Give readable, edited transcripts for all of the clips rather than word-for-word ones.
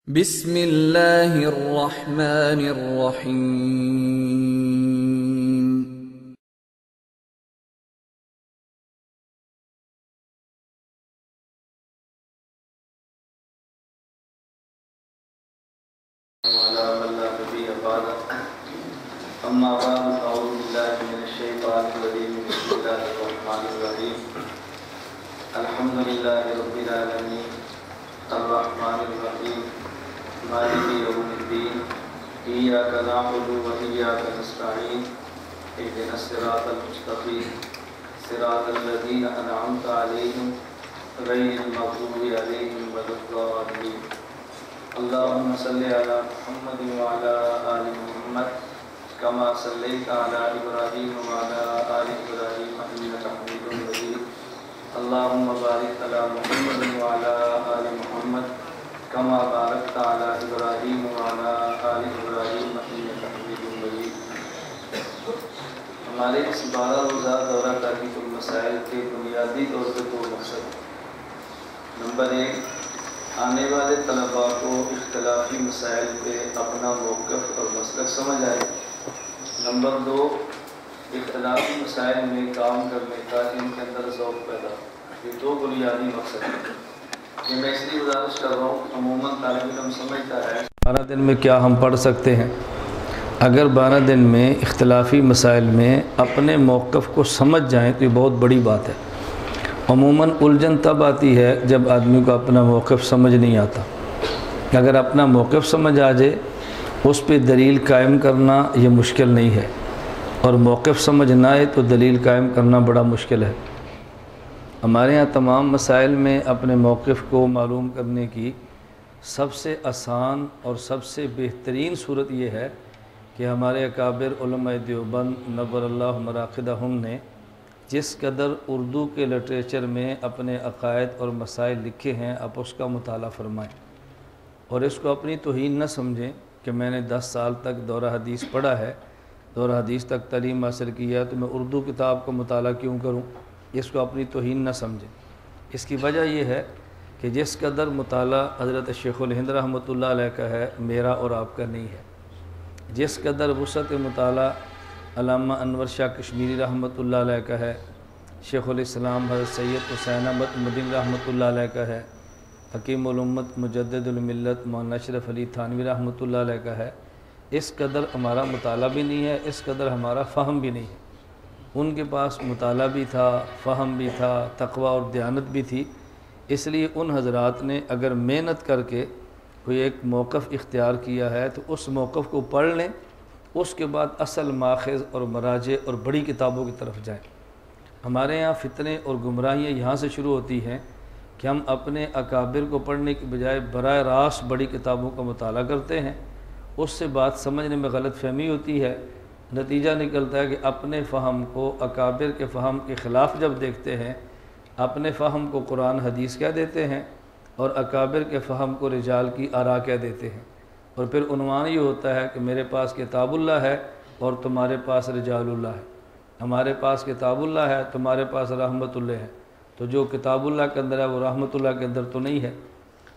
بسم اللہ الرحمن الرحیم۔ وعلى من لا نبي بعده أما بعد أعوذ بالله من الشيطان الرجيم بسم الله الرحمن الرحيم الحمد لله رب العالمين الرحمن الرحيم مالك يوم الدين إياك نعبد وإياك نستعين اهدنا الصراط المستقيم صراط الذين أنعمت عليهم غير المغضوب عليهم ولا الضالين اللهم صل على محمد وعلى آل محمد كما صليت على إبراهيم وعلى آل إبراهيم إنك حميد مجيد اللهم بارك على محمد وعلى آل محمد كما باركت على إبراهيم وعلى آل إبراهيم إنك حميد مجيد۔ ہمارے اس 12 روزہ دورہ تحقیق المسائل کے بنیادی طور پر دو مقصد۔ نمبر 1، آنے والے طلباء کو اختلافی مسائل پہ اپنا موقف اور مسلک سمجھ آئے۔ نمبر 2، اختلافی مسائل میں کام کرنے کا ان کے اندر ذوق پیدا ہو۔ یہ دو بنیادی مقصد ہیں۔ یہ میں اس لیے گزارش کر رہا ہوں، عموماً طالب علم سمجھتا ہے 12 دن میں کیا ہم پڑھ سکتے ہیں۔ اگر 12 دن میں اختلافی مسائل میں اپنے موقف کو سمجھ جائیں تو یہ بہت بڑی بات ہے۔ عموماً الجھن تب آتی ہے جب آدمی کو اپنا موقف سمجھ نہیں آتا۔ اگر اپنا موقف سمجھ آ جائے، اس پہ دلیل قائم کرنا یہ مشکل نہیں ہے، اور موقف سمجھ نہ آئے تو دلیل قائم کرنا بڑا مشکل ہے۔ ہمارے ہاں تمام مسائل میں اپنے موقف کو معلوم کرنے کی سب سے آسان اور سب سے بہترین صورت یہ ہے کہ ہمارے اکابر علماء دیوبند نور اللہ مراقدہم نے جس قدر اردو کے لٹریچر میں اپنے عقائد اور مسائل لکھے ہیں، آپ اس کا مطالعہ فرمائیں، اور اس کو اپنی توہین نہ سمجھیں کہ میں نے 10 سال تک دورہ حدیث پڑھا ہے، دورہ حدیث تک تعلیم حاصل کی ہے، تو میں اردو کتاب کا مطالعہ کیوں کروں۔ اس کو اپنی توہین نہ سمجھیں۔ اس کی وجہ یہ ہے کہ جس قدر مطالعہ حضرت شیخ الہند رحمۃ اللہ علیہ کا ہے، میرا اور آپ کا نہیں ہے۔ جس قدر وسعت مطالعہ علامہ انور شاہ کشمیری رحمۃ اللہ علیہ کا ہے، شیخ الاسلام حضرت سید حسین احمد مدنی رحمۃ اللہ علیہ کا ہے، حکیم الامت مجدد الملت مولانا اشرف علی تھانوی رحمۃ اللہ علیہ کا ہے، اس قدر ہمارا مطالعہ بھی نہیں ہے، اس قدر ہمارا فہم بھی نہیں ہے۔ ان کے پاس مطالعہ بھی تھا، فہم بھی تھا، تقوی اور دیانت بھی تھی، اس لیے ان حضرات نے اگر محنت کر کے کوئی ایک موقف اختیار کیا ہے تو اس موقف کو پڑھ لیں، اس کے بعد اصل ماخذ اور مراجع اور بڑی کتابوں کی طرف جائیں۔ ہمارے یہاں فتنے اور گمراہیاں یہاں سے شروع ہوتی ہیں کہ ہم اپنے اکابر کو پڑھنے کے بجائے براہ راست بڑی کتابوں کا مطالعہ کرتے ہیں، اس سے بات سمجھنے میں غلط فہمی ہوتی ہے، نتیجہ نکلتا ہے کہ اپنے فہم کو اکابر کے فہم کے خلاف جب دیکھتے ہیں، اپنے فہم کو قرآن حدیث کہہ دیتے ہیں اور اکابر کے فہم کو رجال کی آراء کہہ دیتے ہیں، اور پھر عنوان یہ ہوتا ہے کہ میرے پاس کتاب اللہ ہے اور تمہارے پاس رجال اللہ ہے، ہمارے پاس کتاب اللہ ہے، تمہارے پاس رحمت اللہ ہے، تو جو کتاب اللہ کے اندر ہے وہ رحمت اللہ کے اندر تو نہیں ہے۔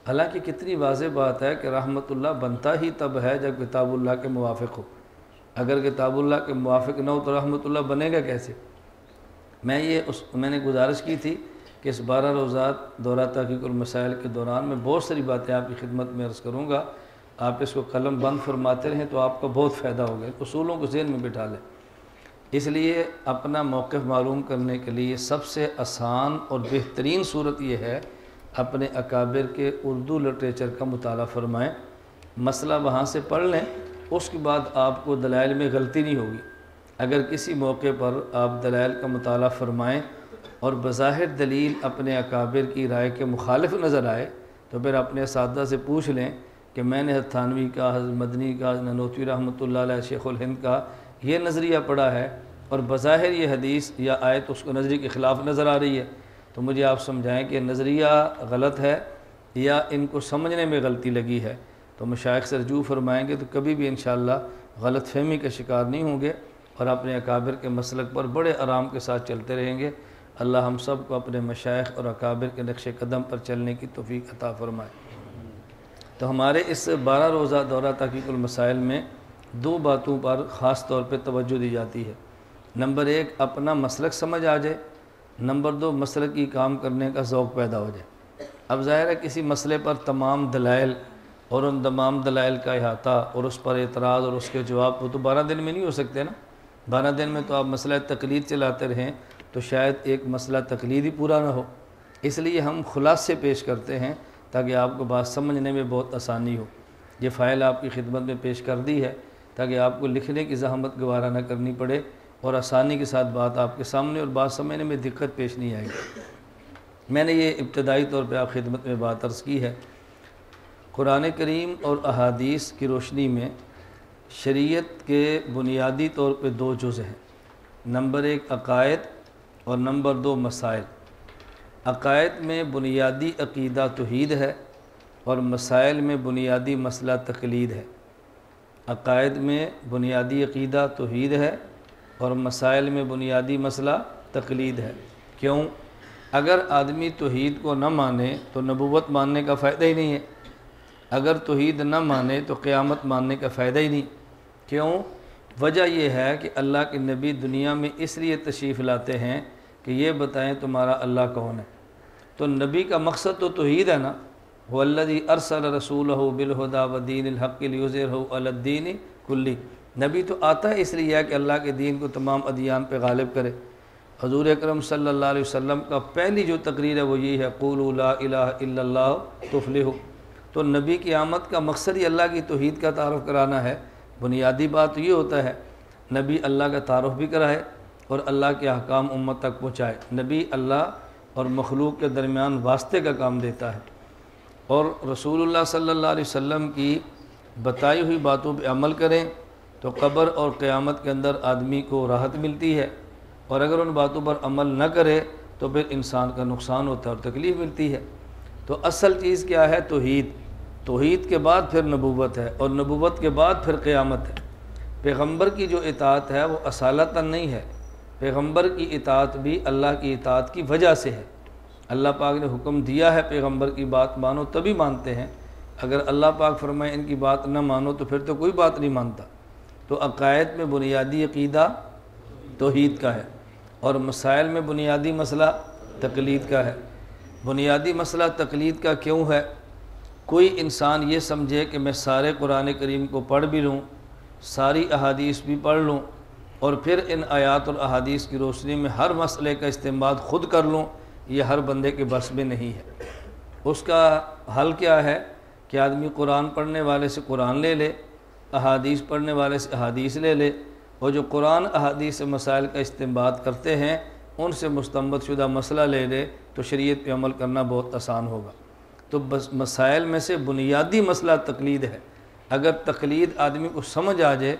حالانکہ کتنی واضح بات ہے کہ رحمت اللہ بنتا ہی تب ہے جب کتاب اللہ کے موافق ہو۔ اگر کتاب اللہ کے موافق نہ ہو تو رحمت اللہ بنے گا کیسے؟ میں نے گزارش کی تھی کہ اس 12 روزات دورہ تحقیق المسائل کے دوران میں بہت ساری باتیں آپ کی خدمت میں عرض کروں گا، آپ اس کو قلم بند فرماتے رہیں تو آپ کا بہت فائدہ ہوگا، اصولوں کو ذہن میں بٹھا لیں۔ اس لیے اپنا موقف معلوم کرنے کے لیے سب سے آسان اور بہترین صورت یہ ہے اپنے اکابر کے اردو لٹریچر کا مطالعہ فرمائیں، مسئلہ وہاں سے پڑھ لیں، اس کے بعد آپ کو دلائل میں غلطی نہیں ہوگی۔ اگر کسی موقع پر آپ دلائل کا مطالعہ فرمائیں اور بظاہر دلیل اپنے اکابر کی رائے کے مخالف نظر آئے تو پھر اپنے اساتذہ سے پوچھ لیں کہ میں نے حضرت تھانوی کا، حضرت مدنی کا، نانوتوی رحمۃ اللہ علیہ، شیخ الہند کا یہ نظریہ پڑھا ہے اور بظاہر یہ حدیث یا آیت اس کو نظریے کے خلاف نظر آ رہی ہے، تو مجھے آپ سمجھائیں کہ نظریہ غلط ہے یا ان کو سمجھنے میں غلطی لگی ہے، تو مشائخ سے رجوع فرمائیں گے تو کبھی بھی انشاءاللہ غلط فہمی کا شکار نہیں ہوں گے اور اپنے اکابر کے مسلک پر بڑے آرام کے ساتھ چلتے رہیں گے۔ اللہ ہم سب کو اپنے مشائخ اور اکابر کے نقش قدم پر چلنے کی توفیق عطا فرمائے۔ تو ہمارے اس 12 روزہ دورہ تحقیق المسائل میں 2 باتوں پر خاص طور پہ توجہ دی جاتی ہے۔ نمبر 1 اپنا مسلک سمجھ آ جائے، نمبر 2 مسلکی کام کرنے کا ذوق پیدا ہو جائے۔ اب ظاہر ہے کسی مسئلے پر تمام دلائل اور ان تمام دلائل کا احاطہ اور اس پر اعتراض اور اس کے جواب وہ تو 12 دن میں نہیں ہو سکتے نا۔ 12 دن میں تو آپ مسئلہ تقلید چلاتے رہیں تو شاید ایک مسئلہ تقلید ہی پورا نہ ہو، اس لیے ہم خلاصے پیش کرتے ہیں تاکہ آپ کو بات سمجھنے میں بہت آسانی ہو۔ یہ فائل آپ کی خدمت میں پیش کر دی ہے تاکہ آپ کو لکھنے کی زحمت گوارہ نہ کرنی پڑے اور آسانی کے ساتھ بات آپ کے سامنے اور بات سمجھنے میں دقت پیش نہیں آئے گی۔ میں نے یہ ابتدائی طور پہ آپ خدمت میں بات عرض کی ہے۔ قرآن کریم اور احادیث کی روشنی میں شریعت کے بنیادی طور پہ 2 جز ہیں۔ نمبر 1 عقائد اور نمبر 2 مسائل۔ عقائد میں بنیادی عقیدہ توحید ہے اور مسائل میں بنیادی مسئلہ تقلید ہے۔ عقائد میں بنیادی عقیدہ توحید ہے اور مسائل میں بنیادی مسئلہ تقلید ہے۔ کیوں؟ اگر آدمی توحید کو نہ مانے تو نبوت ماننے کا فائدہ ہی نہیں ہے، اگر توحید نہ مانے تو قیامت ماننے کا فائدہ ہی نہیں۔ کیوں؟ وجہ یہ ہے کہ اللہ کے نبی دنیا میں اس لیے تشریف لاتے ہیں کہ یہ بتائیں تمہارا اللہ کون ہے۔ تو نبی کا مقصد تو توحید ہے نا، وَالَّذِي أَرْسَلَ رَسُولَهُ بِالْهُدَى وَدِينِ الْحَقِّ لِيُظْهِرَهُ عَلَى الدِّينِ كُلِّهِ۔ نبی تو آتا ہے اس لیے کہ اللہ کے دین کو تمام ادیان پہ غالب کرے۔ حضور اکرم صلی اللہ علیہ وسلم کا پہلی جو تقریر ہے وہ یہ ہے قولوا لا الہ الا اللہ تفلحوا۔ تو نبی کی آمد کا مقصد ہی اللہ کی توحید کا تعارف کرانا ہے۔ بنیادی بات یہ ہوتا ہے نبی اللہ کا تعارف بھی کرائے اور اللہ کے احکام امت تک پہنچائے۔ نبی اللہ اور مخلوق کے درمیان واسطے کا کام دیتا ہے، اور رسول اللہ صلی اللہ علیہ وسلم کی بتائی ہوئی باتوں پہ عمل کریں تو قبر اور قیامت کے اندر آدمی کو راحت ملتی ہے، اور اگر ان باتوں پر عمل نہ کرے تو پھر انسان کا نقصان ہوتا ہے اور تکلیف ملتی ہے۔ تو اصل چیز کیا ہے؟ توحید۔ توحید کے بعد پھر نبوت ہے، اور نبوت کے بعد پھر قیامت ہے۔ پیغمبر کی جو اطاعت ہے وہ اصالتاً نہیں ہے، پیغمبر کی اطاعت بھی اللہ کی اطاعت کی وجہ سے ہے۔ اللہ پاک نے حکم دیا ہے پیغمبر کی بات مانو تبھی مانتے ہیں، اگر اللہ پاک فرمائے ان کی بات نہ مانو تو پھر تو کوئی بات نہیں مانتا۔ تو عقائد میں بنیادی عقیدہ توحید کا ہے اور مسائل میں بنیادی مسئلہ تقلید کا ہے۔ بنیادی مسئلہ تقلید کا کیوں ہے؟ کوئی انسان یہ سمجھے کہ میں سارے قرآن کریم کو پڑھ بھی لوں، ساری احادیث بھی پڑھ لوں، اور پھر ان آیات اور احادیث کی روشنی میں ہر مسئلے کا استنباط خود کر لوں، یہ ہر بندے کے بس میں نہیں ہے۔ اس کا حل کیا ہے کہ آدمی قرآن پڑھنے والے سے قرآن لے لے، احادیث پڑھنے والے سے احادیث لے لے، اور جو قرآن احادیث سے مسائل کا استنباط کرتے ہیں ان سے مستنبط شدہ مسئلہ لے لے تو شریعت پہ عمل کرنا بہت آسان ہوگا۔ تو بس مسائل میں سے بنیادی مسئلہ تقلید ہے۔ اگر تقلید آدمی کو سمجھ آ جائے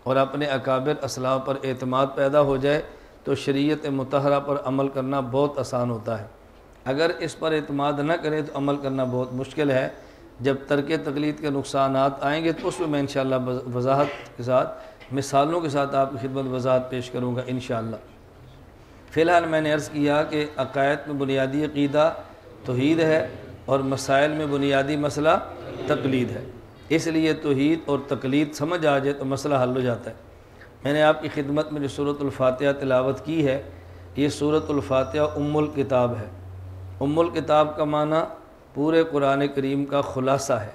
اور اپنے اکابر اسلاف پر اعتماد پیدا ہو جائے تو شریعت مطہرہ پر عمل کرنا بہت آسان ہوتا ہے۔ اگر اس پر اعتماد نہ کرے تو عمل کرنا بہت مشکل ہے۔ جب ترک تقلید کے نقصانات آئیں گے تو اس میں انشاءاللہ وضاحت کے ساتھ مثالوں کے ساتھ آپ کی خدمت وضاحت پیش کروں گا انشاءاللہ۔ فی الحال میں نے عرض کیا کہ عقائد میں بنیادی عقیدہ توحید ہے اور مسائل میں بنیادی مسئلہ تقلید ہے، اس لیے توحید اور تقلید سمجھ آ جائے تو مسئلہ حل ہو جاتا ہے۔ میں نے آپ کی خدمت میں جو سورۃ الفاتحہ تلاوت کی ہے، یہ سورۃ الفاتحہ ام الکتاب ہے۔ ام الکتاب کا معنی پورے قرآن کریم کا خلاصہ ہے۔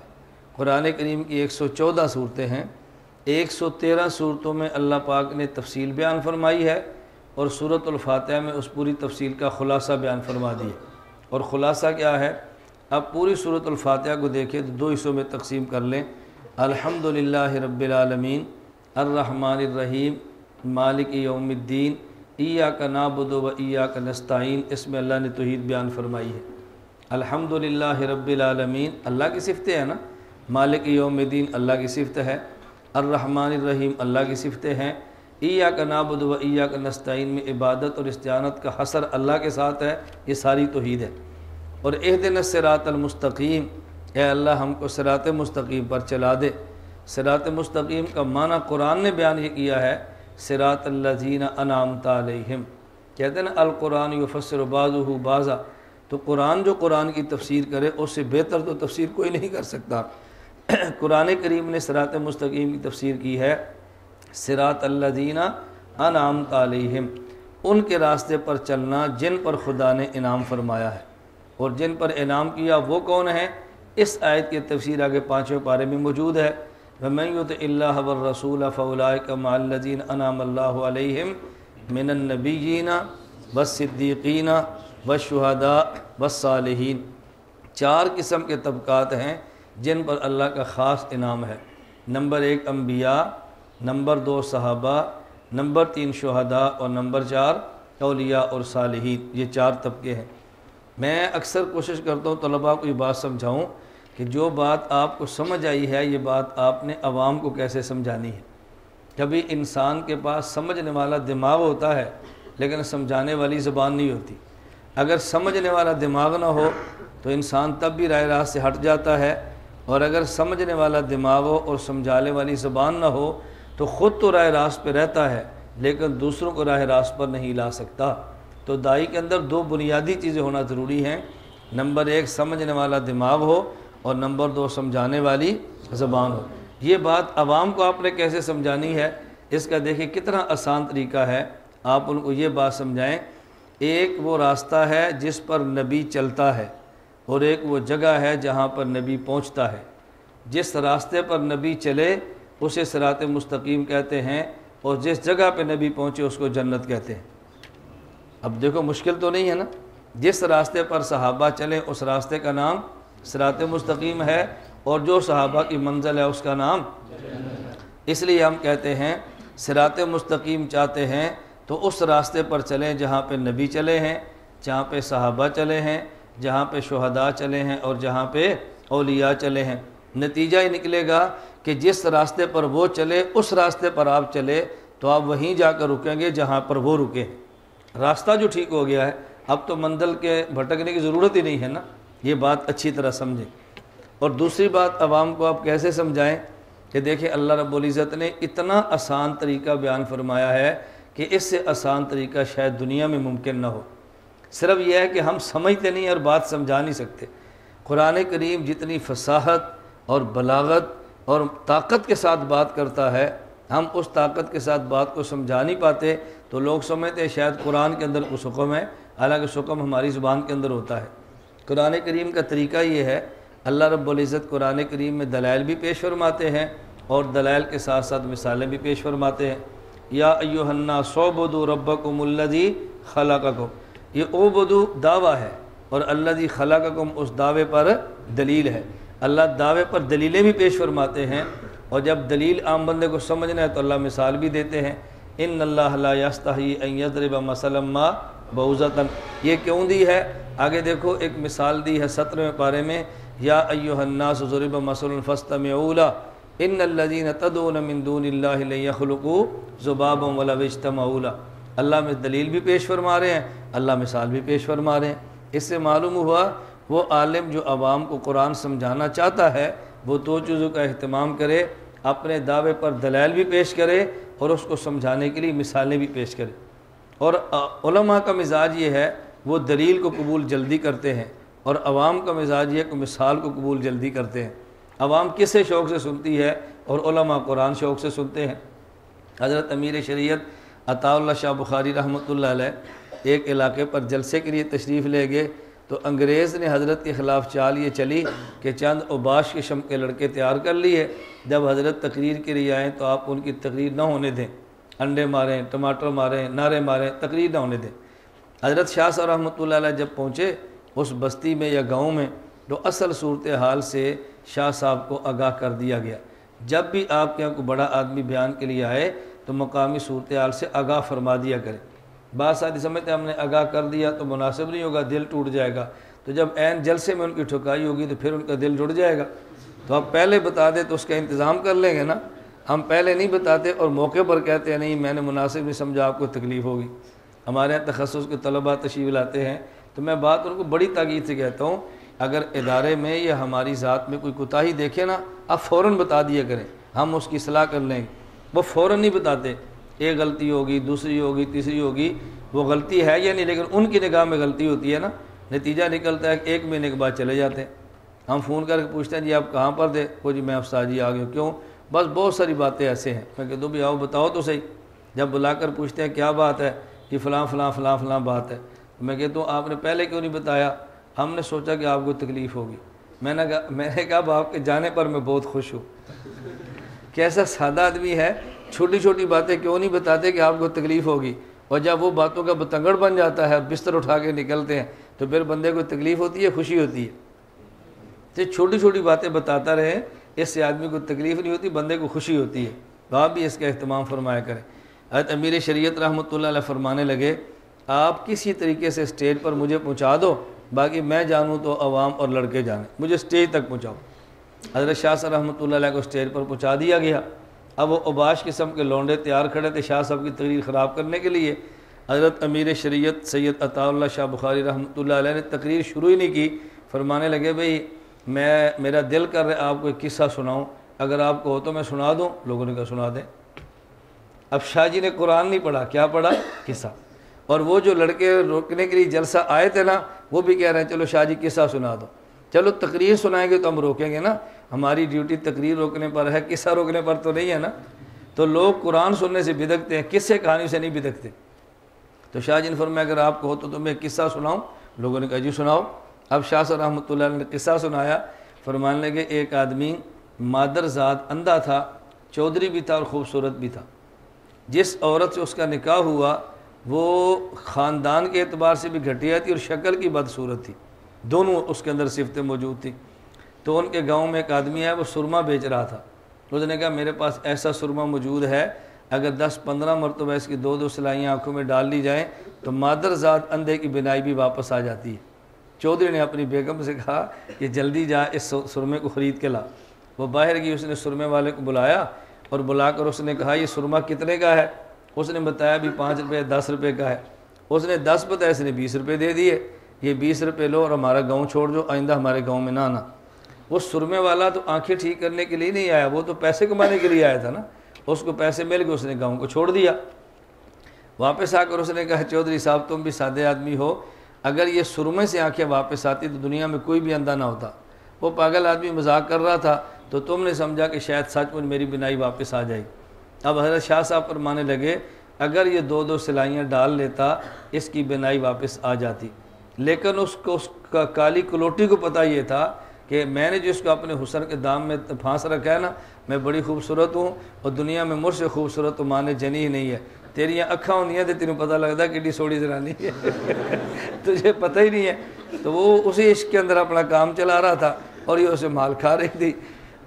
قرآن کریم کی 114 صورتیں ہیں، 113 صورتوں میں اللہ پاک نے تفصیل بیان فرمائی ہے اور سورۃ الفاتحہ میں اس پوری تفصیل کا خلاصہ بیان فرما دی ہے۔ اور خلاصہ کیا ہے؟ اب پوری سورۃ الفاتحہ کو دیکھیں تو 2 حصوں میں تقسیم کر لیں۔ الحمدللہ رب العالمین، الرحمن الرحیم، مالک یوم الدین، ایاک نعبد و ایاک نستعین، اس میں اللہ نے توحید بیان فرمائی ہے۔ الحمدللہ رب العالمین اللہ کی صفتیں ہیں نا، مالک یوم الدین اللہ کی صفت ہے، الرحمن الرحیم اللہ کی صفتیں ہیں، ایاک نعبد و ایاک نستعین میں عبادت اور استعانت کا حصر اللہ کے ساتھ ہے، یہ ساری توحید ہے۔ اور اہدنا الصراط المستقیم، اے اللہ ہم کو صراط مستقیم پر چلا دے۔ صراط مستقیم کا معنی قرآن نے بیان یہ کیا ہے، صراط الذین انعمت علیہم، کہتے ہیں نا القرآن یفسر بعضہ بعضا، تو قرآن جو قرآن کی تفسیر کرے اس سے بہتر تو تفسیر کوئی نہیں کر سکتا۔ قرآن کریم نے صراط مستقیم کی تفسیر کی ہے صراط الذین انعمت علیہم، ان کے راستے پر چلنا جن پر خدا نے انعام فرمایا ہے، اور جن پر انعام کیا وہ کون ہیں؟ اس آیت کی تفسیر آگے 5ویں پارے میں موجود ہے، وَمَن يُطِعِ اللَّهَ وَالرَّسُولَ فَأُولَٰئِكَ مَعَ الَّذِينَ أَنْعَمَ اللَّهُ عَلَيْهِم مِّنَ النَّبِيِّينَ وَالصِّدِّيقِينَ وَالشُّهَدَاءِ وَالصَّالِحِينَ۔ 4 قسم کے طبقات ہیں جن پر اللہ کا خاص انعام ہے۔ نمبر 1 انبیاء، نمبر 2 صحابہ، نمبر 3 شہداء، اور نمبر 4 اولیاء اور صالحین۔ یہ 4 طبقے ہیں۔ میں اکثر کوشش کرتا ہوں طلباء کو یہ بات سمجھاؤں کہ جو بات آپ کو سمجھ آئی ہے یہ بات آپ نے عوام کو کیسے سمجھانی ہے۔ کبھی انسان کے پاس سمجھنے والا دماغ ہوتا ہے لیکن سمجھانے والی زبان نہیں ہوتی۔ اگر سمجھنے والا دماغ نہ ہو تو انسان تب بھی راہ راست سے ہٹ جاتا ہے، اور اگر سمجھنے والا دماغ ہو اور سمجھانے والی زبان نہ ہو تو خود تو راہ راست پہ رہتا ہے لیکن دوسروں کو راہ راست پر نہیں لا سکتا۔ تو داعی کے اندر 2 بنیادی چیزیں ہونا ضروری ہیں، نمبر 1 سمجھنے والا دماغ ہو، اور نمبر 2 سمجھانے والی زبان ہو۔ یہ بات عوام کو آپ نے کیسے سمجھانی ہے، اس کا دیکھیں کتنا آسان طریقہ ہے۔ آپ ان کو یہ بات سمجھائیں، ایک وہ راستہ ہے جس پر نبی چلتا ہے، اور ایک وہ جگہ ہے جہاں پر نبی پہنچتا ہے۔ جس راستے پر نبی چلے اسے صراط مستقیم کہتے ہیں، اور جس جگہ پہ نبی پہنچے اس کو جنت کہتے ہیں۔ اب دیکھو مشکل تو نہیں ہے نا، جس راستے پر صحابہ چلیں اس راستے کا نام صراط مستقیم ہے، اور جو صحابہ کی منزل ہے اس کا نام۔ اس لیے ہم کہتے ہیں صراط مستقیم چاہتے ہیں تو اس راستے پر چلیں جہاں پہ نبی چلے ہیں، جہاں پہ صحابہ چلے ہیں، جہاں پہ شہداء چلے ہیں، اور جہاں پہ اولیاء چلے ہیں۔ نتیجہ یہ نکلے گا کہ جس راستے پر وہ چلے اس راستے پر آپ چلے تو آپ وہیں جا کر رکیں گے جہاں پر وہ رکے۔ راستہ جو ٹھیک ہو گیا ہے اب تو منزل کے بھٹکنے کی ضرورت ہی نہیں ہے نا، یہ بات اچھی طرح سمجھیں۔ اور دوسری بات عوام کو آپ کیسے سمجھائیں کہ دیکھیں اللہ رب العزت نے اتنا آسان طریقہ بیان فرمایا ہے کہ اس سے آسان طریقہ شاید دنیا میں ممکن نہ ہو۔ صرف یہ ہے کہ ہم سمجھتے نہیں اور بات سمجھا نہیں سکتے۔ قرآن کریم جتنی فصاحت اور بلاغت اور طاقت کے ساتھ بات کرتا ہے، ہم اس طاقت کے ساتھ بات کو سمجھا نہیں پاتے تو لوگ سمجھتے ہیں شاید قرآن کے اندر کچھ حکم ہے، حالانکہ حکم ہماری زبان کے اندر ہوتا ہے۔ قرآن کریم کا طریقہ یہ ہے، اللہ رب العزت قرآن کریم میں دلائل بھی پیش فرماتے ہیں اور دلائل کے ساتھ ساتھ مثالیں بھی پیش فرماتے ہیں۔ یا ایھا الناس اعبدوا ربکم الذی خلقکم، یہ اعبدوا دعویٰ ہے اور الذی خلقکم اس دعوے پر دلیل ہے۔ اللہ دعوے پر دلیلیں بھی پیش فرماتے ہیں، اور جب دلیل عام بندے کو سمجھنا ہے تو اللہ مثال بھی دیتے ہیں۔ ان اللہ لا یستحی ان یضرب مثلا ما بعوضۃ، یہ کیوں دی ہے؟ آگے دیکھو ایک مثال دی ہے 17ویں پارے میں، یا ایھا الناس ضرب مثل فاستمعوا له ان الذین تدعون من دون اللہ لن یخلقوا ذبابا ولو اجتمعوا له۔ اللہ میں دلیل بھی پیش فرما رہے ہیں، اللہ مثال بھی پیش فرما رہے ہیں۔ اس سے معلوم ہوا وہ عالم جو عوام کو قرآن سمجھانا چاہتا ہے وہ 2 چیزوں کا اہتمام کرے، اپنے دعوے پر دلائل بھی پیش کرے اور اس کو سمجھانے کے لیے مثالیں بھی پیش کرے۔ اور علماء کا مزاج یہ ہے وہ دلیل کو قبول جلدی کرتے ہیں، اور عوام کا مزاج یہ کہ مثال کو قبول جلدی کرتے ہیں۔ عوام کسے شوق سے سنتی ہے اور علماء قرآن شوق سے سنتے ہیں۔ حضرت امیر شریعت عطا اللہ شاہ بخاری رحمۃ اللہ علیہ ایک علاقے پر جلسے کے لیے تشریف لے گئے تو انگریز نے حضرت کے خلاف چال یہ چلی کہ چند اوباش قسم کے لڑکے تیار کر لیے، جب حضرت تقریر کے لیے آئیں تو آپ ان کی تقریر نہ ہونے دیں، انڈے ماریں، ٹماٹر ماریں، نعرے ماریں، تقریر نہ ہونے دیں۔ حضرت شاہ صاحب رحمۃ اللہ علیہ جب پہنچے اس بستی میں یا گاؤں میں تو اصل صورتحال سے شاہ صاحب کو آگاہ کر دیا گیا۔ جب بھی آپ کے یہاں کوئی بڑا آدمی بیان کے لیے آئے تو مقامی صورتحال سے آگاہ فرما دیا کرے۔ بعض ساتھی سمجھتے ہیں ہم نے آگاہ کر دیا تو مناسب نہیں ہوگا، دل ٹوٹ جائے گا، تو جب عین جلسے میں ان کی ٹھکائی ہوگی تو پھر ان کا دل جڑ جائے گا۔ تو آپ پہلے بتا دیں تو اس کا انتظام کر لیں گے نا، ہم پہلے نہیں بتاتے اور موقع پر کہتے ہیں نہیں میں نے مناسب نہیں سمجھا، آپ کو تکلیف ہوگی۔ ہمارے یہاں تخصص کے طلباء تشریف لاتے ہیں تو میں بات ان کو بڑی تاکید سے کہتا ہوں، اگر ادارے میں یا ہماری ذات میں کوئی کوتاہی دیکھے نا آپ فوراً بتا دیا کریں، ہم اس کی اصلاح کر لیں گے۔ وہ فوراً نہیں بتاتے، ایک غلطی ہوگی، دوسری ہوگی، تیسری ہوگی، وہ غلطی ہے یا نہیں لیکن ان کی نگاہ میں غلطی ہوتی ہے نا، نتیجہ نکلتا ہے کہ 1 مہینے کے بعد چلے جاتے ہیں۔ ہم فون کر کے پوچھتے ہیں جی آپ کہاں پر تھے، وہ جی میں استاد جی آ گیا، کیوں؟ بس بہت ساری باتیں ایسے ہیں۔ میں کہتا ہوں بھی آؤ بتاؤ تو صحیح۔ جب بلا کر پوچھتے ہیں کیا بات ہے، کہ فلاں فلاں فلاں فلاں بات ہے، میں کہتا ہوں آپ نے پہلے کیوں نہیں بتایا؟ ہم نے سوچا کہ آپ کو تکلیف ہوگی۔ میں نے کہا اب آپ کے جانے پر میں بہت خوش ہوں۔ کیسا سادہ آدمی ہے، چھوٹی چھوٹی باتیں کیوں نہیں بتاتے کہ آپ کو تکلیف ہوگی، اور جب وہ باتوں کا بتنگڑ بن جاتا ہے، بستر اٹھا کے نکلتے ہیں، تو پھر بندے کو تکلیف ہوتی ہے، خوشی ہوتی ہے۔ تو چھوٹی چھوٹی باتیں بتاتا رہے، اس سے آدمی کو تکلیف نہیں ہوتی، بندے کو خوشی ہوتی ہے۔ تو آپ بھی اس کا اہتمام فرمایا کریں۔ حضرت امیر شریعت رحمۃ اللہ علیہ فرمانے لگے آپ کسی طریقے سے اسٹیج پر مجھے پہنچا دو، باقی میں جانوں تو عوام اور لڑکے جانیں، مجھے اسٹیج تک پہنچاؤ۔ حضرت شاہ صاحب رحمۃ اللہ علیہ کو اسٹیج پر پہنچا دیا گیا۔ اب وہ اوباش قسم کے لونڈے تیار کھڑے تھے شاہ صاحب کی تقریر خراب کرنے کے لیے۔ حضرت امیر شریعت سید عطا اللہ شاہ بخاری رحمۃ اللہ علیہ نے تقریر شروع ہی نہیں کی، فرمانے لگے بھئی میرا دل کر رہا ہے آپ کو ایک قصہ سناؤں، اگر آپ کو ہو تو میں سنا دوں۔ لوگوں نے کہا سنا دیں۔ اب شاہ جی نے قرآن نہیں پڑھا، کیا پڑھا؟ قصہ۔ اور وہ جو لڑکے روکنے کے لیے جلسہ آئے تھے نا، وہ بھی کہہ رہے ہیں چلو شاہ جی قصہ سنا دو۔ چلو تقریر سنائیں گے تو ہم روکیں گے نا، ہماری ڈیوٹی تقریر روکنے پر ہے، قصہ روکنے پر تو نہیں ہے نا۔ تو لوگ قرآن سننے سے بدکتے ہیں، قصے کہانی سے نہیں بدکتے۔ تو شاہ جی نے فرمایا اگر آپ کو ہو تو میں قصہ سناؤں؟ لوگوں نے کہا جی سناؤ۔ اب شاہ صاحب رحمۃ اللہ علیہ نے قصہ سنایا، فرمانے لگے ایک آدمی مادر ذات اندھا تھا، چودھری بھی تھا اور خوبصورت بھی تھا۔ جس عورت سے اس کا نکاح ہوا وہ خاندان کے اعتبار سے بھی گھٹیا تھی اور شکل کی بدصورت تھی، دونوں اس کے اندر صفتیں موجود تھیں۔ تو ان کے گاؤں میں ایک آدمی ہے، وہ سرما بیچ رہا تھا۔ اس نے کہا میرے پاس ایسا سرما موجود ہے، اگر 10-15 مرتبہ اس کی 2 سلائیاں آنکھوں میں ڈال لی جائیں تو مادر ذات اندھے کی بینائی بھی واپس آ جاتی ہے۔ چودھری نے اپنی بیگم سے کہا کہ جلدی جا اس سرمے کو خرید کے لا۔ وہ باہر گئی، اس نے سرمے والے کو بلایا اور بلا کر اس نے کہا یہ سرما کتنے کا ہے؟ اس نے بتایا بھی 5 روپے 10 روپے کا ہے۔ اس نے 10 بتایا، اس نے 20 روپے دے دیے، یہ 20 روپے لو اور ہمارا گاؤں چھوڑ دو، آئندہ ہمارے گاؤں میں نہ آنا۔ وہ سرمے والا تو آنکھیں ٹھیک کرنے کے لیے نہیں آیا، وہ تو پیسے کمانے کے لیے آیا تھا نا، اس کو پیسے مل گئے، اس نے گاؤں کو چھوڑ دیا۔ واپس آ کر اس نے کہا چودھری صاحب تم بھی سادے آدمی ہو، اگر یہ سرمے سے آنکھیں واپس آتی تو دنیا میں کوئی بھی اندھا نہ ہوتا۔ وہ پاگل آدمی مذاق کر رہا تھا تو تم نے سمجھا کہ شاید سچ مجھ میری بینائی واپس آ جائے گی۔ اب حضرت شاہ صاحب فرمانے لگے اگر یہ 2 سلائیاں ڈال لیتا اس کی بینائی واپس آ جاتی، لیکن اس کو اس کا کالی کلوٹی کو پتہ یہ تھا کہ میں نے جس کو اپنے حسن کے دام میں پھانس رکھا ہے نا، میں بڑی خوبصورت ہوں اور دنیا میں مجھ سے خوبصورت تو ماں نے جنی ہی نہیں ہے۔ تیریاں اکھاں ہونی ہیں تو تینوں پتہ لگتا ہے کڈی سوڑی زنانی ہے، تجھے پتہ ہی نہیں ہے۔ تو وہ اسی عشق کے اندر اپنا کام چلا رہا تھا اور یہ اسے مال کھا رہی تھی۔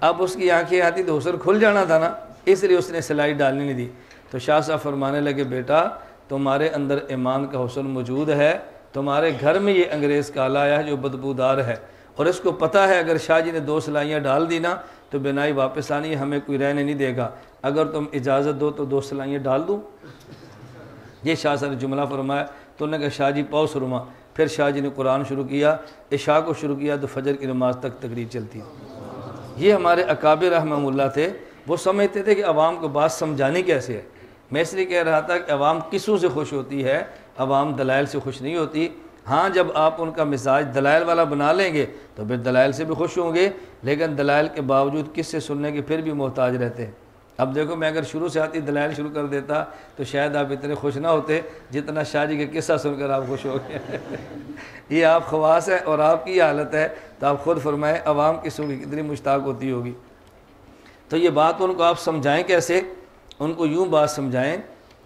اب اس کی آنکھیں آتی تو حسن کھل جانا تھا نا، اس لیے اس نے سلائی ڈالنے نہیں دی۔ تو شاہ صاحب فرمانے لگے بیٹا تمہارے اندر ایمان کا حسن موجود ہے، تمہارے گھر میں یہ انگریز کالا آیا ہے جو بدبودار ہے، اور اس کو پتہ ہے اگر شاہ جی نے 2 سلائیاں ڈال دی نا تو بینائی واپس آنی ہے، ہمیں کوئی رہنے نہیں دے گا، اگر تم اجازت دو تو 2 سلائیاں ڈال دوں۔ یہ شاہ صاحب نے جملہ فرمایا تو انہوں نے کہا شاہ جی پاؤ سرما۔ پھر شاہ جی نے قرآن شروع کیا، عشاء کو شروع کیا تو فجر کی نماز تک تقریر چلتی ہے۔ یہ ہمارے اکابر رحمہ اللہ تھے، وہ سمجھتے تھے کہ عوام کو بات سمجھانی کیسے ہے۔ میں اس لیے کہہ رہا تھا کہ عوام قصوں سے خوش ہوتی ہے، عوام دلائل سے خوش نہیں ہوتی۔ ہاں جب آپ ان کا مزاج دلائل والا بنا لیں گے تو پھر دلائل سے بھی خوش ہوں گے، لیکن دلائل کے باوجود قصے سننے کے پھر بھی محتاج رہتے ہیں۔ اب دیکھو میں اگر شروع سے آتی دلائل شروع کر دیتا تو شاید آپ اتنے خوش نہ ہوتے جتنا شاہ جی کے قصہ سن کر آپ خوش ہو گئے۔ یہ آپ خواص ہے اور آپ کی حالت ہے، تو آپ خود فرمائیں عوام قصوں کی کتنی مشتاق ہوتی ہوگی۔ تو یہ بات ان کو آپ سمجھائیں کیسے؟ ان کو یوں بات سمجھائیں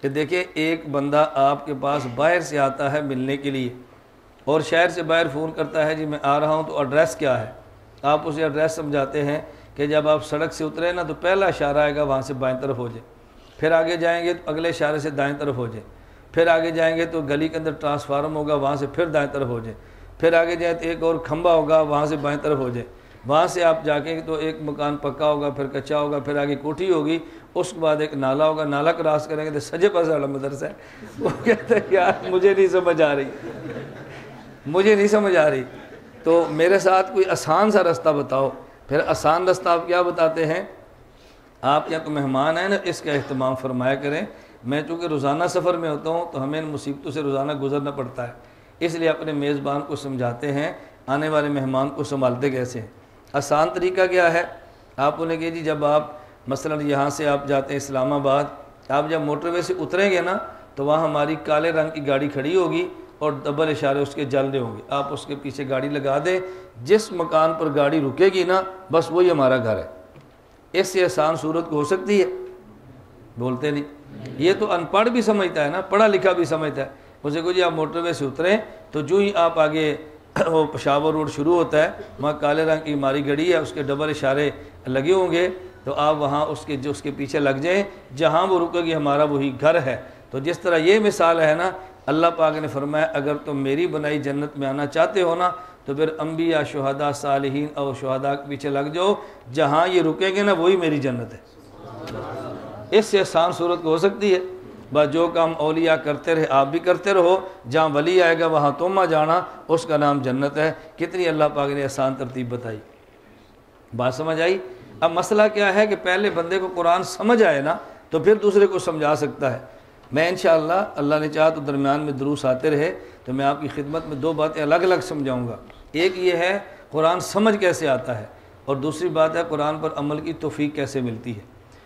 کہ دیکھیں ایک بندہ آپ کے پاس باہر سے آتا ہے ملنے کے لیے اور شہر سے باہر فون کرتا ہے جی میں آ رہا ہوں، تو ایڈریس کیا ہے؟ آپ اسے ایڈریس سمجھاتے ہیں کہ جب آپ سڑک سے اترے نا تو پہلا اشارہ آئے گا وہاں سے بائیں طرف ہو جائے، پھر آگے جائیں گے تو اگلے اشارے سے دائیں طرف ہو جائے، پھر آگے جائیں گے تو گلی کے اندر ٹرانسفارم ہوگا وہاں سے پھر دائیں طرف ہو جائے، پھر آگے جائیں تو ایک اور کھمبا ہوگا وہاں سے بائیں طرف ہو جائے، وہاں سے آپ جا کے تو ایک مکان پکا ہوگا، پھر کچا ہوگا، پھر آگے کوٹھی ہوگی، اس کے بعد ایک نالا ہوگا، نالا کراس کریں گے تو سجے پاس والا مدرسہ ہے۔ وہ کہتے ہیں یار مجھے نہیں سمجھ آ رہی، مجھے نہیں سمجھ آ رہی، تو میرے ساتھ کوئی آسان سا رستہ بتاؤ۔ پھر آسان رستہ آپ کیا بتاتے ہیں؟ آپ یہاں کو مہمان ہیں نا، اس کا اہتمام فرمایا کریں۔ میں چونکہ روزانہ سفر میں ہوتا ہوں تو ہمیں ان مصیبتوں سے روزانہ گزرنا پڑتا ہے، اس لیے اپنے میزبان کو سمجھاتے ہیں آنے والے مہمان کو سنبھالتے کیسے ہیں۔ آسان طریقہ کیا ہے؟ آپ انہیں کہ جی جب آپ مثلا یہاں سے آپ جاتے ہیں اسلام آباد، آپ جب موٹر وے سے اتریں گے نا تو وہاں ہماری کالے رنگ کی گاڑی کھڑی ہوگی اور ڈبل اشارے اس کے جل رہے ہوں گے، آپ اس کے پیچھے گاڑی لگا دیں، جس مکان پر گاڑی رکے گی نا بس وہی ہمارا گھر ہے۔ اس سے آسان صورت کو ہو سکتی ہے؟ بولتے نہیں۔ یہ تو ان پڑھ بھی سمجھتا ہے نا، پڑھا لکھا بھی سمجھتا ہے۔ اسے کو جی آپ موٹر وے سے اتریں تو جو ہی آپ آگے وہ پشاور روڈ شروع ہوتا ہے، وہاں کالے رنگ کی ہماری گاڑی ہے، اس کے ڈبل اشارے لگے ہوں گے، تو آپ وہاں اس کے پیچھے لگ جائیں، جہاں وہ رکے گی ہمارا وہی گھر ہے۔ تو جس طرح یہ مثال ہے نا، اللہ پاک نے فرمایا اگر تم میری بنائی جنت میں آنا چاہتے ہو نا تو پھر انبیاء، شہداء، صالحین اور شہداء کے پیچھے لگ جاؤ، جہاں یہ رکیں گے نا وہی میری جنت ہے۔ اس سے آسان صورت کو ہو سکتی ہے؟ بس جو کام اولیاء کرتے رہے آپ بھی کرتے رہو، جہاں ولی آئے گا وہاں تم آ جانا، اس کا نام جنت ہے۔ کتنی اللہ پاک نے آسان ترتیب بتائی، بات سمجھ آئی؟ اب مسئلہ کیا ہے کہ پہلے بندے کو قرآن سمجھ آئے نا تو پھر دوسرے کو سمجھا سکتا ہے۔ میں انشاءاللہ اللہ نے چاہا تو درمیان میں دروس آتے رہے تو میں آپ کی خدمت میں دو باتیں الگ الگ سمجھاؤں گا۔ ایک یہ ہے قرآن سمجھ کیسے آتا ہے، اور دوسری بات ہے قرآن پر عمل کی توفیق کیسے ملتی ہے۔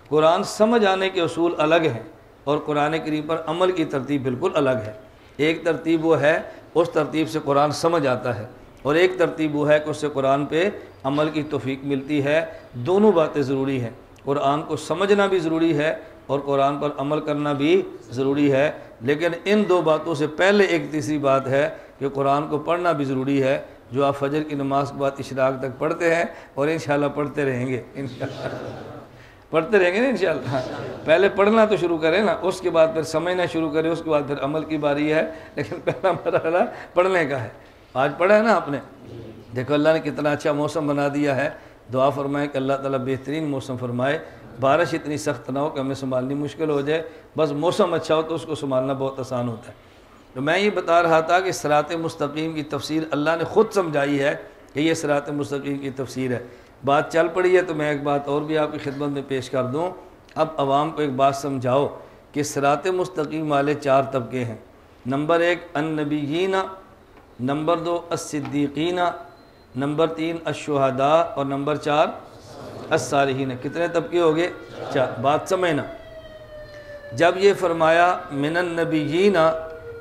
قرآن سمجھ آنے کے اصول الگ ہیں اور قرآن کریم پر عمل کی ترتیب بالکل الگ ہے۔ ایک ترتیب وہ ہے اس ترتیب سے قرآن سمجھ آتا ہے، اور ایک ترتیب وہ ہے کہ اس سے قرآن پہ عمل کی توفیق ملتی ہے۔ دونوں باتیں ضروری ہیں، قرآن کو سمجھنا بھی ضروری ہے اور قرآن پر عمل کرنا بھی ضروری ہے، لیکن ان دو باتوں سے پہلے ایک تیسری بات ہے کہ قرآن کو پڑھنا بھی ضروری ہے، جو آپ فجر کی نماز کے بعد اشراق تک پڑھتے ہیں اور انشاءاللہ پڑھتے رہیں گے، پڑھتے رہیں گے نا انشاءاللہ۔ پہلے پڑھنا تو شروع کریں نا، اس کے بعد پھر سمجھنا شروع کریں، اس کے بعد پھر عمل کی باری ہے، لیکن پہلا مرحلہ پڑھنے کا ہے۔ آج پڑھا ہے نا آپ نے؟ دیکھو اللہ نے کتنا اچھا موسم بنا دیا ہے۔ دعا فرمائے کہ اللہ تعالیٰ بہترین موسم فرمائے، بارش اتنی سخت نہ ہو کہ ہمیں سنبھالنی مشکل ہو جائے، بس موسم اچھا ہو تو اس کو سنبھالنا بہت آسان ہوتا ہے۔ تو میں یہ بتا رہا تھا کہ صراط مستقیم کی تفسیر اللہ نے خود سمجھائی ہے کہ یہ صراط مستقیم کی تفسیر ہے۔ بات چل پڑی ہے تو میں ایک بات اور بھی آپ کی خدمت میں پیش کر دوں۔ اب عوام کو ایک بات سمجھاؤ کہ صراط مستقیم والے 4 طبقے ہیں۔ نمبر 1 النبیین، نمبر 2 الصدیقین، نمبر 3 الشہداء، اور نمبر 4 الصالحین۔ کتنے طبقے ہو گئے؟ 4۔ بات سمجھنا، جب یہ فرمایا من النبیین،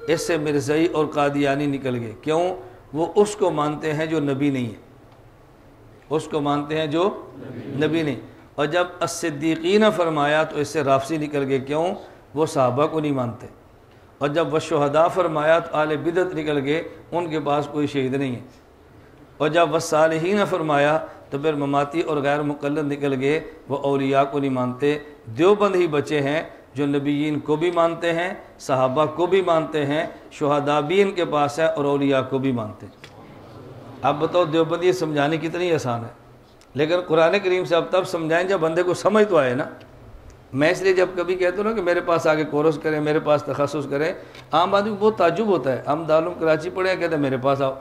اس سے مرزائی اور قادیانی نکل گئے۔ کیوں؟ وہ اس کو مانتے ہیں جو نبی نہیں ہے، اس کو مانتے ہیں جو نبی نہیں۔ اور جب الصدیقین فرمایا تو اس سے رافضی نکل گئے۔ کیوں؟ وہ صحابہ کو نہیں مانتے۔ اور جب والشہداء فرمایا تو اہل بدعت نکل گئے، ان کے پاس کوئی شہید نہیں ہے۔ اور جب والصالحین فرمایا تو پھر مماتی اور غیر مقلد نکل گئے، وہ اولیاء کو نہیں مانتے۔ دیوبند ہی بچے ہیں جو نبیین کو بھی مانتے ہیں، صحابہ کو بھی مانتے ہیں، شہداء بھی ان کے پاس ہے اور اولیاء کو بھی مانتے ہیں۔ اب بتاؤ دیوبند یہ سمجھانی کتنی آسان ہے، لیکن قرآن کریم سے اب تب سمجھائیں جب بندے کو سمجھ تو آئے نا۔ میں اس لیے جب کبھی کہتا ہوں نا کہ میرے پاس آگے کورس کریں، میرے پاس تخصص کریں، عام آدمی کو بہت تعجب ہوتا ہے۔ ہم دارالعلوم کراچی پڑھے، کہتے ہیں میرے پاس آؤ،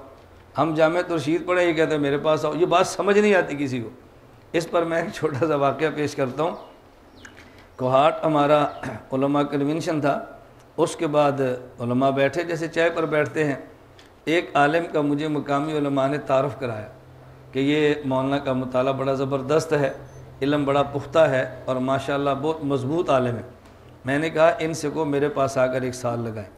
ہم جامعہ ترشید پڑھے، یہ کہتے ہیں میرے پاس آؤ۔ یہ بات سمجھ نہیں آتی کسی کو۔ اس پر میں ایک چھوٹا سا واقعہ پیش کرتا ہوں۔ کوہاٹ ہمارا علماء کنونشن تھا، اس کے بعد علماء بیٹھے جیسے چائے پر بیٹھتے ہیں، ایک عالم کا مجھے مقامی علماء نے تعارف کرایا کہ یہ مولانا کا مطالعہ بڑا زبردست ہے، علم بڑا پختہ ہے اور ماشاءاللہ بہت مضبوط عالم ہے۔ میں نے کہا ان سے کو میرے پاس آ کر 1 سال لگائیں۔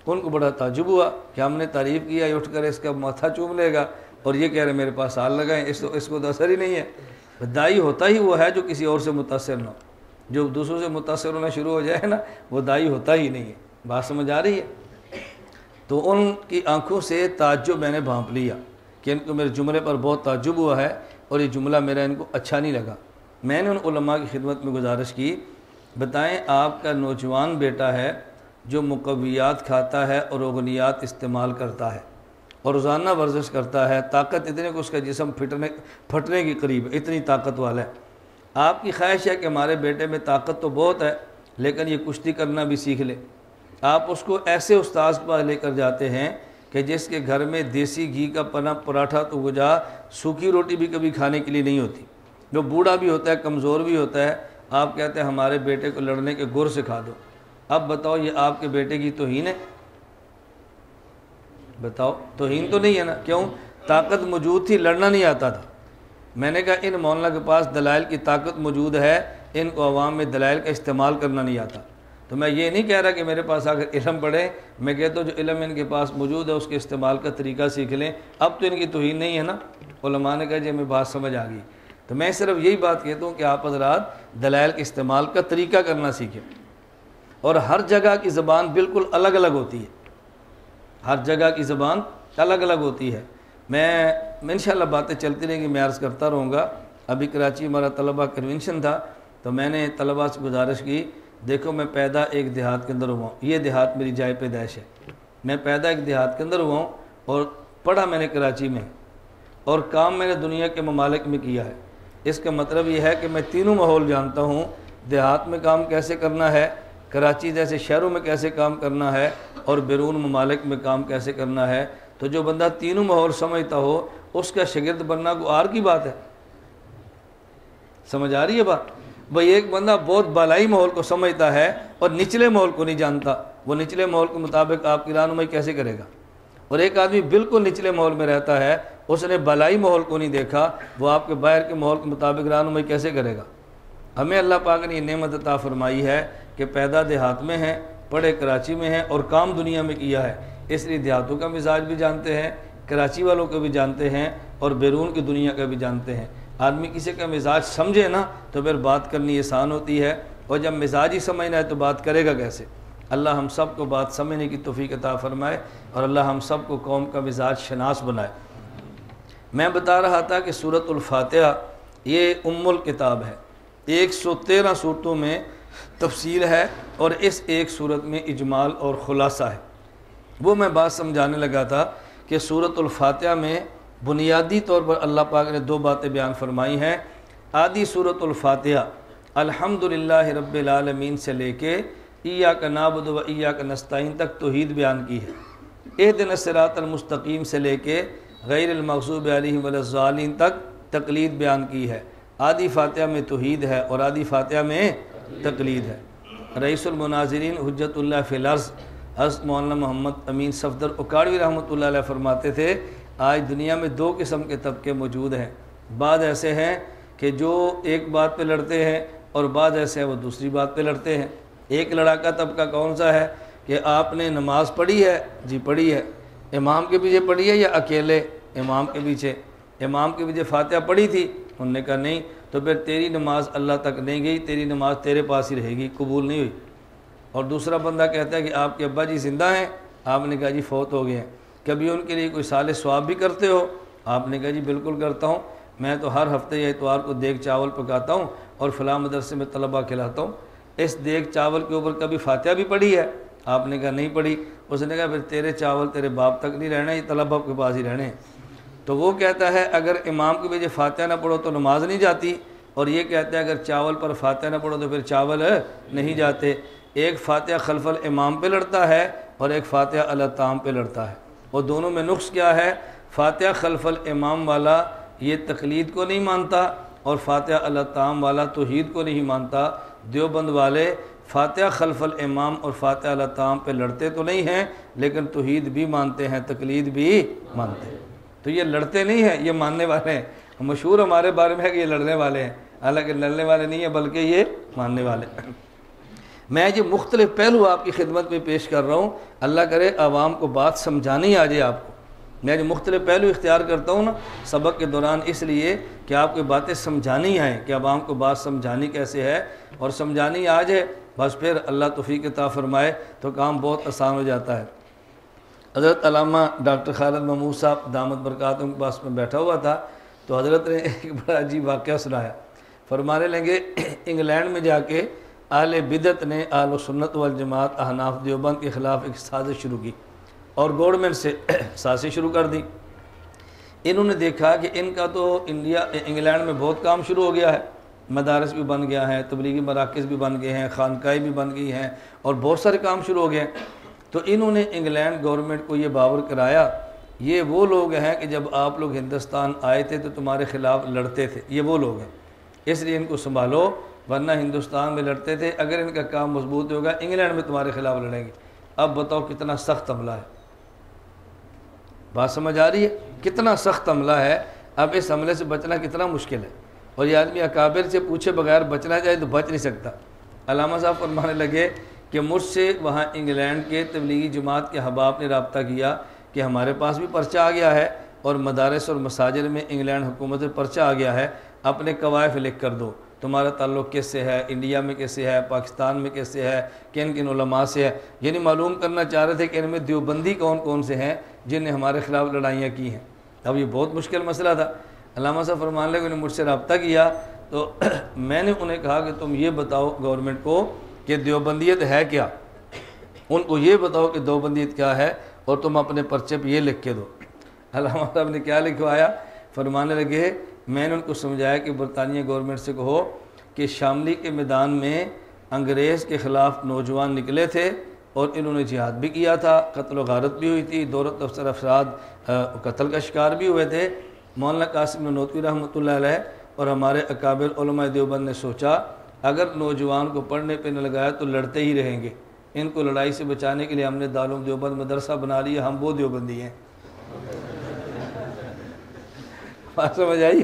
ان کو بڑا تعجب ہوا کہ ہم نے تعریف کیا، یہ اٹھ کر اس کا ماتھا چوم لے گا اور یہ کہہ رہے میرے پاس سال لگائیں، اس کو تو اثر ہی نہیں ہے۔ دائی ہوتا ہی وہ ہے جو کسی اور سے متاثر نہ ہو، جو دوسروں سے متاثر ہونا شروع ہو جائے نا وہ دائی ہوتا ہی نہیں ہے۔ بات سمجھ آ رہی ہے؟ تو ان کی آنکھوں سے تعجب میں نے بھانپ لیا کہ ان کو میرے جملے پر بہت تعجب ہوا ہے اور یہ جملہ میرا ان کو اچھا نہیں لگا۔ میں نے ان علماء کی خدمت میں گزارش کی، بتائیں آپ کا نوجوان بیٹا ہے جو مقویات کھاتا ہے اور اغنیات استعمال کرتا ہے اور روزانہ ورزش کرتا ہے، طاقت اتنے کہ اس کا جسم پھٹنے کے قریب ہے، اتنی طاقت والا ہے۔ آپ کی خواہش ہے کہ ہمارے بیٹے میں طاقت تو بہت ہے لیکن یہ کشتی کرنا بھی سیکھ لے۔ آپ اس کو ایسے استاذ کے پاس لے کر جاتے ہیں کہ جس کے گھر میں دیسی گھی کا پراٹھا تو گجا سوکھی روٹی بھی کبھی کھانے کے لیے نہیں ہوتی، جو بوڑھا بھی ہوتا ہے، کمزور بھی ہوتا ہے۔ آپ کہتے ہیں ہمارے بیٹے کو لڑنے کے گر سکھا دو۔ اب بتاؤ یہ آپ کے بیٹے کی توہین ہے؟ بتاؤ توہین تو نہیں ہے نا؟ کیوں؟ طاقت موجود تھی، لڑنا نہیں آتا تھا۔ میں نے کہا ان مولانا کے پاس دلائل کی طاقت موجود ہے، ان کو عوام میں دلائل کا استعمال کرنا نہیں آتا۔ تو میں یہ نہیں کہہ رہا کہ میرے پاس اگر علم پڑھیں، میں کہتا ہوں جو علم ان کے پاس موجود ہے اس کے استعمال کا طریقہ سیکھ لیں۔ اب تو ان کی توہین نہیں ہے نا، علماء نے کہا جی ہمیں بات سمجھ آ گئی۔ تو میں صرف یہی بات کہتا ہوں کہ آپ حضرات دلائل کے استعمال کا طریقہ کرنا سیکھیں، اور ہر جگہ کی زبان بالکل الگ الگ ہوتی ہے، ہر جگہ کی زبان الگ الگ ہوتی ہے۔ میں انشاءاللہ باتیں چلتی رہیں گی، میں عرض کرتا رہوں گا۔ ابھی کراچی ہمارا طلبہ کنونشن تھا، تو میں نے طلبہ سے گزارش کی، دیکھو میں پیدا ایک دیہات کے اندر ہوا ہوں، یہ دیہات میری جائے پیدائش ہے، میں پیدا ایک دیہات کے اندر ہوا ہوں اور پڑھا میں نے کراچی میں، اور کام میں نے دنیا کے ممالک میں کیا ہے۔ اس کا مطلب یہ ہے کہ میں تینوں ماحول جانتا ہوں، دیہات میں کام کیسے کرنا ہے، کراچی جیسے شہروں میں کیسے کام کرنا ہے، اور بیرون ممالک میں کام کیسے کرنا ہے۔ تو جو بندہ تینوں ماحول سمجھتا ہو اس کا شاگرد بننا کوئی اور کی بات ہے؟ سمجھ آ رہی ہے بات؟ بھئی ایک بندہ بہت بالائی ماحول کو سمجھتا ہے اور نچلے ماحول کو نہیں جانتا، وہ نچلے ماحول کے مطابق آپ کی رہنمائی کیسے کرے گا؟ اور ایک آدمی بالکل نچلے ماحول میں رہتا ہے، اس نے بالائی ماحول کو نہیں دیکھا، وہ آپ کے باہر کے ماحول کے مطابق رہنمائی کیسے کرے گا؟ ہمیں اللہ پاک نے یہ نعمت عطا فرمائی ہے کہ پیدا دیہات میں ہیں، پڑھے کراچی میں ہیں، اور کام دنیا میں کیا ہے، اس لیے دیہاتوں کا مزاج بھی جانتے ہیں، کراچی والوں کو بھی جانتے ہیں، اور بیرون کی دنیا کا بھی جانتے ہیں۔ آدمی کسی کا مزاج سمجھے نا تو پھر بات کرنی آسان ہوتی ہے، اور جب مزاج ہی سمجھنا ہے تو بات کرے گا کیسے؟ اللہ ہم سب کو بات سمجھنے کی توفیق عطا فرمائے، اور اللہ ہم سب کو قوم کا مزاج شناس بنائے۔ میں بتا رہا تھا کہ سورۃ الفاتحہ یہ ام الکتاب ہے، 113 صورتوں میں تفصیل ہے، اور اس ایک صورت میں اجمال اور خلاصہ ہے۔ وہ میں بات سمجھانے لگا تھا کہ سورۃ الفاتحہ میں بنیادی طور پر اللہ پاک نے دو باتیں بیان فرمائی ہیں۔ آدھی سورۃ الفاتحہ الحمدللہ رب العالمین سے لے کے ایاک نعبد و ایاک نستعین تک توحید بیان کی ہے۔ اہدنا الصراط المستقیم سے لے کے غیر المغضوب علیہم ولا الضالین تک تقلید بیان کی ہے۔ آدھی فاتحہ میں توحید ہے اور آدھی فاتحہ میں تقلید ہے۔ رئیس المناظرین حجت اللہ فی الارض حضرت مولانا محمد امین صفدر اکاڑوی رحمۃ اللہ علیہ فرماتے تھے، آج دنیا میں دو قسم کے طبقے موجود ہیں، بعض ایسے ہیں کہ جو ایک بات پہ لڑتے ہیں، اور بعض ایسے ہیں وہ دوسری بات پہ لڑتے ہیں۔ ایک لڑاکا طبقہ کون سا ہے کہ آپ نے نماز پڑھی ہے؟ جی پڑھی ہے۔ امام کے پیچھے پڑھی ہے یا اکیلے امام کے پیچھے؟ امام کے پیچھے فاتحہ پڑھی تھی؟ انہوں نے کہا نہیں، تو پھر تیری نماز اللہ تک نہیں گئی، تیری نماز تیرے پاس ہی رہے گی، قبول نہیں ہوئی۔ اور دوسرا بندہ کہتا ہے کہ آپ کے ابا جی زندہ ہیں؟ آپ نے کہا جی فوت ہو گئے ہیں، کبھی ان کے لیے کوئی صالح ثواب بھی کرتے ہو؟ آپ نے کہا جی بالکل کرتا ہوں، میں تو ہر ہفتے یا اتوار کو دیگ چاول پکاتا ہوں اور فلاں مدرسے میں طلبہ کھلاتا ہوں۔ اس دیگ چاول کے اوپر کبھی فاتحہ بھی پڑھی ہے؟ آپ نے کہا نہیں پڑھی۔ اس نے کہا پھر تیرے چاول تیرے باپ تک نہیں رہنے، یہ طلبہ کے پاس ہی رہنے۔ تو وہ کہتا ہے اگر امام کے پیچھے فاتحہ نہ پڑھو تو نماز نہیں جاتی، اور یہ کہتا ہے اگر چاول پر فاتحہ نہ پڑھو تو پھر چاول نہیں جاتے۔ ایک فاتحہ خلف الامام پہ لڑتا ہے اور ایک فاتحہ علی الطعام پہ لڑتا ہے، اور دونوں میں نقص کیا ہے؟ فاتحہ خلف الامام والا یہ تقلید کو نہیں مانتا، اور فاتحہ علی الطعام والا توحید کو نہیں مانتا۔ دیوبند والے فاتحہ خلف الامام اور فاتحہ علی الطعام پہ لڑتے تو نہیں ہیں، لیکن توحید بھی مانتے ہیں، تقلید بھی مانتے ہیں۔ تو یہ لڑتے نہیں ہیں، یہ ماننے والے ہیں۔ مشہور ہمارے بارے میں ہے کہ یہ لڑنے والے ہیں، حالانکہ لڑنے والے نہیں ہیں بلکہ یہ ماننے والے ہیں۔ میں یہ مختلف پہلو آپ کی خدمت میں پیش کر رہا ہوں، اللہ کرے عوام کو بات سمجھانی آ جائے آپ کو۔ میں جو مختلف پہلو اختیار کرتا ہوں نا سبق کے دوران، اس لیے کہ آپ کو باتیں سمجھانی آئیں، کہ عوام کو بات سمجھانی کیسے ہے، اور سمجھانی آ جائے بس پھر اللہ توفیق عطا فرمائے تو کام بہت آسان ہو جاتا ہے۔ حضرت علامہ ڈاکٹر خالد محمود صاحب دامت برکاتہم کے پاس میں بیٹھا ہوا تھا، تو حضرت نے ایک بڑا عجیب واقعہ سنایا۔ فرمانے لگے انگلینڈ میں جا کے اہل بدعت نے اہل سنت والجماعت احناف دیوبند کے خلاف ایک سازش شروع کی، اور گورنمنٹ سے سازش شروع کر دی۔ انہوں نے دیکھا کہ ان کا تو انگلینڈ میں بہت کام شروع ہو گیا ہے، مدارس بھی بن گیا ہے، تبلیغی مراکز بھی بن گئے ہیں، خانقاہیں بھی بن گئی ہیں، اور بہت سارے کام شروع ہو گئے ہیں۔ تو انہوں نے انگلینڈ گورنمنٹ کو یہ باور کرایا، یہ وہ لوگ ہیں کہ جب آپ لوگ ہندوستان آئے تھے تو تمہارے خلاف لڑتے تھے، یہ وہ لوگ ہیں، اس لیے ان کو سنبھالو، ورنہ ہندوستان میں لڑتے تھے، اگر ان کا کام مضبوط ہوگا انگلینڈ میں تمہارے خلاف لڑیں گے۔ اب بتاؤ کتنا سخت حملہ ہے، بات سمجھ آ رہی ہے؟ کتنا سخت حملہ ہے۔ اب اس حملے سے بچنا کتنا مشکل ہے، اور یہ آدمی اکابر سے پوچھے بغیر بچنا چاہے تو بچ نہیں سکتا۔ علامہ صاحب فرمانے لگے کہ مجھ سے وہاں انگلینڈ کے تبلیغی جماعت کے احباب نے رابطہ کیا کہ ہمارے پاس بھی پرچہ آ گیا ہے اور مدارس اور مساجد میں انگلینڈ حکومت سے پرچہ آ گیا ہے، اپنے قوائف لکھ کر دو، تمہارا تعلق کس سے ہے، انڈیا میں کیسے ہے، پاکستان میں کیسے ہے، کن کن علماء سے ہے، یعنی معلوم کرنا چاہ رہے تھے کہ ان میں دیوبندی کون کون سے ہیں جن نے ہمارے خلاف لڑائیاں کی ہیں۔ اب یہ بہت مشکل مسئلہ تھا۔ علامہ صاحب فرمان لگے انہوں نے مجھ سے رابطہ کیا تو میں نے انہیں کہا کہ تم یہ بتاؤ گورنمنٹ کو کہ دیوبندیت ہے کیا، ان کو یہ بتاؤ کہ دیوبندیت کیا ہے اور تم اپنے پرچے پہ یہ لکھ کے دو۔ علامہ صاحب نے کیا لکھوایا؟ فرمانے لگے میں نے ان کو سمجھایا کہ برطانیہ گورنمنٹ سے کہو کہ شاملی کے میدان میں انگریز کے خلاف نوجوان نکلے تھے اور انہوں نے جہاد بھی کیا تھا، قتل و غارت بھی ہوئی تھی، دولت افسر افراد قتل کا شکار بھی ہوئے تھے۔ مولانا قاسم نانوتوی رحمۃ اللہ علیہ اور ہمارے اکابر علماء دیوبند نے سوچا اگر نوجوان کو پڑھنے پہ نہ لگایا تو لڑتے ہی رہیں گے، ان کو لڑائی سے بچانے کے لیے ہم نے دارالعلوم دیوبند مدرسہ بنا لیا، ہم وہ دیوبندی ہیں۔ بات سمجھ آئی؟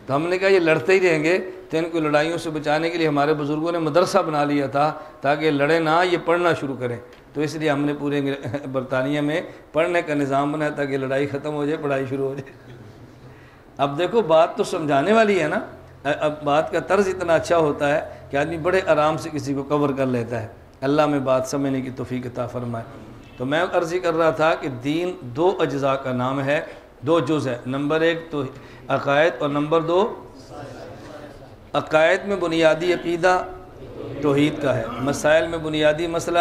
تو ہم نے کہا یہ لڑتے ہی رہیں گے تو ان کو لڑائیوں سے بچانے کے لیے ہمارے بزرگوں نے مدرسہ بنا لیا تھا تاکہ لڑے نہ، یہ پڑھنا شروع کریں، تو اس لیے ہم نے پورے برطانیہ میں پڑھنے کا نظام بنایا تاکہ لڑائی ختم ہو جائے، پڑھائی شروع ہو جائے۔ اب دیکھو بات تو سمجھانے والی ہے نا، اب بات کا طرز اتنا اچھا ہوتا ہے کہ آدمی بڑے آرام سے کسی کو کور کر لیتا ہے۔ اللہ میں بات سمجھنے کی توفیق عطا فرمائے۔ تو میں عرض کر رہا تھا کہ دین دو اجزاء کا نام ہے، دو جز ہے، نمبر ایک تو عقائد اور نمبر دو عقائد میں بنیادی عقیدہ توحید کا ہے، مسائل میں بنیادی مسئلہ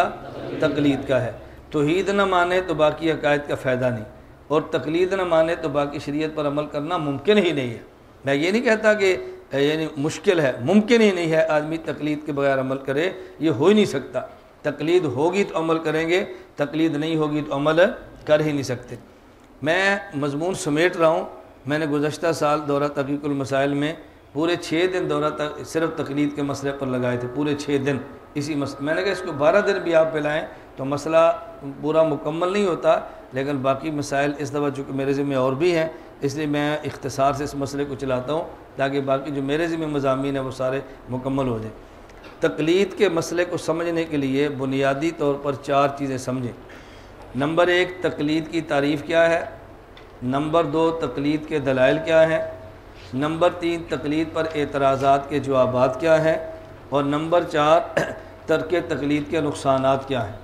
تقلید کا ہے۔ توحید نہ مانے تو باقی عقائد کا فائدہ نہیں، اور تقلید نہ مانے تو باقی شریعت پر عمل کرنا ممکن ہی نہیں ہے۔ میں یہ نہیں کہتا کہ یعنی مشکل ہے، ممکن ہی نہیں ہے آدمی تقلید کے بغیر عمل کرے، یہ ہو ہی نہیں سکتا۔ تقلید ہوگی تو عمل کریں گے، تقلید نہیں ہوگی تو عمل کر ہی نہیں سکتے۔ میں مضمون سمیٹ رہا ہوں، میں نے گزشتہ سال دورہ تحقیق المسائل میں پورے 6 دن دورہ صرف تقلید کے مسئلے پر لگائے تھے، پورے 6 دن اسی میں نے کہا اس کو 12 دن بھی آپ پہ لائیں تو مسئلہ پورا مکمل نہیں ہوتا، لیکن باقی مسائل اس دفعہ چونکہ میرے ذمہ اور بھی ہیں اس لیے میں اختصار سے اس مسئلے کو چلاتا ہوں تاکہ باقی جو میرے ذمہ مضامین ہیں وہ سارے مکمل ہو جائیں۔ تقلید کے مسئلے کو سمجھنے کے لیے بنیادی طور پر 4 چیزیں سمجھیں۔ نمبر 1 تقلید کی تعریف کیا ہے، نمبر 2 تقلید کے دلائل کیا ہیں، نمبر 3 تقلید پر اعتراضات کے جوابات کیا ہیں، اور نمبر 4 ترک تقلید کے نقصانات کیا ہیں۔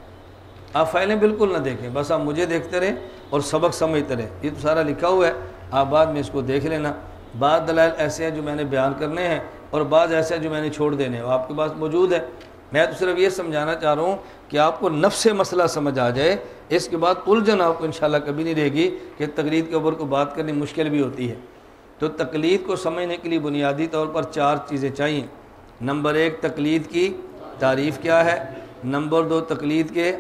آپ فائلیں بالکل نہ دیکھیں، بس آپ مجھے دیکھتے رہیں اور سبق سمجھتے رہیں، یہ تو سارا لکھا ہوا ہے، آپ بعد میں اس کو دیکھ لینا۔ بعض دلائل ایسے ہیں جو میں نے بیان کرنے ہیں اور بعض ایسے ہیں جو میں نے چھوڑ دینے ہیں، وہ آپ کے پاس موجود ہے۔ میں تو صرف یہ سمجھانا چاہ رہا ہوں کہ آپ کو نفس مسئلہ سمجھ آ جائے، اس کے بعد الجھن آپ کو انشاءاللہ کبھی نہیں رہے گی کہ تقلید کے اوپر کو بات کرنی مشکل بھی ہوتی ہے۔ تو تقلید کو سمجھنے کے لیے بنیادی طور پر 4 چیزیں چاہیے۔ نمبر 1 تقلید کی تعریف کیا ہے، نمبر 2 تقلید کے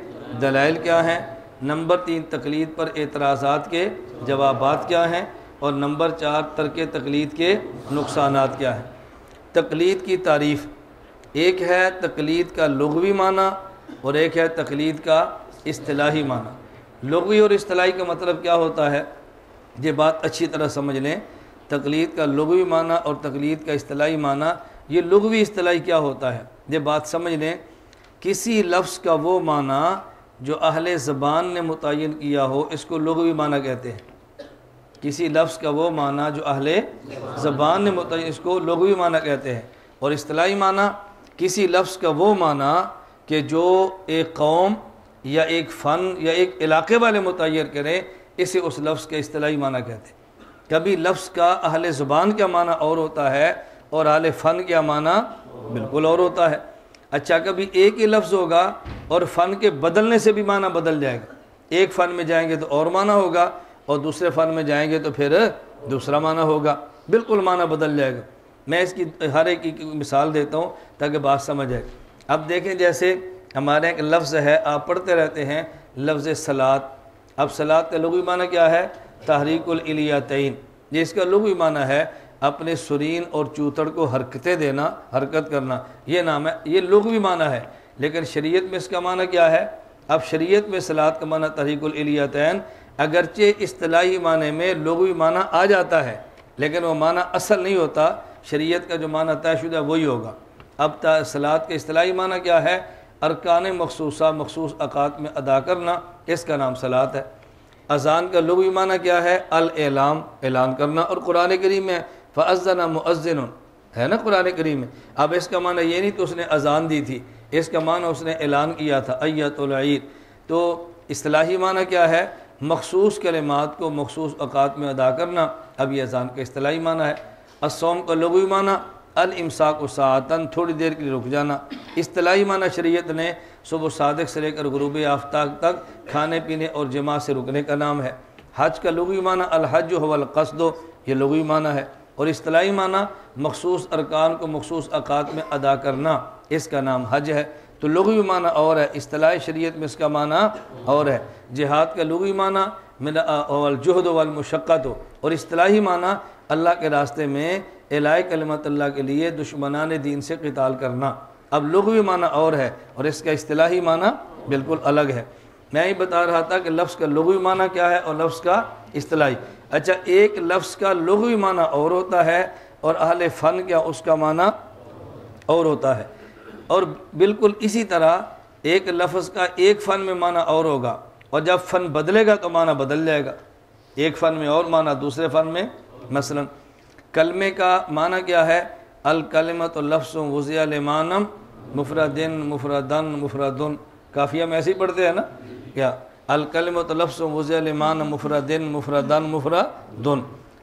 دلائل کیا ہیں، نمبر 3 تقلید پر اعتراضات کے جوابات کیا ہیں، اور نمبر 4 ترک تقلید کے نقصانات کیا ہیں۔ تقلید کی تعریف، ایک ہے تقلید کا لغوی معنی اور ایک ہے تقلید کا اصطلاحی معنی۔ لغوی اور اصطلاحی کا مطلب کیا ہوتا ہے، یہ بات اچھی طرح سمجھ لیں۔ تقلید کا لغوی معنی اور تقلید کا اصطلاحی معنی، یہ لغوی اصطلاحی کیا ہوتا ہے یہ بات سمجھ لیں۔ کسی لفظ کا وہ معنی جو اہل زبان نے متعین کیا ہو اس کو لغوی معنی کہتے ہیں۔ کسی لفظ کا وہ معنی جو اہل زبان نے متعین، اس کو لغوی معنی کہتے ہیں۔ اور اصطلاحی معنی کسی لفظ کا وہ معنی کہ جو ایک قوم یا ایک فن یا ایک علاقے والے متعین کریں، اسے اس لفظ کے اصطلاحی معنی کہتے ہیں۔ کبھی لفظ کا اہل زبان کا معنی اور ہوتا ہے اور اہل فن کا معنی بالکل اور ہوتا ہے۔ اچھا، کبھی ایک ہی لفظ ہوگا اور فن کے بدلنے سے بھی معنی بدل جائے گا، ایک فن میں جائیں گے تو اور معنی ہوگا اور دوسرے فن میں جائیں گے تو پھر دوسرا معنی ہوگا، بالکل معنی بدل جائے گا۔ میں اس کی ہر ایک کی مثال دیتا ہوں تاکہ بات سمجھ آئے۔ اب دیکھیں جیسے ہمارے ایک لفظ ہے، آپ پڑھتے رہتے ہیں لفظ صلاۃ۔ اب صلاۃ کا لغوی معنی کیا ہے، تحریک الالیتین، یہ اس کا لغوی معنی ہے اپنے سرین اور چوتڑ کو حرکتیں دینا، حرکت کرنا، یہ نام ہے، یہ لغوی معنی ہے۔ لیکن شریعت میں اس کا معنی کیا ہے؟ اب شریعت میں صلاۃ کا معنی تحریک الالیتین، اگرچہ اصطلاحی معنی میں لغوی معنی آ جاتا ہے لیکن وہ معنی اصل نہیں ہوتا، شریعت کا جو معنی طے شدہ وہی ہوگا۔ اب صلاۃ کے اصطلاحی معنی کیا ہے؟ ارکان مخصوصہ مخصوص اوقات میں ادا کرنا، اس کا نام صلاۃ ہے۔ اذان کا لغوی معنی کیا ہے؟ الاعلام، اعلان کرنا، اور قرآن کریم میں فَأَذَّنَ مُؤَذِّنٌ ہے نا قرآن کریم میں۔ اب اس کا معنی یہ نہیں تو اس نے اذان دی تھی، اس کا معنی اس نے اعلان کیا تھا ایۃ العید۔ تو اصطلاحی معنی کیا ہے؟ مخصوص کلمات کو مخصوص اوقات میں ادا کرنا۔ اب یہ اذان کا اصطلاحی معنی ہے۔ الصوم کا لغوی معنی الامساک ساعتاً، تھوڑی دیر کے لیے رک جانا۔ اصطلاحی معنی شریعت نے صبح صادق سے لے کر غروب آفتاب تک کھانے پینے اور جماع سے رکنے کا نام ہے۔ حج کا لغوی معنی الحج هو القصد، یہ لغوی معنی ہے، اور اصطلاحی معنی مخصوص ارکان کو مخصوص اوقات میں ادا کرنا، اس کا نام حج ہے۔ تو لغوی معنی اور ہے، اصطلاحی شریعت میں اس کا معنی اور ہے۔ جہاد کا لغوی معنی من الجہد والمشقت، اور اصطلاحی معنی اللہ کے راستے میں اعلاء کلمت اللہ کے لیے دشمنان دین سے قتال کرنا۔ اب لغوی معنی اور ہے اور اس کا اصطلاحی معنی بالکل الگ ہے۔ میں ہی بتا رہا تھا کہ لفظ کا لغوی معنی کیا ہے اور لفظ کا اصطلاحی۔ اچھا، ایک لفظ کا لغوی معنی اور ہوتا ہے اور اہل فن کیا اس کا معنی اور ہوتا ہے، اور بالکل اسی طرح ایک لفظ کا ایک فن میں معنی اور ہوگا، اور جب فن بدلے گا تو معنی بدل جائے گا۔ ایک فن میں اور معنی دوسرے فن میں، مثلا کلمے کا معنی کیا ہے؟ الکلمۃ لفظ وضع لمعنی مفردن مفردن مفردن، کافیہ میں ایسے ہی پڑھتے ہیں نا کیا؟ الکلمۃ لفظ وضع لمعنی مفردن مفردن مفردن۔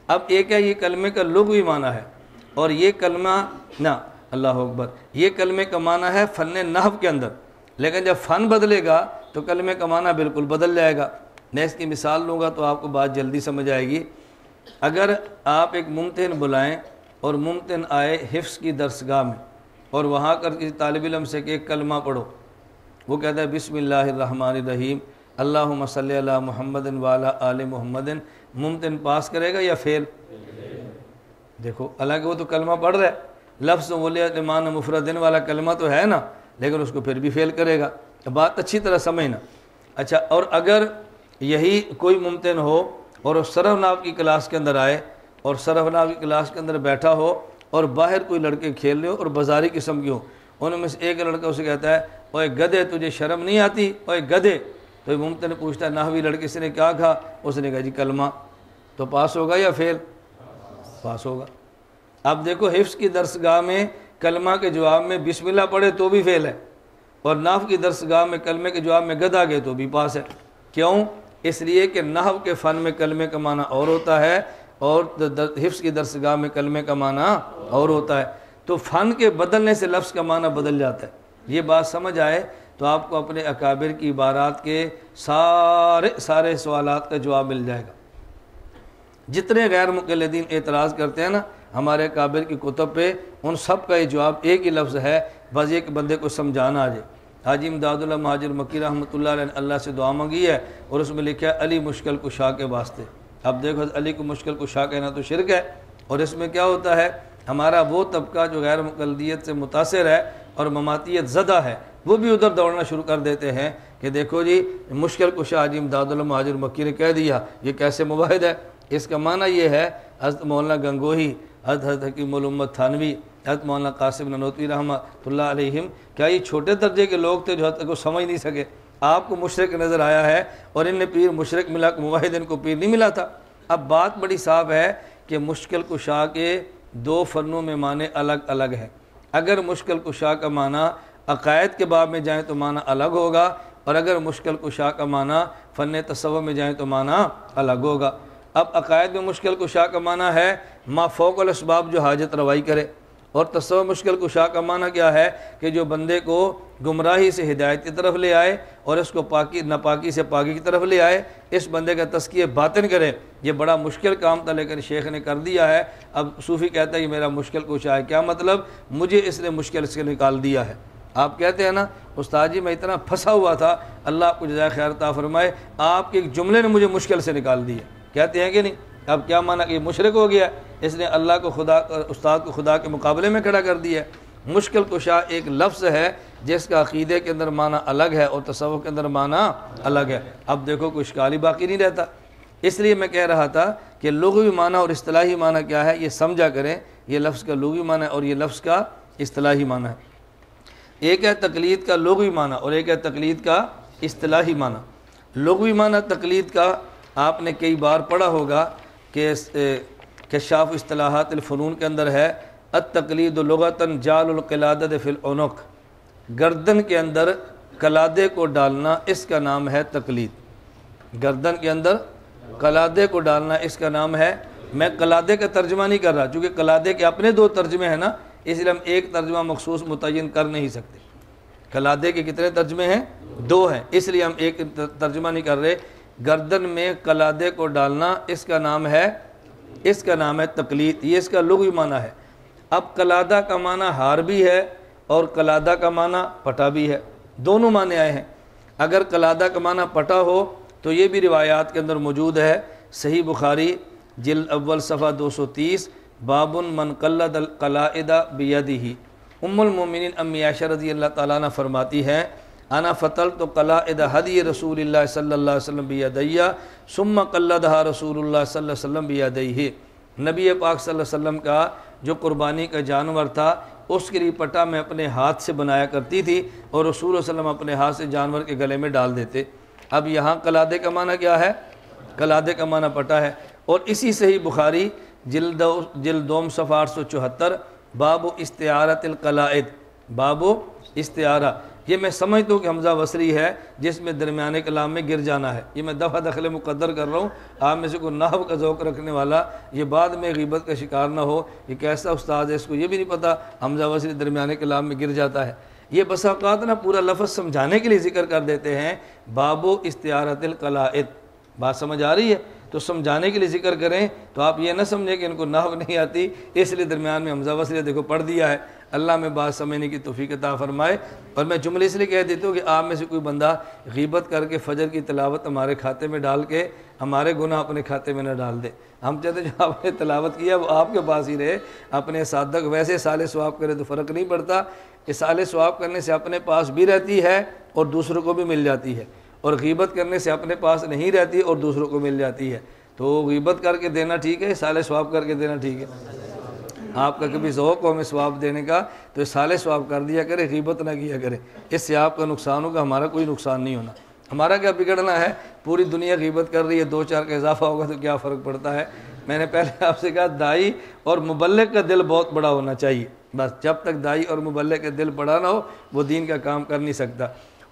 اب ایک ہے یہ کلمے کا لغوی معنی ہے، اور یہ کلمہ نا اللہ اکبر، یہ کلمے کا معنی ہے فن نحو کے اندر، لیکن جب فن بدلے گا تو کلمے کا معنی بالکل بدل جائے گا۔ میں اس کی مثال لوں گا تو آپ کو بات جلدی سمجھ آئے گی۔ اگر آپ ایک ممتحن بلائیں اور ممتحن آئے حفظ کی درسگاہ میں، اور وہاں کر کسی طالب علم سے کہ ایک کلمہ پڑھو، وہ کہتا ہے بسم اللہ الرحمن الرحیم اللہم صلی علی محمد وعلی آل محمد، ممتحن پاس کرے گا یا فیل؟ دیکھو، حالانکہ وہ تو کلمہ پڑھ رہا ہے، لفظ ولیمان مفردن والا کلمہ تو ہے نا، لیکن اس کو پھر بھی فیل کرے گا۔ بات اچھی طرح سمجھنا۔ اچھا، اور اگر یہی کوئی ممتحن ہو اور وہ صرف نحو کی کلاس کے اندر آئے اور صرف نحو کی کلاس کے اندر بیٹھا ہو اور باہر کوئی لڑکے کھیل رہے ہو اور بازاری قسم کی ہو، ان میں سے ایک لڑکا اسے کہتا ہے اوے گدھے تجھے شرم نہیں آتی، اوے گدھے، تو ممتحن پوچھتا ہے نحوی لڑکے سے نے کیا کہا؟ اس نے کہا جی کلمہ، تو پاس ہوگا یا فیل؟ پاس ہوگا۔ اب دیکھو، حفظ کی درسگاہ میں کلمہ کے جواب میں بسم اللہ پڑھے تو بھی فیل ہے، اور نحو کی درسگاہ میں کلمے کے جواب میں گدھا گئے تو بھی پاس ہے۔ کیوں؟ اس لیے کہ نحو کے فن میں کلمے کا معنی اور ہوتا ہے اور حفظ کی درسگاہ میں کلمے کا معنی اور ہوتا ہے، تو فن کے بدلنے سے لفظ کا معنی بدل جاتا ہے۔ یہ بات سمجھ آئے تو آپ کو اپنے اکابر کی عبارات کے سارے سوالات کا جواب مل جائے گا۔ جتنے غیر مقلدین اعتراض کرتے ہیں نا ہمارے اکابر کی کتب پہ، ان سب کا یہ جواب ایک ہی لفظ ہے، بس ایک بندے کو سمجھانا آ جائے۔ حاجی امداد اللہ مہاجر مکی رحمۃ اللہ علیہ نے اللہ سے دعا مانگی ہے اور اس میں لکھا ہے علی مشکل کشا کے واسطے۔ اب دیکھو، علی کو مشکل کشا کہنا تو شرک ہے، اور اس میں کیا ہوتا ہے؟ ہمارا وہ طبقہ جو غیر مقلدیت سے متاثر ہے اور مماتیت زدہ ہے، وہ بھی ادھر دوڑنا شروع کر دیتے ہیں کہ دیکھو جی مشکل کشا حاجی امداد اللہ مہاجر مکی نے کہہ دیا، یہ کیسے مباحد ہے؟ اس کا معنی یہ ہے حضرت مولانا گنگوہی، حضرت حکیم الامت تھانوی، حضرت مولانا قاسم نانوتوی رحمۃ اللہ علیہم، کیا یہ چھوٹے درجے کے لوگ تھے جو حضرت کو سمجھ نہیں سکے؟ آپ کو مشرک نظر آیا ہے اور ان نے پیر مشرک ملا، موحد ان کو پیر نہیں ملا تھا۔ اب بات بڑی صاف ہے کہ مشکل کشا کے دو فنوں میں معنی الگ الگ ہیں۔ اگر مشکل کشا کا معنی عقائد کے باب میں جائیں تو معنی الگ ہوگا، اور اگر مشکل کشا کا معنی فن تصوف میں جائیں تو معنی الگ ہوگا۔ اب عقائد میں مشکل کشا کا معنی ہے ما فوق الاسباب جو حاجت روائی کرے، اور تصوف مشکل کشا کا معنی کیا ہے کہ جو بندے کو گمراہی سے ہدایت کی طرف لے آئے اور اس کو ناپاکی سے پاکی کی طرف لے آئے، اس بندے کا تزکیہ باطن کرے۔ یہ بڑا مشکل کام تھا لیکن شیخ نے کر دیا ہے۔ اب صوفی کہتا ہے یہ میرا مشکل کشا ہے، کیا مطلب؟ مجھے اس نے مشکل سے نکال دیا ہے۔ آپ کہتے ہیں نا استاد جی میں اتنا پھنسا ہوا تھا، اللہ آپ کو جزائے خیر عطا فرمائے، آپ کے ایک جملے نے مجھے مشکل سے نکال دیا، کہتے ہیں کہ نہیں؟ اب کیا معنی کہ یہ مشرک ہو گیا، اس نے اللہ کو خدا، استاد کو خدا کے مقابلے میں کھڑا کر دیا۔ مشکل کشا ایک لفظ ہے جس کا عقیدے کے اندر معنی الگ ہے اور تصوف کے اندر معنی الگ ہے۔ اب دیکھو کوئی اشکال ہی باقی نہیں رہتا۔ اس لیے میں کہہ رہا تھا کہ لغوی معنی اور اصطلاحی معنی کیا ہے، یہ سمجھا کریں۔ یہ لفظ کا لغوی معنی اور یہ لفظ کا اصطلاحی معنی ہے۔ ایک ہے تقلید کا لغوی معنی اور ایک ہے تقلید کا اصطلاحی معنی۔ لغوی معنی تقلید کا آپ نے کئی بار پڑھا ہوگا کہ کشاف اصطلاحات الفنون کے اندر ہے، التقلید لغتاً جعل القلادۃ فی العنق، گردن کے اندر قلادے کو ڈالنا، اس کا نام ہے تقلید۔ گردن کے اندر قلادے کو ڈالنا اس کا نام ہے، میں قلادے کا ترجمہ نہیں کر رہا، چونکہ قلادے کے اپنے دو ترجمے ہیں نا، اس لیے ہم ایک ترجمہ مخصوص متعین کر نہیں سکتے۔ قلادے کے کتنے ترجمے ہیں؟ دو ہیں، اس لیے ہم ایک ترجمہ نہیں کر رہے۔ گردن میں قلادے کو ڈالنا اس کا نام ہے تقلید، یہ اس کا لغوی معنی ہے۔ اب قلادہ کا معنی ہار بھی ہے اور قلادہ کا معنی پٹا بھی ہے، دونوں معنی آئے ہیں۔ اگر قلادہ کا معنی پٹا ہو تو یہ بھی روایات کے اندر موجود ہے۔ صحیح بخاری جلد اول صفحہ 230، باب من قلد القلائد بیدہ، ام المومنین امی عائشہ رضی اللہ تعالیٰ عنہ فرماتی ہیں، انا فتلت قلائد ہدی رسول اللہ صلی اللہ علیہ وسلم بیدیہ ثم قلدہا رسول اللہ صلی اللہ علیہ وسلم بیدیہ۔ نبی پاک صلی اللہ علیہ وسلم کا جو قربانی کا جانور تھا اس کے لیے پٹا میں اپنے ہاتھ سے بنایا کرتی تھی اور رسول اللہ علیہ وسلم اپنے ہاتھ سے جانور کے گلے میں ڈال دیتے۔ اب یہاں قلادے کا معنی کیا ہے؟ قلادے کا معنی پٹا ہے۔ اور اسی صحیح بخاری جلد دوم صفحہ 874، باب استعارت القلائد، باب استعارہ، یہ میں سمجھتا ہوں کہ حمزہ وصلی ہے جس میں درمیانے کلام میں گر جانا ہے، یہ میں دفعہ دخل مقدر کر رہا ہوں۔ آپ میں سے کوئی نحو کا ذوق رکھنے والا یہ بعد میں غیبت کا شکار نہ ہو، یہ کیسا استاد ہے اس کو یہ بھی نہیں پتہ حمزہ وصلی درمیانے کلام میں گر جاتا ہے۔ یہ بسا اوقات نا پورا لفظ سمجھانے کے لیے ذکر کر دیتے ہیں، باب استعارت القلائد، بات سمجھ آ رہی ہے تو سمجھانے کے لیے ذکر کریں تو آپ یہ نہ سمجھیں کہ ان کو نحو نہیں آتی اس لیے درمیان میں حمزہ وصلی دیکھو پڑھ دیا ہے۔ اللہ میں بات سمجھنے کی توفیق عطا فرمائے۔ اور میں جملے اس لیے کہہ دیتا ہوں کہ آپ میں سے کوئی بندہ غیبت کر کے فجر کی تلاوت ہمارے کھاتے میں ڈال کے ہمارے گناہ اپنے کھاتے میں نہ ڈال دے۔ ہم چاہتے ہیں جو آپ نے تلاوت کیا وہ آپ کے پاس ہی رہے، اپنے صادق ویسے سال ثواب کرے تو فرق نہیں پڑتا، کہ سال ثواب کرنے سے اپنے پاس بھی رہتی ہے اور دوسروں کو بھی مل جاتی ہے، اور غیبت کرنے سے اپنے پاس نہیں رہتی اور دوسروں کو مل جاتی ہے۔ تو غیبت کر کے دینا ٹھیک ہے، سال ثواب کر کے دینا ٹھیک ہے؟ آپ کا کبھی ذوق ہو ہمیں ثواب دینے کا تو سال ثواب کر دیا کرے، غیبت نہ کیا کرے، اس سے آپ کا نقصان ہوگا، ہمارا کوئی نقصان نہیں ہونا۔ ہمارا کیا بگڑنا ہے؟ پوری دنیا غیبت کر رہی ہے، 2-4 کا اضافہ ہوگا تو کیا فرق پڑتا ہے؟ میں نے پہلے آپ سے کہا دائی اور مبلغ کا دل بہت بڑا ہونا چاہیے، بس جب تک دائی اور مبلغ کا دل بڑا نہ ہو وہ دین کا کام کر نہیں سکتا۔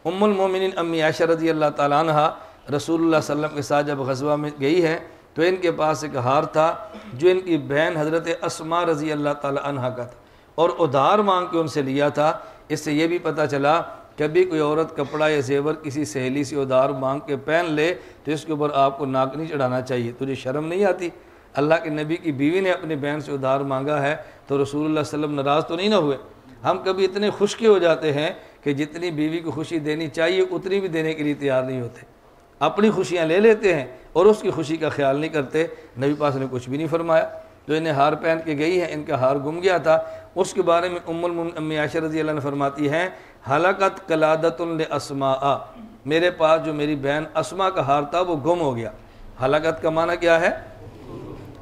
ام المومنین امی عائشہ رضی اللہ تعالیٰ عنہ رسول اللہ صلی اللہ علیہ وسلم کے ساتھ جب غزوہ میں گئی ہیں تو ان کے پاس ایک ہار تھا جو ان کی بہن حضرت اسماء رضی اللہ تعالیٰ عنہ کا تھا، اور ادھار مانگ کے ان سے لیا تھا۔ اس سے یہ بھی پتہ چلا کبھی کوئی عورت کپڑا یا زیور کسی سہیلی سے ادھار مانگ کے پہن لے تو اس کے اوپر آپ کو ناک نہیں چڑھانا چاہیے۔ تجھے شرم نہیں آتی؟ اللہ کے نبی کی بیوی نے اپنی بہن سے ادھار مانگا ہے تو رسول اللہ صلی اللہ علیہ وسلم ناراض تو نہیں نہ ہوئے؟ ہم کبھی اتنے خوش کے ہو جاتے ہیں کہ جتنی بیوی کو خوشی دینی چاہیے اتنی بھی دینے کے لیے تیار نہیں ہوتے، اپنی خوشیاں لے لیتے ہیں اور اس کی خوشی کا خیال نہیں کرتے۔ نبی پاک نے کچھ بھی نہیں فرمایا، تو انہیں ہار پہن کے گئی ہیں، ان کا ہار گم گیا تھا۔ اس کے بارے میں ام المومنین امی عائشہ رضی اللہ عنہ فرماتی ہیں، ہلاکت قلادۃ لاسماء، میرے پاس جو میری بہن اسماء کا ہار تھا وہ گم ہو گیا۔ ہلاکت کا معنی کیا ہے؟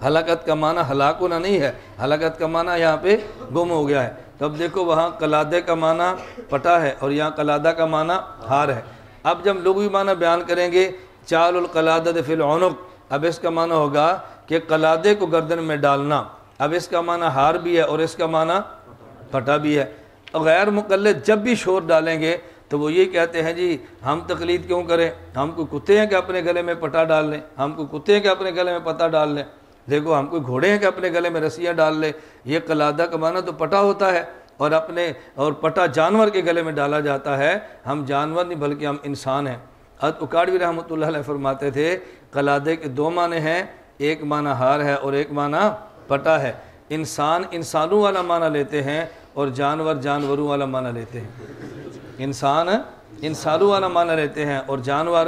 ہلاکت کا معنی ہلاک ہونا نہیں ہے، ہلاکت کا معنی یہاں پہ گم ہو گیا ہے۔ تو اب دیکھو وہاں قلادے کا معنی پٹا ہے اور یہاں قلادہ کا معنی ہار ہے۔ اب جب لغوی معنی بیان کریں گے چال القلادۃ فی العنق، اب اس کا معنی ہوگا کہ قلادے کو گردن میں ڈالنا، اب اس کا معنی ہار بھی ہے اور اس کا معنی پٹا بھی ہے۔ غیر مقلد جب بھی شور ڈالیں گے تو وہ یہ کہتے ہیں جی ہم تقلید کیوں کریں، ہم کوئی کتے ہیں کہ اپنے گلے میں پٹا ڈال لیں، ہم کوئی کتے ہیں کہ اپنے گلے میں پتا ڈال لیں، دیکھو ہم کوئی گھوڑے ہیں کہ اپنے گلے میں رسیاں ڈال لیں۔ یہ قلادہ کا معنی تو پٹا ہوتا ہے اور پٹا جانور کے گلے میں ڈالا جاتا ہے۔ ہم جانور نہیں بلکہ ہم انسان ہیں۔ حضرت اکاڑوی رحمۃ اللہ علیہ فرماتے تھے قلادے کے دو معنی ہیں، ایک معنی ہار ہے اور ایک معنی پٹا ہے۔ انسان انسانوں والا معنی لیتے ہیں اور جانور جانوروں والا معنی لیتے ہیں۔ انسان انسانوں والا معنی لیتے ہیں اور جانور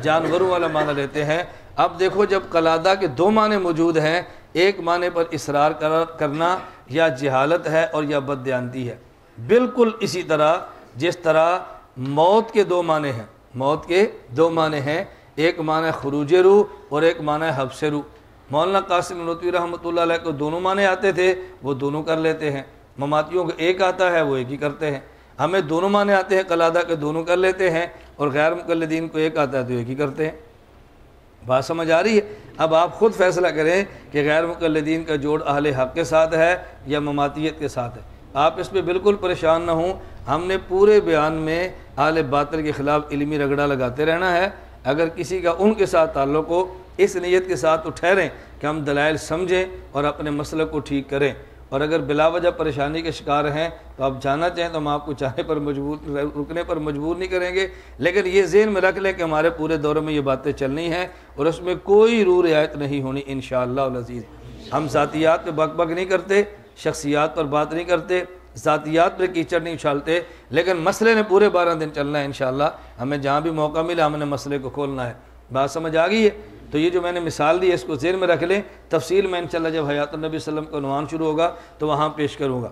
جانوروں والا معنی لیتے ہیں۔ اب دیکھو جب قلادہ کے دو معنی موجود ہیں، ایک معنی پر اصرار کرنا یا جہالت ہے اور یا بددیانتی ہے، بالکل اسی طرح جس طرح موت کے دو معنی ہیں، موت کے دو معنی ہیں، ایک معنی خروج روح اور ایک معنی حبس روح۔ مولانا قاسم نانوتوی رحمۃ اللہ علیہ کو دونوں معنی آتے تھے، وہ دونوں کر لیتے ہیں۔ مماتیوں کو ایک آتا ہے، وہ ایک ہی کرتے ہیں۔ ہمیں دونوں معنی آتے ہیں قلادہ کے، دونوں کر لیتے ہیں، اور غیر مقلدین کو ایک آتا ہے تو ایک ہی کرتے ہیں۔ بات سمجھ آ رہی ہے؟ اب آپ خود فیصلہ کریں کہ غیر مقلدین کا جوڑ اہل حق کے ساتھ ہے یا مماتیت کے ساتھ ہے۔ آپ اس پہ بالکل پریشان نہ ہوں، ہم نے پورے بیان میں اہل باطل کے خلاف علمی رگڑا لگاتے رہنا ہے۔ اگر کسی کا ان کے ساتھ تعلق ہو، اس نیت کے ساتھ تو ٹھہریں کہ ہم دلائل سمجھیں اور اپنے مسلک کو ٹھیک کریں، اور اگر بلا وجہ پریشانی کے شکار ہیں تو آپ جانا چاہیں تو ہم آپ کو چاہنے پر رکنے پر مجبور نہیں کریں گے، لیکن یہ ذہن میں رکھ لیں کہ ہمارے پورے دور میں یہ باتیں چلنی ہیں اور اس میں کوئی رو رعایت نہیں ہونی انشاءاللہ العزیز۔ ہم ذاتیات پہ بک بک نہیں کرتے، شخصیات پر بات نہیں کرتے، ذاتیات پہ کیچڑ نہیں اچھالتے، لیکن مسئلے نے پورے 12 دن چلنا ہے انشاءاللہ۔ ہمیں جہاں بھی موقع ملا ہم نے مسئلے کو کھولنا ہے۔ بات سمجھ آ گئی ہے؟ تو یہ جو میں نے مثال دی ہے اس کو ذہن میں رکھ لیں، تفصیل میں انشاءاللہ جب حیات النبی صلی اللہ علیہ وسلم کا عنوان شروع ہوگا تو وہاں پیش کروں گا۔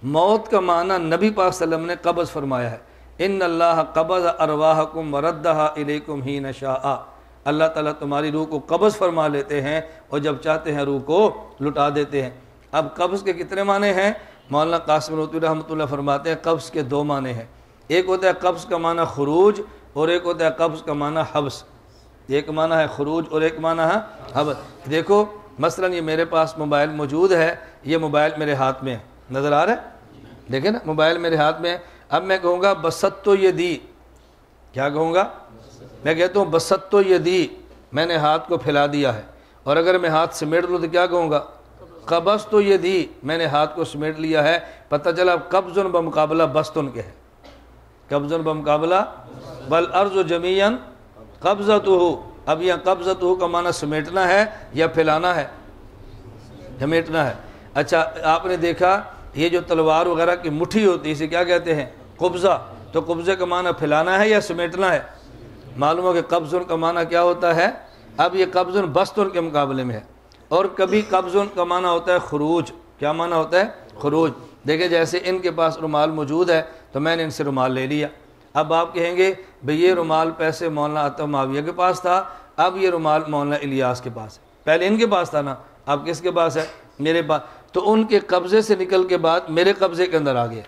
موت کا معنی نبی پاک صلی اللہ علیہ وسلم نے قبض فرمایا ہے۔ ان اللہ قبض ارواحکم وردہا الیکم حین شاء، اللہ تعالیٰ تمہاری روح کو قبض فرما لیتے ہیں اور جب چاہتے ہیں روح کو لٹا دیتے ہیں۔ اب قبض کے کتنے معنی ہیں؟ مولانا قاسم نانوتوی رحمۃ اللہ فرماتے ہیں قبض کے 2 معنی ہیں۔ ایک ہوتا ہے قبض کا معنی خروج، اور ایک ہوتا ہے قبض کا معنی حبس۔ ایک معنی ہے خروج اور ایک معنی ہے حبس۔ دیکھو مثلا یہ میرے پاس موبائل موجود ہے، یہ موبائل میرے ہاتھ میں ہے، نظر آ رہا ہے؟ دیکھیں نا موبائل میرے ہاتھ میں ہے۔ اب میں کہوں گا بسطت یدی، کیا کہوں گا؟ میں کہتا ہوں بسطت یدی، میں نے ہاتھ کو پھیلا دیا ہے، اور اگر میں ہاتھ سمیٹ لوں تو کیا کہوں گا؟ قبضت یدی، میں نے ہاتھ کو سمیٹ لیا ہے۔ پتہ چلا اب قبض بمقابلہ بسطن کے ہے، قبض بمقابلہ بل ارض جمیعا قبضتہ۔ اب یہ قبضتہ کا معنی سمیٹنا ہے یا پھیلانا ہے؟ سمیٹنا ہے۔ اچھا آپ نے دیکھا یہ جو تلوار وغیرہ کی مٹھی ہوتی ہے اسے کیا کہتے ہیں؟ قبضہ۔ تو قبضے کا معنی پھیلانا ہے یا سمیٹنا ہے؟ معلوم ہو کہ قبض کا معنی کیا ہوتا ہے؟ اب یہ قبض بسط کے مقابلے میں ہے۔ اور کبھی قبض کا معنی ہوتا ہے خروج۔ کیا معنی ہوتا ہے؟ خروج۔ دیکھیں جیسے ان کے پاس رومال موجود ہے تو میں نے ان سے رومال لے لیا۔ اب آپ کہیں گے بھئی یہ رومال پیسے مولانا عطا معاویہ کے پاس تھا، اب یہ رومال مولانا الیاس کے پاس ہے۔ پہلے ان کے پاس تھا نا، اب کس کے پاس ہے؟ میرے پاس۔ تو ان کے قبضے سے نکل کے بعد میرے قبضے کے اندر آ گیا۔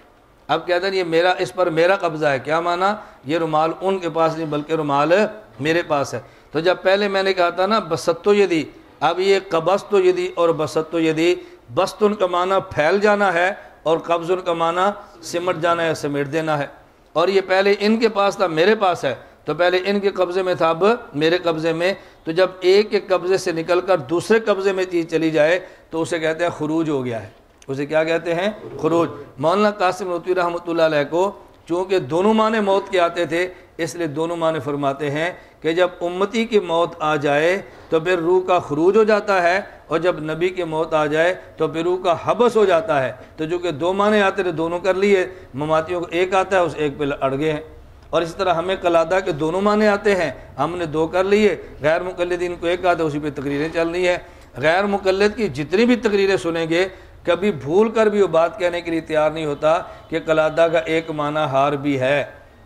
اب کہتے ہیں یہ میرا، اس پر میرا قبضہ ہے۔ کیا معنی؟ یہ رومال ان کے پاس نہیں بلکہ رومال میرے پاس ہے۔ تو جب پہلے میں نے کہا تھا نا بسطت یدی، اب یہ قبضت یدی اور بسطت یدی، بسطن کا معنی پھیل جانا ہے اور قبض کا معنی سمٹ جانا ہے، سمیٹ دینا ہے۔ اور یہ پہلے ان کے پاس تھا میرے پاس ہے، تو پہلے ان کے قبضے میں تھا اب میرے قبضے میں۔ تو جب ایک ایک قبضے سے نکل کر دوسرے قبضے میں چیز چلی جائے تو اسے کہتے ہیں خروج ہو گیا ہے۔ اسے کیا کہتے ہیں؟ خروج۔ مولانا قاسم نانوتوی رحمۃ اللہ علیہ کو چونکہ دونوں معنی موت کے آتے تھے اس لیے دونوں معنی فرماتے ہیں کہ جب امتی کی موت آ جائے تو پھر روح کا خروج ہو جاتا ہے، اور جب نبی کی موت آ جائے تو پھر روح کا حبس ہو جاتا ہے۔ تو جو کہ 2 معنی آتے تھے دونوں کر لیے، مماتیوں کو ایک آتا ہے اس ایک پہ اڑ گئے ہیں۔ اور اسی طرح ہمیں قلادہ کے دونوں معنی آتے ہیں، ہم نے 2 کر لیے، غیر مقلدین کو ایک آتا ہے اسی پہ تقریریں چل رہی ہیں۔ غیر مقلد کی جتنی بھی تقریریں سنیں گے کبھی بھول کر بھی وہ بات کہنے کے لیے تیار نہیں ہوتا کہ قلادہ کا ایک معنی ہار بھی ہے۔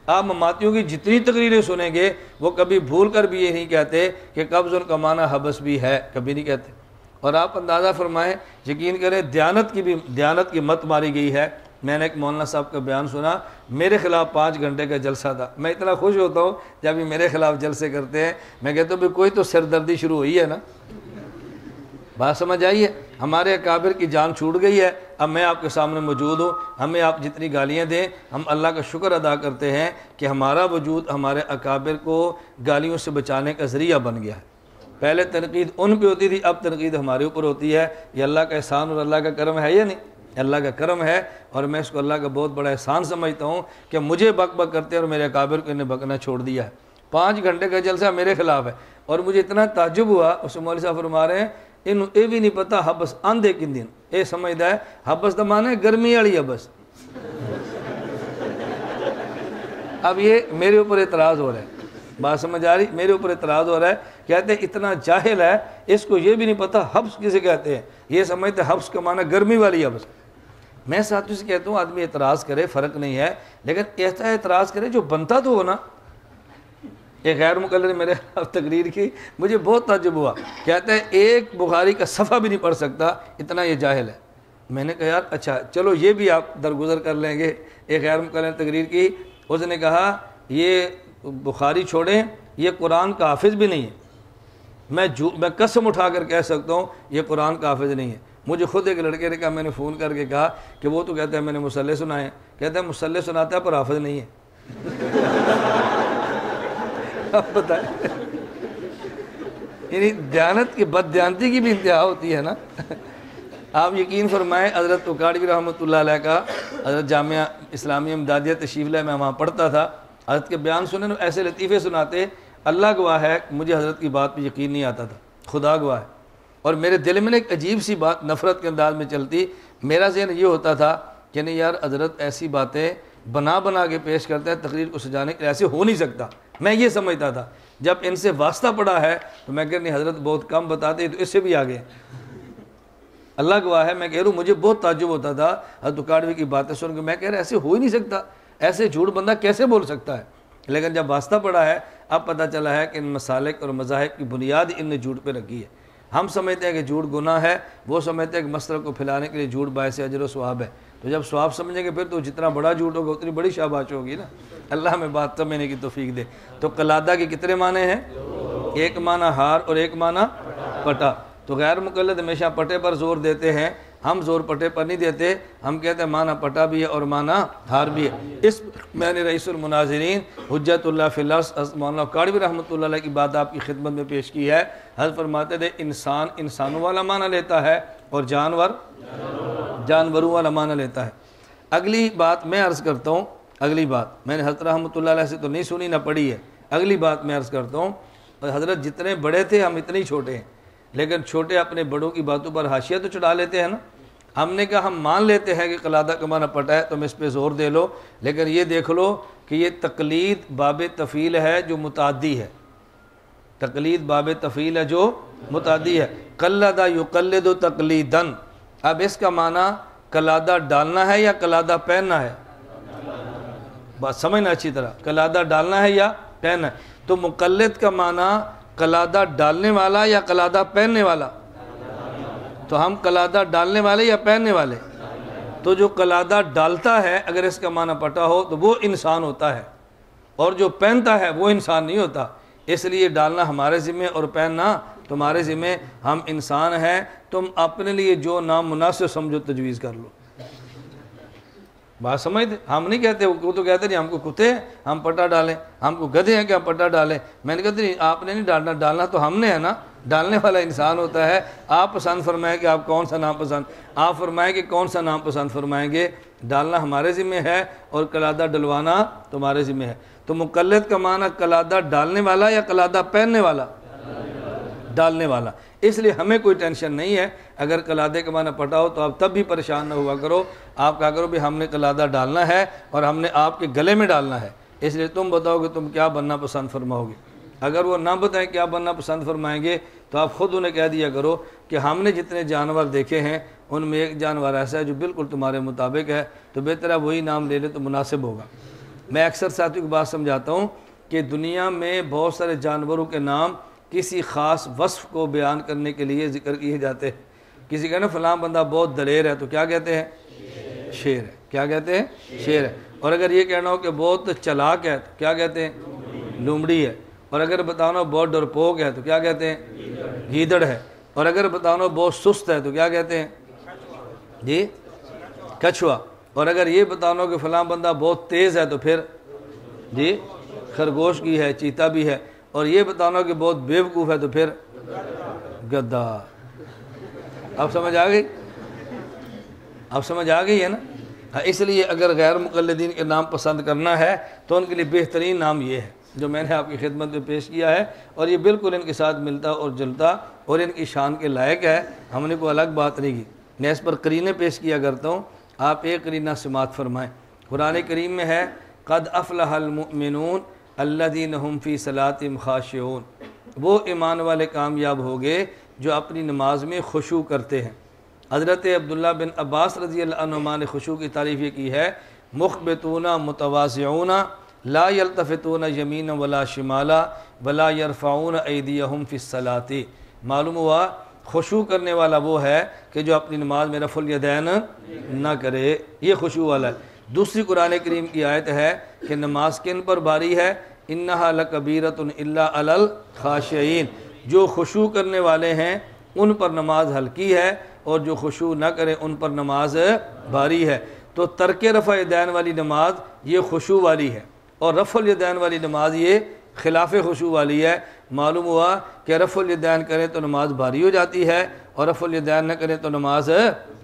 آپ مماتیوں کی جتنی تقریریں سنیں گے وہ کبھی بھول کر بھی یہ نہیں کہتے کہ قبض ان کا معنی حبس بھی ہے، کبھی نہیں کہتے۔ اور آپ اندازہ فرمائیں، یقین کریں دیانت کی مت ماری گئی ہے۔ میں نے ایک مولانا صاحب کا بیان سنا، میرے خلاف 5 گھنٹے کا جلسہ تھا۔ میں اتنا خوش ہوتا ہوں جب یہ میرے خلاف جلسے کرتے ہیں، میں کہتا ہوں کوئی تو سردردی شروع ہوئی ہے نا۔ بات سمجھ آئیے؟ ہمارے اکابر کی جان چھوٹ گئی ہے، اب میں آپ کے سامنے موجود ہوں۔ ہمیں آپ جتنی گالیاں دیں ہم اللہ کا شکر ادا کرتے ہیں کہ ہمارا وجود ہمارے اکابر کو گالیوں سے بچانے کا ذریعہ بن گیا ہے۔ پہلے تنقید ان پہ ہوتی تھی، اب تنقید ہمارے اوپر ہوتی ہے۔ یہ اللہ کا احسان اور اللہ کا کرم ہے یا نہیں؟ اللہ کا کرم ہے، اور میں اس کو اللہ کا بہت بڑا احسان سمجھتا ہوں کہ مجھے بک بک کرتے ہیں اور میرے اکابر کو انہیں بکنا چھوڑ دیا ہے۔ 5 گھنٹے کا جلسہ میرے خلاف ہے، اور مجھے اتنا تعجب ہوا، اس مولوی صاحب فرما رہے ہیں انہوں یہ بھی نہیں پتا حبس آندھے کن دن، یہ سمجھتا ہے حبس دا معنی ہے گرمی والی حبس۔ اب یہ میرے اوپر اعتراض ہو رہا ہے، بات سمجھ آ رہی؟ میرے اوپر اعتراض ہو رہا ہے، کہتے ہیں اتنا جاہل ہے اس کو یہ بھی نہیں پتا حبس کسے کہتے ہیں، یہ سمجھتے ہیں حبس کا معنی گرمی والی حبس۔ میں ساتھیوں سے کہتا ہوں آدمی اعتراض کرے فرق نہیں ہے، لیکن ایسا اعتراض کرے جو بنتا تو ہو نا۔ ایک غیر مقلد نے میرے تقریر کی، مجھے بہت تعجب ہوا، کہتا ہے ایک بخاری کا صفحہ بھی نہیں پڑھ سکتا، اتنا یہ جاہل ہے۔ میں نے کہا یار اچھا چلو یہ بھی آپ درگزر کر لیں گے۔ ایک غیر مقلد نے تقریر کی، اس نے کہا یہ بخاری چھوڑیں، یہ قرآن کا حافظ بھی نہیں ہے، میں قسم اٹھا کر کہہ سکتا ہوں یہ قرآن کا حافظ نہیں ہے۔ مجھے خود ایک لڑکے نے کہا، میں نے فون کر کے کہا کہ وہ تو کہتا ہے میں نے مصلح سنائے ہیں، کہتا ہے مصلح سناتا ہے پر حافظ نہیں ہے۔ اب بتائیں، یعنی دیانت کی بد دیانتی کی بھی انتہا ہوتی ہے نا۔ آپ یقین فرمائیں حضرت اکاڑوی رحمۃ اللہ علیہ کا حضرت جامعہ اسلامیہ امدادیہ تشریف لائے، میں وہاں پڑھتا تھا، حضرت کے بیان سنے ایسے لطیفے سناتے، اللہ گواہ ہے مجھے حضرت کی بات پہ یقین نہیں آتا تھا، خدا گواہ ہے۔ اور میرے دل میں ایک عجیب سی بات نفرت کے انداز میں چلتی، میرا ذہن یہ ہوتا تھا کہ نہیں یار حضرت ایسی باتیں بنا کے پیش کرتا ہے، تقریر کو سجانے کے ایسے ہو نہیں سکتا، میں یہ سمجھتا تھا۔ جب ان سے واسطہ پڑا ہے تو میں کہہ نہیں حضرت بہت کم بتاتے تو اس سے بھی آگے۔ اللہ گواہ ہے میں کہہ رہا ہوں مجھے بہت تعجب ہوتا تھا حضرت اکاڑوی کی باتیں سن کے، میں کہہ رہا ایسے ہو ہی نہیں سکتا، ایسے جھوٹ بندہ کیسے بول سکتا ہے۔ لیکن جب واسطہ پڑا ہے اب پتہ چلا ہے کہ ان مسالک اور مذاہب کی بنیاد ان نے جھوٹ پہ رکھی ہے۔ ہم سمجھتے ہیں کہ جھوٹ گناہ ہے، وہ سمجھتے ہیں کہ مسلک کو پھیلانے کے لیے جھوٹ باعث اجر و ثواب ہے۔ تو جب ثواب سمجھیں گے پھر تو جتنا بڑا جھوٹ ہوگا اتنی بڑی شاباش ہوگی نا۔ اللہ ہمیں بات سمجھنے کی توفیق دے۔ تو قلادہ کے کتنے معنی ہیں؟ ایک معنی ہار اور ایک معنی پٹا۔ تو غیر مقلد ہمیشہ پٹے پر زور دیتے ہیں، ہم زور پٹے پر نہیں دیتے، ہم کہتے ہیں معنی پٹا بھی ہے اور معنی ہار بھی ہے۔ اس میں نے رئیس المناظرین حجت اللہ فی الارض مولانا اکاڑوی رحمۃ اللہ علیہ کی بات آپ کی خدمت میں پیش کی ہے۔ حضرت فرماتے تھے انسان انسانوں والا معنی لیتا ہے اور جانور جانوروں والا معنی لیتا ہے۔ اگلی بات میں عرض کرتا ہوں، اگلی بات میں نے حضرت رحمۃ اللہ علیہ سے تو نہیں سنی نہ پڑھی ہے، اگلی بات میں عرض کرتا ہوں، حضرت جتنے بڑے تھے ہم اتنے ہی چھوٹے ہیں، لیکن چھوٹے اپنے بڑوں کی باتوں پر حاشیہ تو چڑھا لیتے ہیں نا۔ ہم نے کہا ہم مان لیتے ہیں کہ قلادہ کا معنی پٹا ہے، تم اس پہ زور دے لو، لیکن یہ دیکھ لو کہ یہ تقلید باب تفعیل ہے جو متعدی ہے، تقلید باب تفعیل ہے جو متعدی ہے۔ قلدہ یقلد تقلیداً، اب اس کا معنی قلادہ ڈالنا ہے یا قلادہ پہننا ہے؟ بات سمجھنا اچھی طرح، قلادہ ڈالنا ہے یا پہننا ہے؟ تو مقلد کا معنی قلادہ ڈالنے والا یا قلادہ پہننے والا؟ تو ہم قلادہ ڈالنے والے یا پہننے والے؟ تو جو قلادہ ڈالتا ہے اگر اس کا معنی پٹا ہو تو وہ انسان ہوتا ہے، اور جو پہنتا ہے وہ انسان نہیں ہوتا۔ اس لیے ڈالنا ہمارے ذمہ اور پہننا تمہارے ذمہ، ہم انسان ہیں، تم اپنے لیے جو نام مناسب سمجھو تجویز کر لو۔ بات سمجھتے؟ ہم نہیں کہتے، وہ تو کہتے نہیں ہم کو کتے ہیں ہم پٹا ڈالیں، ہم کو گدھے ہیں کہ ہم پٹا ڈالیں۔ میں نے کہتے نہیں آپ نے نہیں ڈالنا، ڈالنا تو ہم نے ہے نا، ڈالنے والا انسان ہوتا ہے۔ آپ پسند فرمائیں کہ آپ کون سا نام پسند، آپ فرمائیں کہ کون سا نام پسند فرمائیں گے، ڈالنا ہمارے ذمہ ہے اور قلادہ ڈلوانا تمہارے ذمہ ہے۔ تو مقلد کا معنی قلادہ ڈالنے والا یا قلادہ پہننے والا؟ ڈالنے والا۔ اس لیے ہمیں کوئی ٹینشن نہیں ہے، اگر قلادے کا معنی پٹا ہو تو آپ تب بھی پریشان نہ ہوا کرو، آپ کہا کرو بھی ہم نے قلادہ ڈالنا ہے اور ہم نے آپ کے گلے میں ڈالنا ہے، اس لیے تم بتاؤ کہ تم کیا بننا پسند فرماؤ گے۔ اگر وہ نہ بتائیں کیا بننا پسند فرمائیں گے تو آپ خود انہیں کہہ دیا کرو کہ ہم نے جتنے جانور دیکھے ہیں ان میں ایک جانور ایسا ہے جو بالکل تمہارے مطابق ہے، تو بہتر ہے وہی نام لے لے تو مناسب ہوگا۔ میں اکثر ساتھیوں کی بات سمجھاتا ہوں کہ دنیا میں بہت سارے جانوروں کے نام کسی خاص وصف کو بیان کرنے کے لیے ذکر کیے جاتے ہیں۔ کسی کہنا فلاں بندہ بہت دلیر ہے تو کیا کہتے ہیں؟ شیر ہے۔ کیا کہتے ہیں؟ شیر ہے۔ اور اگر یہ کہنا ہو کہ بہت چلاک ہے تو کیا کہتے ہیں؟ لومڑی ہے۔ اور اگر بتانا ہو بہت ڈرپوک ہے تو کیا کہتے ہیں؟ گیدڑ ہے۔ اور اگر بتانا ہو بہت سست ہے تو کیا کہتے ہیں؟ جی کچھوا۔ اور اگر یہ بتانا ہو کہ فلاں بندہ بہت تیز ہے تو پھر جی خرگوش کی ہے، چیتا بھی ہے۔ اور یہ بتانا کہ بہت بیوقوف ہے تو پھر گدھا۔ اب سمجھ آ گئی؟ اب سمجھ آ گئی ہے نا؟ اس لیے اگر غیر مقلدین کے نام پسند کرنا ہے تو ان کے لیے بہترین نام یہ ہے جو میں نے آپ کی خدمت میں پیش کیا ہے، اور یہ بالکل ان کے ساتھ ملتا اور جلتا اور ان کی شان کے لائق ہے، ہم نے کوئی الگ بات نہیں کی۔ میں اس پر قرینے پیش کیا کرتا ہوں، آپ ایک قرینہ سماعت فرمائیں۔ قرآن کریم میں ہے قد افلح المؤمنون الذین هم فی صلاتہم خاشعون، وہ ایمان والے کامیاب ہو گئے جو اپنی نماز میں خشوع کرتے ہیں۔ حضرت عبداللہ بن عباس رضی اللہ عنہما نے خشوع کی تعریف یہ کی ہے، مخبتون متواضعون لا یلتفتون یمینا ولا شمالا ولا یرفعون ایدیہم فی الصلاۃ۔ معلوم ہوا خشوع کرنے والا وہ ہے کہ جو اپنی نماز میں رفع الیدین نہ کرے، یہ خشوع والا ہے۔ دوسری قرآن کریم کی آیت ہے کہ نماز کن پر بھاری ہے؟ انہا لکبیرۃ الا علی الخاشعین، جو خشوع کرنے والے ہیں ان پر نماز ہلکی ہے، اور جو خشوع نہ کریں ان پر نماز بھاری ہے۔ تو ترک رفع الیدین والی نماز یہ خشوع والی ہے، اور رفع الیدین والی نماز یہ خلاف خشوع والی ہے۔ معلوم ہوا کہ رفع الیدین کریں تو نماز بھاری ہو جاتی ہے، اور رفع الیدین نہ کریں تو نماز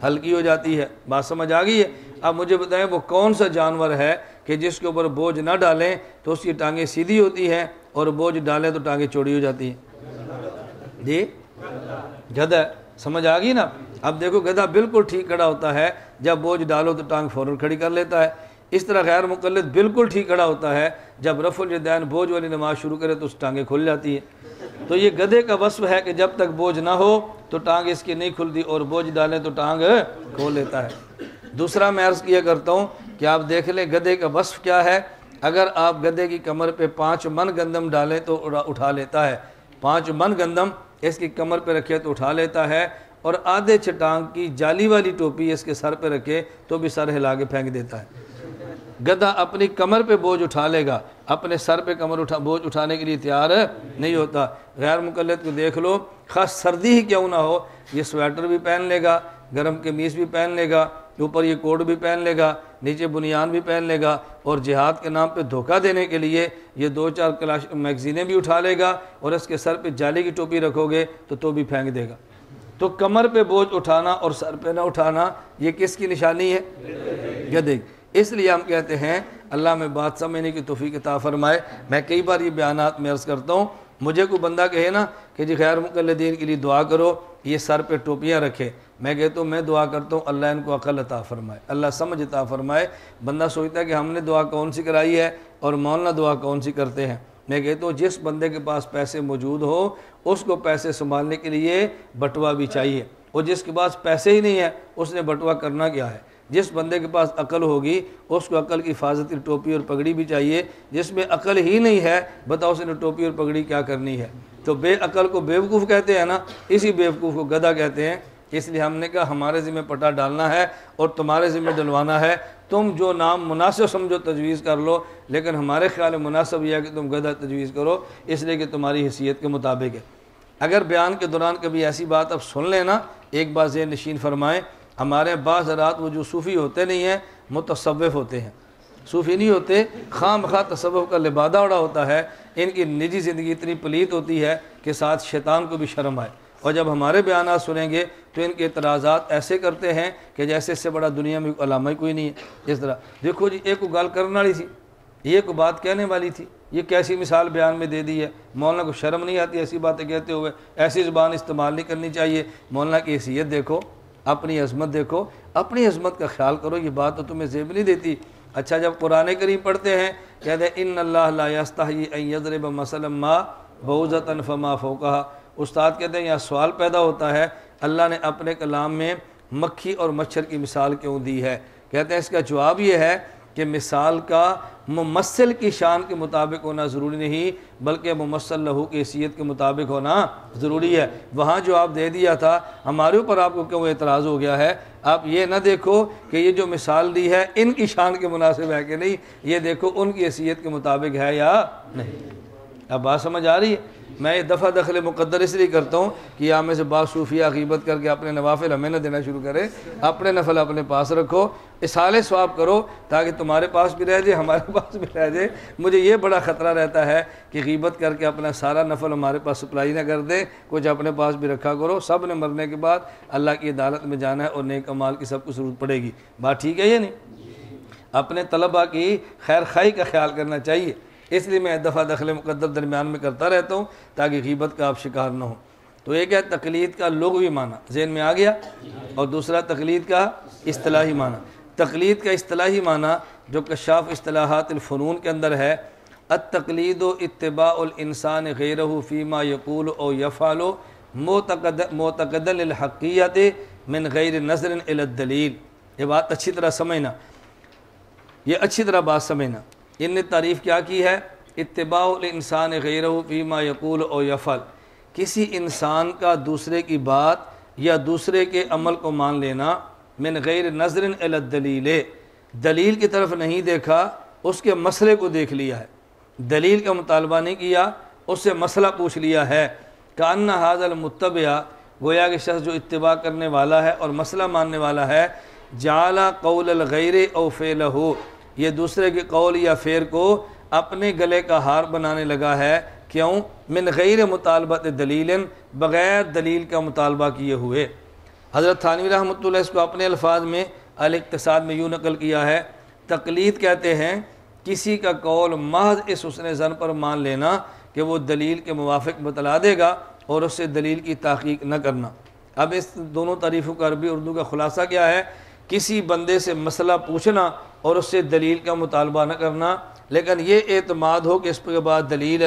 ہلکی ہو جاتی ہے۔ بات سمجھ آ گئی ہے؟ اب مجھے بتائیں وہ کون سا جانور ہے کہ جس کے اوپر بوجھ نہ ڈالیں تو اس کی ٹانگیں سیدھی ہوتی ہیں، اور بوجھ ڈالیں تو ٹانگیں چوڑی ہو جاتی ہیں؟ جی گدھا۔ سمجھ آ گئی نا؟ اب دیکھو گدھا بالکل ٹھیک کھڑا ہوتا ہے، جب بوجھ ڈالو تو ٹانگ فوراً کھڑی کر لیتا ہے۔ اس طرح غیر مقلد بالکل ٹھیک کھڑا ہوتا ہے، جب رفع الیدین بوجھ والی نماز شروع کرے تو اس ٹانگیں کھل جاتی ہیں۔ تو یہ گدھے کا وصف ہے کہ جب تک بوجھ نہ ہو تو ٹانگ اس کی نہیں کھلتی، اور بوجھ ڈالیں تو ٹانگ کھول لیتا ہے۔ دوسرا میں عرض کیا کرتا ہوں کہ آپ دیکھ لیں گدھے کا وصف کیا ہے۔ اگر آپ گدھے کی کمر پہ 5 من گندم ڈالیں تو اٹھا لیتا ہے، 5 من گندم اس کی کمر پہ رکھے تو اٹھا لیتا ہے، اور آدھے چٹانگ کی جالی والی ٹوپی اس کے سر پہ رکھے تو بھی سر ہلا کے پھینک دیتا ہے۔ گدھا اپنی کمر پہ بوجھ اٹھا لے گا، اپنے سر پہ بوجھ اٹھانے کے لیے تیار نہیں ہوتا۔ غیر مقلد کو دیکھ لو، خاص سردی ہی کیوں نہ ہو، یہ سویٹر بھی پہن لے گا، گرم قمیص بھی پہن لے گا، اوپر یہ کوٹ بھی پہن لے گا، نیچے بنیان بھی پہن لے گا، اور جہاد کے نام پہ دھوکہ دینے کے لیے یہ 2-4 میگزینیں بھی اٹھا لے گا، اور اس کے سر پہ جالی کی ٹوپی رکھو گے تو بھی پھینک دے گا۔ تو کمر پہ بوجھ اٹھانا اور سر پہ نہ اٹھانا یہ کس کی نشانی ہے؟ گدھے۔ اس لیے ہم کہتے ہیں اللہ میں بات سمجھنے کی توفیق عطا فرمائے۔ میں کئی بار یہ بیانات میں عرض کرتا ہوں، مجھے کوئی بندہ کہے نا کہ جی غیر مقلدین کے لیے دعا کرو، یہ سر پہ ٹوپیاں رکھے، میں کہتا ہوں میں دعا کرتا ہوں اللہ ان کو عقل عطا فرمائے، اللہ سمجھ عطا فرمائے۔ بندہ سوچتا ہے کہ ہم نے دعا کون سی کرائی ہے اور مولانا دعا کون سی کرتے ہیں۔ میں کہتا ہوں جس بندے کے پاس پیسے موجود ہو اس کو پیسے سنبھالنے کے لیے بٹوا بھی چاہیے، اور جس کے پاس پیسے ہی نہیں ہے اس نے بٹوا کرنا کیا ہے۔ جس بندے کے پاس عقل ہوگی اس کو عقل کی حفاظتی ٹوپی اور پگڑی بھی چاہیے، جس میں عقل ہی نہیں ہے بتاؤ اس نے ٹوپی اور پگڑی کیا کرنی ہے۔ تو بے عقل کو بیوقوف کہتے ہیں نا، اسی بیوقوف کو گدھا کہتے ہیں۔ اس لیے ہم نے کہا ہمارے ذمہ پٹا ڈالنا ہے اور تمہارے ذمہ ڈلوانا ہے، تم جو نام مناسب سمجھو تجویز کر لو، لیکن ہمارے خیال میں مناسب یہ ہے کہ تم گدھا تجویز کرو، اس لیے کہ تمہاری حیثیت کے مطابق ہے۔ اگر بیان کے دوران کبھی ایسی بات اب سن لینا، ایک بات ذہن نشین فرمائیں، ہمارے بعض حضرات وہ جو صوفی ہوتے نہیں ہیں متصوف ہوتے ہیں، صوفی نہیں ہوتے، خواہ مخواہ تصوف کا لبادہ اڑا ہوتا ہے، ان کی نجی زندگی اتنی پلیت ہوتی ہے کہ ساتھ شیطان کو بھی شرم آئے، اور جب ہمارے بیانات سنیں گے تو ان کے اعتراضات ایسے کرتے ہیں کہ جیسے اس سے بڑا دنیا میں علامہ ہی کوئی نہیں ہے۔ اس طرح دیکھو جی، ایک کو گال کرنے والی تھی، یہ کو بات کہنے والی تھی، یہ کیسی مثال بیان میں دے دی ہے۔ مولانا کو شرم نہیں آتی ایسی باتیں کہتے ہوئے، ایسی زبان استعمال نہیں کرنی چاہیے۔ مولانا کی حیثیت دیکھو، اپنی عظمت دیکھو، اپنی عظمت کا خیال کرو، یہ بات تو تمہیں زیب نہیں دیتی۔ اچھا جب قرآن کریم پڑھتے ہیں کہتے ہیں ان اللہ لا یستحیی ان یضرب مثلا ما بعوضۃ فما فوقہا، استاد کہتے ہیں یہاں سوال پیدا ہوتا ہے اللہ نے اپنے کلام میں مکھی اور مچھر کی مثال کیوں دی ہے؟ کہتے ہیں اس کا جواب یہ ہے کہ مثال کا ممثل کی شان کے مطابق ہونا ضروری نہیں، بلکہ ممثل لہو کی حیثیت کے مطابق ہونا ضروری ہے۔ وہاں جو آپ دے دیا تھا ہمارے اوپر آپ کو کیوں اعتراض ہو گیا ہے؟ آپ یہ نہ دیکھو کہ یہ جو مثال دی ہے ان کی شان کے مناسب ہے کہ نہیں، یہ دیکھو ان کی حیثیت کے مطابق ہے یا نہیں۔ اب بات سمجھ آ رہی ہے؟ میں یہ دفعہ دخل مقدر اس لیے کرتا ہوں کہ یہاں میں سے بعض صوفیہ غیبت کر کے اپنے نوافل ہمیں نہ دینا شروع کرے، اپنے نفل اپنے پاس رکھو، اصالِ ثواب کرو تاکہ تمہارے پاس بھی رہ جائے ہمارے پاس بھی رہ جائے۔ مجھے یہ بڑا خطرہ رہتا ہے کہ غیبت کر کے اپنا سارا نفل ہمارے پاس سپلائی نہ کر دے، کچھ اپنے پاس بھی رکھا کرو۔ سب نے مرنے کے بعد اللہ کی عدالت میں جانا ہے اور نیک اعمال کی سب کو ضرورت پڑے گی۔ بات ٹھیک ہے یا نہیں؟ اپنے طلباء کی خیر خواہی کا خیال کرنا چاہیے، اس لیے میں دفعہ دخل مقدر درمیان میں کرتا رہتا ہوں تاکہ غیبت کا آپ شکار نہ ہو۔ تو ایک ہے تقلید کا لغوی معنی ذہن میں آ گیا، اور دوسرا تقلید کا اصطلاحی معنی۔ تقلید کا اصطلاحی معنی جو کشاف اصطلاحات الفنون کے اندر ہے، التقلید اتباع الانسان غیرہ فیما یقول او یفعل معتقدا للحقیت من غیر نظر الی الدلیل۔ یہ بات اچھی طرح سمجھنا، یہ اچھی طرح بات سمجھنا۔ ان نے تعریف کیا کی ہے؟ اتباع الانسان غیرہ فیما یقول او یفعل، کسی انسان کا دوسرے کی بات یا دوسرے کے عمل کو مان لینا، من غیر نظر الی الدلیل، دلیل کی طرف نہیں دیکھا، اس کے مسئلے کو دیکھ لیا ہے، دلیل کا مطالبہ نہیں کیا، اس سے مسئلہ پوچھ لیا ہے۔ کأن ھذا المتبع، گویا کہ شخص جو اتباع کرنے والا ہے اور مسئلہ ماننے والا ہے، جعل قول الغیر او فعلہ، یہ دوسرے کے قول یا فعل کو اپنے گلے کا ہار بنانے لگا ہے۔ کیوں؟ من غیر مطالبت دلیل، بغیر دلیل کا مطالبہ کیے ہوئے۔ حضرت تھانوی رحمۃ اللہ اس کو اپنے الفاظ میں الاقتصاد میں یوں نقل کیا ہے، تقلید کہتے ہیں کسی کا قول محض اس حسن ظن پر مان لینا کہ وہ دلیل کے موافق بتلا دے گا اور اس سے دلیل کی تحقیق نہ کرنا۔ اب اس دونوں تعریفوں کا عربی اردو کا خلاصہ کیا ہے؟ کسی بندے سے مسئلہ پوچھنا اور اس سے دلیل کا مطالبہ نہ کرنا، لیکن یہ اعتماد ہو کہ اس کے بعد دلیل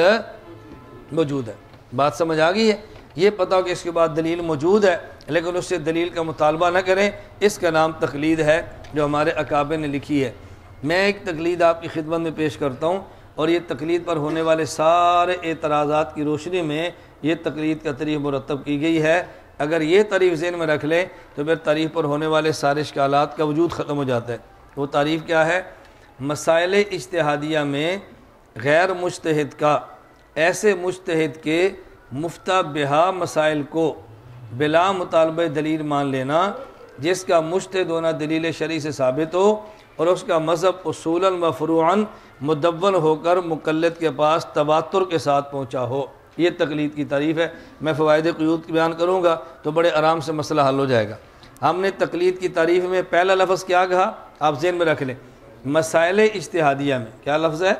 موجود ہے۔ بات سمجھ آ گئی ہے؟ یہ پتہ ہو کہ اس کے بعد دلیل موجود ہے لیکن اس سے دلیل کا مطالبہ نہ کریں، اس کا نام تقلید ہے جو ہمارے اکابر نے لکھی ہے۔ میں ایک تقلید آپ کی خدمت میں پیش کرتا ہوں، اور یہ تقلید پر ہونے والے سارے اعتراضات کی روشنی میں یہ تقلید کا تعریف مرتب کی گئی ہے۔ اگر یہ تعریف ذہن میں رکھ لیں تو پھر تعریف پر ہونے والے سارے اشکالات کا وجود ختم ہو جاتا ہے۔ وہ تعریف کیا ہے؟ مسائل اجتہادیہ میں غیر مجتہد کا، ایسے مجتہد کے مفتہ بہا مسائل کو بلا مطالبہ دلیل مان لینا جس کا مجتہد ہونا دلیل شرعی سے ثابت ہو اور اس کا مذہب اصولاً و فروعاً مدون ہو کر مقلد کے پاس تواتر کے ساتھ پہنچا ہو۔ یہ تقلید کی تعریف ہے۔ میں فوائد قیود بیان کروں گا تو بڑے آرام سے مسئلہ حل ہو جائے گا۔ ہم نے تقلید کی تعریف میں پہلا لفظ کیا کہا؟ آپ ذہن میں رکھ لیں، مسائل اجتہادیہ میں۔ کیا لفظ ہے؟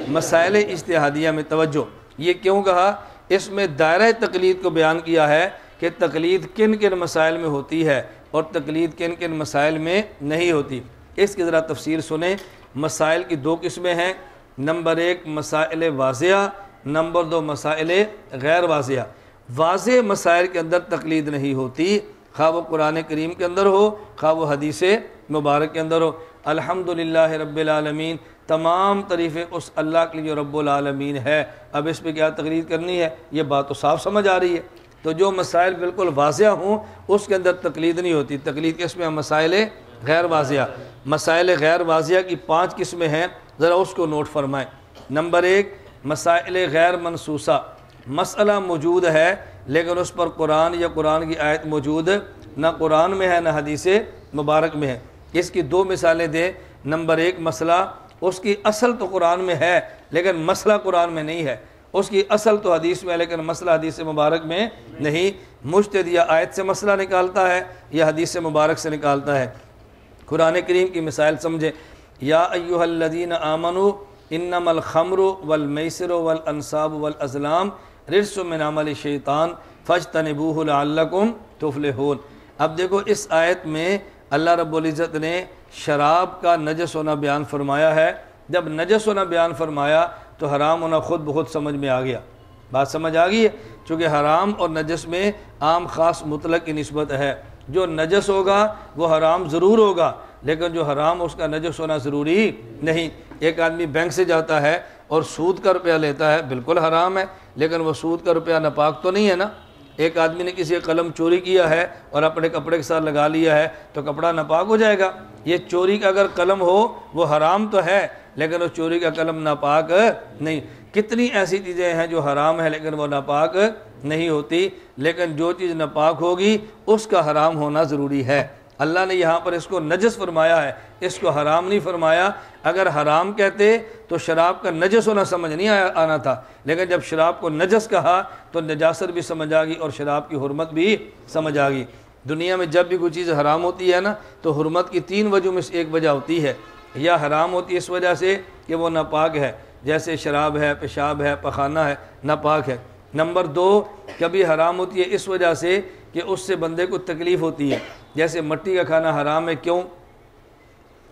مسائل اجتہادیہ میں۔ توجہ، یہ کیوں کہا؟ اس میں دائرہ تقلید کو بیان کیا ہے کہ تقلید کن کن مسائل میں ہوتی ہے اور تقلید کن کن مسائل میں نہیں ہوتی۔ اس کی ذرا تفصیل سنیں۔ مسائل کی دو قسمیں ہیں، نمبر ایک مسائل واضحہ، نمبر دو مسائل غیر واضحہ۔ واضح مسائل کے اندر تقلید نہیں ہوتی، خواہ وہ قرآن کریم کے اندر ہو خواہ وہ حدیث مبارک کے اندر ہو۔ الحمدللہ رب العالمین، تمام تعریفیں اس اللہ کے لیے جو رب العالمین ہے، اب اس پہ کیا تقلید کرنی ہے؟ یہ بات تو صاف سمجھ آ رہی ہے۔ تو جو مسائل بالکل واضح ہوں اس کے اندر تقلید نہیں ہوتی۔ تقلید کس میں؟ مسائل غیر واضحہ۔ مسائل غیر واضحہ کی 5 قسمیں ہیں، ذرا اس کو نوٹ فرمائیں۔ نمبر ایک، مسائل غیر منصوصہ، مسئلہ موجود ہے لیکن اس پر قرآن یا قرآن کی آیت موجود نہ قرآن میں ہے نہ حدیث مبارک میں ہے۔ اس کی 2 مثالیں دیں۔ نمبر ایک، مسئلہ اس کی اصل تو قرآن میں ہے لیکن مسئلہ قرآن میں نہیں ہے، اس کی اصل تو حدیث میں ہے لیکن مسئلہ حدیث مبارک میں نہیں۔ مجتہد یا آیت سے مسئلہ نکالتا ہے یا حدیث مبارک سے نکالتا ہے۔ قرآن کریم کی مثال سمجھیں، یا ایھا الذین آمنوا انما الخمر والمیسر والانصاب والازلام رجس من عمل الشیطان فاجتنبوہ لعلکم تفلحون۔ اب دیکھو اس آیت میں اللہ رب العزت نے شراب کا نجس ہونا بیان فرمایا ہے۔ جب نجس ہونا بیان فرمایا تو حرام ہونا خود بخود سمجھ میں آ گیا۔ بات سمجھ آ گئی ہے؟ چونکہ حرام اور نجس میں عام خاص مطلق کی نسبت ہے۔ جو نجس ہوگا وہ حرام ضرور ہوگا لیکن جو حرام اس کا نجس ہونا ضروری نہیں۔ ایک آدمی بینک سے جاتا ہے اور سود کا روپیہ لیتا ہے، بالکل حرام ہے لیکن وہ سود کا روپیہ ناپاک تو نہیں ہے نا۔ ایک آدمی نے کسی قلم چوری کیا ہے اور اپنے کپڑے کے ساتھ لگا لیا ہے تو کپڑا ناپاک ہو جائے گا۔ یہ چوری کا اگر قلم ہو وہ حرام تو ہے لیکن اس چوری کا قلم ناپاک نہیں۔ کتنی ایسی چیزیں ہیں جو حرام ہیں لیکن وہ ناپاک نہیں ہوتی، لیکن جو چیز ناپاک ہوگی اس کا حرام ہونا ضروری ہے۔ اللہ نے یہاں پر اس کو نجس فرمایا ہے، اس کو حرام نہیں فرمایا۔ اگر حرام کہتے تو شراب کا نجس ہونا سمجھ نہیں آنا تھا، لیکن جب شراب کو نجس کہا تو نجاست بھی سمجھ آ گئی اور شراب کی حرمت بھی سمجھ آ گئی۔ دنیا میں جب بھی کوئی چیز حرام ہوتی ہے نا تو حرمت کی 3 وجہ میں سے ایک وجہ ہوتی ہے، یا حرام ہوتی ہے اس وجہ سے کہ وہ ناپاک ہے، جیسے شراب ہے، پیشاب ہے، پخانہ ہے، ناپاک ہے۔ نمبر 2، کبھی حرام ہوتی ہے اس وجہ سے کہ اس سے بندے کو تکلیف ہوتی ہے، جیسے مٹی کا کھانا حرام ہے، کیوں؟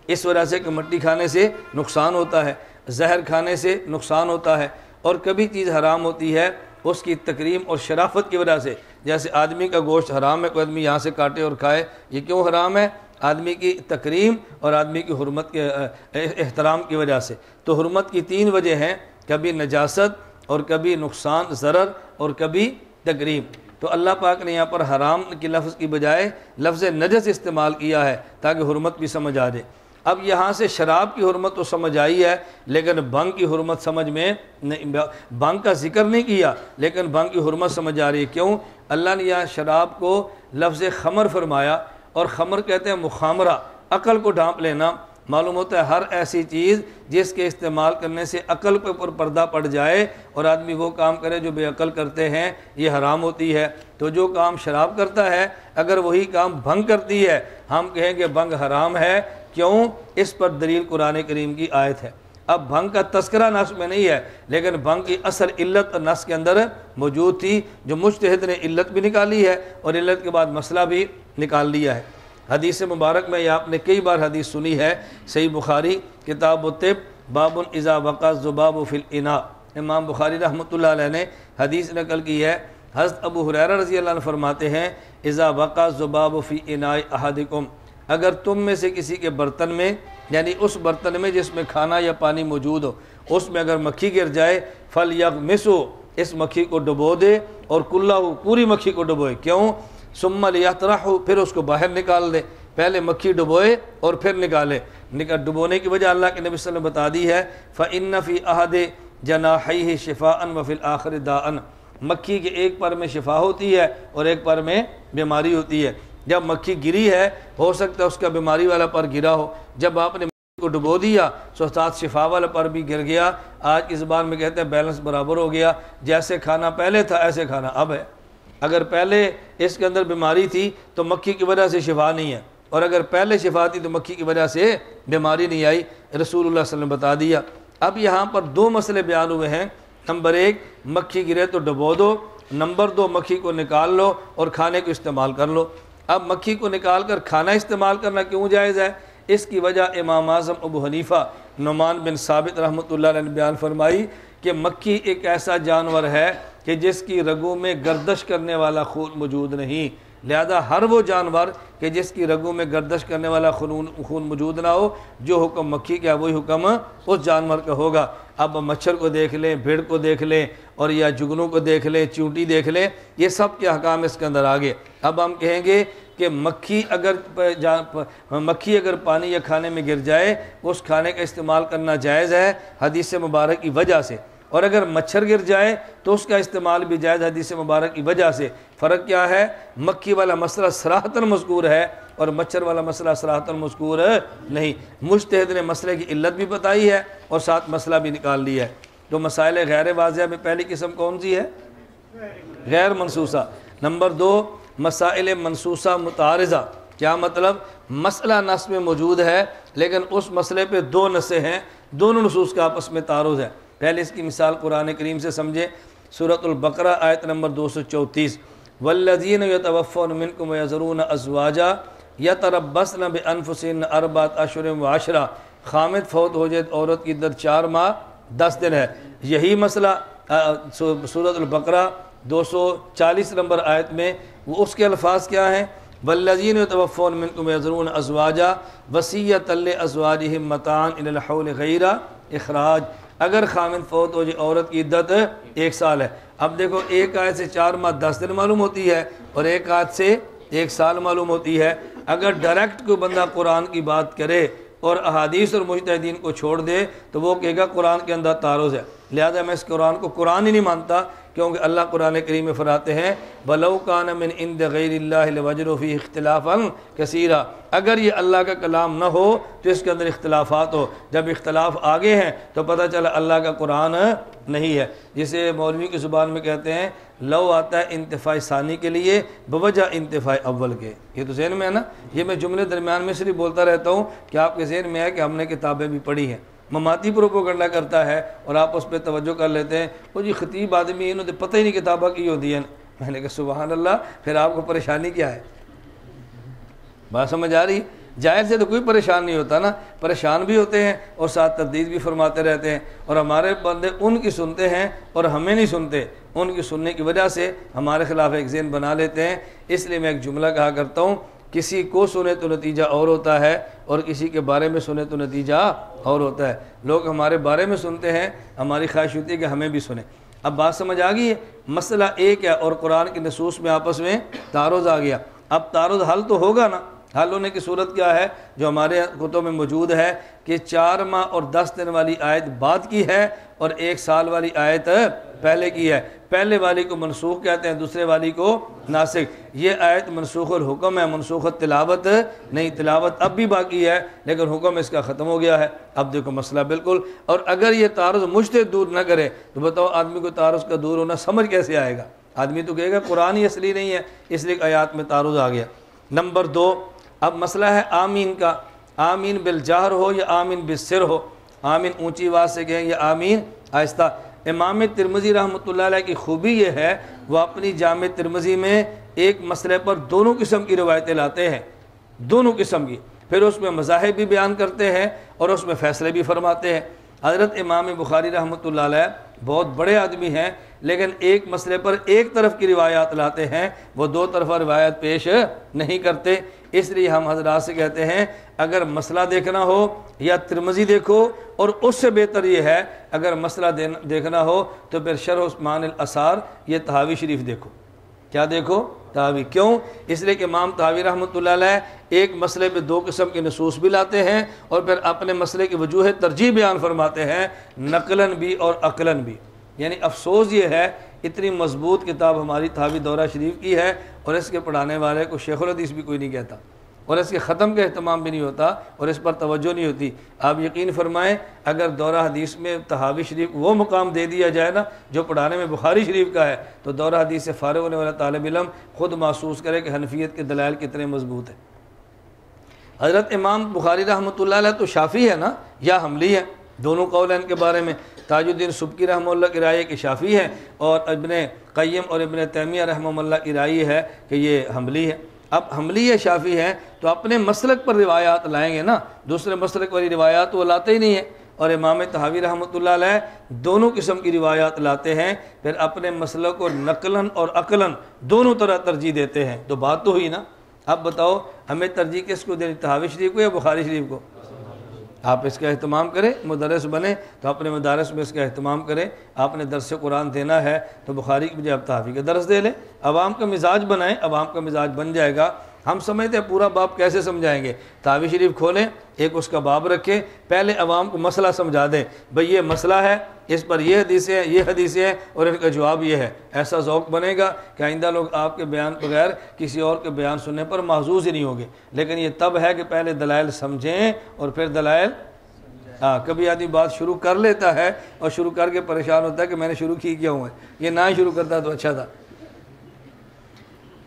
اس وجہ سے کہ مٹی کھانے سے نقصان ہوتا ہے، زہر کھانے سے نقصان ہوتا ہے۔ اور کبھی چیز حرام ہوتی ہے اس کی تکریم اور شرافت کی وجہ سے، جیسے آدمی کا گوشت حرام ہے، کوئی آدمی یہاں سے کاٹے اور کھائے، یہ کیوں حرام ہے؟ آدمی کی تکریم اور آدمی کی حرمت کے احترام کی وجہ سے۔ تو حرمت کی 3 وجہ ہیں، کبھی نجاست اور کبھی نقصان ضرر اور کبھی تکریم۔ تو اللہ پاک نے یہاں پر حرام کی لفظ کی بجائے لفظ نجس استعمال کیا ہے تاکہ حرمت بھی سمجھ آ جائے۔ اب یہاں سے شراب کی حرمت تو سمجھ آئی ہے، لیکن بھنگ کی حرمت سمجھ میں نہیں، بھنگ کا ذکر نہیں کیا لیکن بھنگ کی حرمت سمجھ آ رہی ہے۔ کیوں؟ اللہ نے یہاں شراب کو لفظ خمر فرمایا، اور خمر کہتے ہیں مخامرہ، عقل کو ڈھانپ لینا۔ معلوم ہوتا ہے ہر ایسی چیز جس کے استعمال کرنے سے عقل کے اوپر پردہ پڑ جائے اور آدمی وہ کام کرے جو بے عقل کرتے ہیں، یہ حرام ہوتی ہے۔ تو جو کام شراب کرتا ہے اگر وہی کام بھنگ کرتی ہے، ہم کہیں گے بھنگ حرام ہے۔ کیوں؟ اس پر دلیل قرآن کریم کی آیت ہے۔ اب بھنگ کا تذکرہ نص میں نہیں ہے، لیکن بھنگ کی اصل علت نص کے اندر موجود تھی، جو مجتہد نے علت بھی نکالی ہے اور علت کے بعد مسئلہ بھی نکال لیا ہے۔ حدیث مبارک میں یہ آپ نے کئی بار حدیث سنی ہے، صحیح بخاری کتاب الطب باب اذا وقع الذباب فی الاناء، امام بخاری رحمۃ اللہ علیہ نے حدیث نقل کی ہے۔ حضرت ابو ہریرہ رضی اللہ عنہ فرماتے ہیں اذا وقع الذباب فی اناء احدکم، اگر تم میں سے کسی کے برتن میں، یعنی اس برتن میں جس میں کھانا یا پانی موجود ہو، اس میں اگر مکھی گر جائے فلیغمسو، اس مکھی کو ڈبو دے، اور کلہ پوری مکھی کو ڈبوئے۔ کیوں؟ ثم لیطرحہ، پھر اس کو باہر نکال دے، پہلے مکھی ڈبوئے اور پھر نکالے۔ ڈبونے کی وجہ اللہ کے نبی صلی اللہ علیہ وسلم بتا دی ہے فإن فی احد جناحیہ شفاء وفی الآخر داء، مکھی کے ایک پر میں شفا ہوتی ہے اور ایک پر میں بیماری ہوتی ہے۔ جب مکھی گری ہے ہو سکتا ہے اس کا بیماری والا پر گرا ہو، جب آپ نے مکھی کو ڈبو دیا تو ساتھ شفا والا پر بھی گر گیا۔ آج کی زبان میں کہتے ہیں بیلنس برابر ہو گیا، جیسے کھانا پہلے تھا ایسے کھانا اب ہے۔ اگر پہلے اس کے اندر بیماری تھی تو مکھی کی وجہ سے شفا نہیں ہے، اور اگر پہلے شفا تھی تو مکھی کی وجہ سے بیماری نہیں آئی، رسول اللہ صلی اللہ علیہ وسلم بتا دیا۔ اب یہاں پر 2 مسئلے بیان ہوئے ہیں، نمبر 1 مکھی گرے تو ڈبو دو، نمبر 2 مکھی کو نکال لو اور کھانے کو استعمال کر لو۔ اب مکھی کو نکال کر کھانا استعمال کرنا کیوں جائز ہے؟ اس کی وجہ امام اعظم ابو حنیفہ نعمان بن ثابت رحمۃ اللہ علیہ نے بیان فرمائی کہ مکھی ایک ایسا جانور ہے کہ جس کی رگوں میں گردش کرنے والا خون موجود نہیں، لہذا ہر وہ جانور کہ جس کی رگوں میں گردش کرنے والا خون موجود نہ ہو، جو حکم مکھی کا وہی حکم اس جانور کا ہوگا۔ اب مچھر کو دیکھ لیں، بھیڑ کو دیکھ لیں، اور یا جگنوں کو دیکھ لیں، چونٹی دیکھ لیں، یہ سب کے احکام اس کے اندر آگے۔ اب ہم کہیں گے کہ مکھی اگر پانی یا کھانے میں گر جائے اس کھانے کا استعمال کرنا جائز ہے حدیث مبارک کی وجہ سے، اور اگر مچھر گر جائے تو اس کا استعمال بھی جائز حدیث مبارک کی وجہ سے۔ فرق کیا ہے؟ مکھی والا مسئلہ صراحتاً مذکور ہے اور مچھر والا مسئلہ صراحتاً مذکور نہیں۔ مجتہد نے مسئلے کی علت بھی بتائی ہے اور ساتھ مسئلہ بھی نکال لیا ہے۔ تو مسائل غیر واضح میں پہلی قسم کون سی ہے؟ غیر منصوصہ۔ نمبر 2 مسائل منصوصہ متعارضہ، کیا مطلب؟ مسئلہ نص میں موجود ہے لیکن اس مسئلے پہ 2 نصیں ہیں، دونوں نصوص کا آپس میں تعارض ہے۔ پہلے اس کی مثال قرآن کریم سے سمجھے، سورۃ البقرہ آیت نمبر 234، والذین یتوفون منکم ویذرون ازواجا یتربصن بانفسہن 4 اشہر وعشرہ، خامد فوت ہو جائے عورت کی عدت 4 ماہ 10 دن ہے۔ یہی مسئلہ سورۃ البقرہ 240 نمبر آیت میں وہ اس کے الفاظ کیا ہیں؟ والذین یتوفون منکم ویذرون ازواجا وصیۃ لازواجہم متاعا الی الحول غیر اخراج، اگر خامد فوت ہو جائے عورت کی عدت 1 سال ہے۔ اب دیکھو ایک آیت سے 4 ماہ 10 دن معلوم ہوتی ہے اور ایک آیت سے 1 سال معلوم ہوتی ہے۔ اگر ڈائریکٹ کوئی بندہ قرآن کی بات کرے اور احادیث اور مجتہدین کو چھوڑ دے تو وہ کہے گا قرآن کے اندر تعارض ہے، لہذا میں اس قرآن کو قرآن ہی نہیں مانتا، کیونکہ اللہ قرآن کریم میں فرماتے ہیں وَلَوْ كَانَ مِنْ عِنْدِ غَيْرِ اللَّهِ لَوَجَدُوا فِيهِ اخْتِلَافًا كَثِيرًا، اگر یہ اللہ کا کلام نہ ہو تو اس کے اندر اختلافات ہو، جب اختلاف آگے ہیں تو پتہ چلا اللہ کا قرآن نہیں ہے۔ جسے مولوی کی زبان میں کہتے ہیں لو آتا ہے انتفاع ثانی کے لیے بوجہ انتفاع اول کے۔ یہ تو ذہن میں ہے نا، یہ میں جملے درمیان میں صرف بولتا رہتا ہوں کہ آپ کے ذہن میں ہے کہ ہم نے کتابیں بھی پڑھی ہیں۔ مماتی پروپیگنڈا کرتا ہے اور آپ اس پہ توجہ کر لیتے ہیں، وہ جی خطیب آدمی انہوں نے پتہ ہی نہیں کتابیں کی ہوتی ہیں۔ میں نے کہا سبحان اللہ، پھر آپ کو پریشانی کیا ہے؟ بات سمجھ آ رہی؟ جائز سے تو کوئی پریشان نہیں ہوتا نا، پریشان بھی ہوتے ہیں اور ساتھ تردید بھی فرماتے رہتے ہیں، اور ہمارے بندے ان کی سنتے ہیں اور ہمیں نہیں سنتے، ان کی سننے کی وجہ سے ہمارے خلاف ایک ذہن بنا لیتے ہیں۔ اس لیے میں ایک جملہ کہا کرتا ہوں کسی کو سنے تو نتیجہ اور ہوتا ہے اور کسی کے بارے میں سنے تو نتیجہ اور ہوتا ہے۔ لوگ ہمارے بارے میں سنتے ہیں، ہماری خواہش ہوتی ہے کہ ہمیں بھی سنیں۔ اب بات سمجھ آ گئی ہے، مسئلہ ایک ہے اور قرآن کی نصوص میں آپس میں تعارض آ گیا۔ اب تعارض حل تو ہوگا نا، حل ہونے کی صورت کیا ہے؟ جو ہمارے کتب میں موجود ہے کہ 4 ماہ اور 10 دن والی آیت بعد کی ہے اور 1 سال والی آیت پہلے کی ہے۔ پہلے والی کو منسوخ کہتے ہیں، دوسرے والی کو ناسخ۔ یہ آیت منسوخ الحکم ہے، منسوخ التلاوت نہیں۔ تلاوت اب بھی باقی ہے لیکن حکم اس کا ختم ہو گیا ہے۔ اب دیکھو مسئلہ بالکل، اور اگر یہ تعارض مجتہد دور نہ کرے تو بتاؤ آدمی کو تعارض کا دور ہونا سمجھ کیسے آئے گا؟ آدمی تو کہے گا قرآن ہی اصلی نہیں ہے، اس لیے آیات میں تعارض آ گیا۔ نمبر 2، اب مسئلہ ہے آمین کا، آمین بالجہر ہو یا آمین بالسر ہو، آمین اونچی آواز سے کہیں یا آمین آہستہ۔ امام ترمذی رحمۃ اللہ علیہ کی خوبی یہ ہے وہ اپنی جامع ترمذی میں ایک مسئلے پر دونوں قسم کی روایتیں لاتے ہیں، دونوں قسم کی، پھر اس میں مذاہب بھی بیان کرتے ہیں اور اس میں فیصلے بھی فرماتے ہیں۔ حضرت امام بخاری رحمۃ اللہ علیہ بہت بڑے آدمی ہیں لیکن ایک مسئلے پر ایک طرف کی روایات لاتے ہیں، وہ 2 طرفہ روایت پیش نہیں کرتے۔ اس لیے ہم حضرات سے کہتے ہیں اگر مسئلہ دیکھنا ہو یا ترمذی دیکھو، اور اس سے بہتر یہ ہے اگر مسئلہ دیکھنا ہو تو پھر شرح عثمان الآثار یہ طحاوی شریف دیکھو۔ کیا دیکھو؟ طحاوی۔ کیوں؟ اس لیے کہ امام طحاوی رحمۃ اللہ علیہ ایک مسئلے پہ 2 قسم کے نصوص بھی لاتے ہیں اور پھر اپنے مسئلے کی وجوہ ترجیح بیان فرماتے ہیں، نقلاً بھی اور عقلاً بھی۔ یعنی افسوس یہ ہے اتنی مضبوط کتاب ہماری طحاوی دورہ شریف کی ہے اور اس کے پڑھانے والے کو شیخ الحدیث بھی کوئی نہیں کہتا اور اس کے ختم کا اہتمام بھی نہیں ہوتا اور اس پر توجہ نہیں ہوتی۔ آپ یقین فرمائیں اگر دورہ حدیث میں طحاوی شریف وہ مقام دے دیا جائے نا جو پڑھانے میں بخاری شریف کا ہے تو دورہ حدیث سے فارغ ہونے والا طالب علم خود محسوس کرے کہ حنفیت کے دلائل کتنے مضبوط ہیں۔ حضرت امام بخاری رحمۃ اللہ علیہ تو شافعی ہے نا یا حنبلی ہے، دونوں قول ہیں ان کے بارے میں۔ تاج الدین سبکی رحمہ اللہ کی رائے کہ شافعی ہے اور ابن قیم اور ابن تیمیہ رحمہ اللہ کی رائے ہے کہ یہ حنبلی ہے۔ اب حنبلی ہے شافعی ہیں تو اپنے مسلک پر روایات لائیں گے نا، دوسرے مسلک والی روایات وہ لاتے ہی نہیں ہیں، اور امام طحاوی رحمۃ اللہ علیہ دونوں قسم کی روایات لاتے ہیں، پھر اپنے مسلک کو نقلاً اور عقلاً دونوں طرح ترجیح دیتے ہیں۔ تو بات تو ہوئی نا۔ اب بتاؤ ہمیں ترجیح کس کو دینی، طحاوی شریف کو یا بخاری شریف کو؟ آپ اس کا اہتمام کریں، مدرس بنے تو اپنے مدارس میں اس کا اہتمام کریں۔ آپ نے درس قرآن دینا ہے تو بخاری کی بجائے آپ طحاوی کا درس دے لیں، عوام کا مزاج بنائیں، عوام کا مزاج بن جائے گا۔ ہم سمجھتے ہیں پورا باب کیسے سمجھائیں گے، طحاوی شریف کھولیں، ایک اس کا باب رکھیں، پہلے عوام کو مسئلہ سمجھا دیں، بھئی یہ مسئلہ ہے، اس پر یہ حدیثیں ہیں، یہ حدیثیں ہیں اور ان کا جواب یہ ہے۔ ایسا ذوق بنے گا کہ آئندہ لوگ آپ کے بیان بغیر کسی اور کے بیان سننے پر محظوظ ہی نہیں ہوں گے۔ لیکن یہ تب ہے کہ پہلے دلائل سمجھیں اور پھر دلائل کبھی آدمی بات شروع کر لیتا ہے اور شروع کر کے پریشان ہوتا ہے کہ میں نے شروع کی کیا ہوں ہے، یہ نہ ہی شروع کرتا تو اچھا تھا۔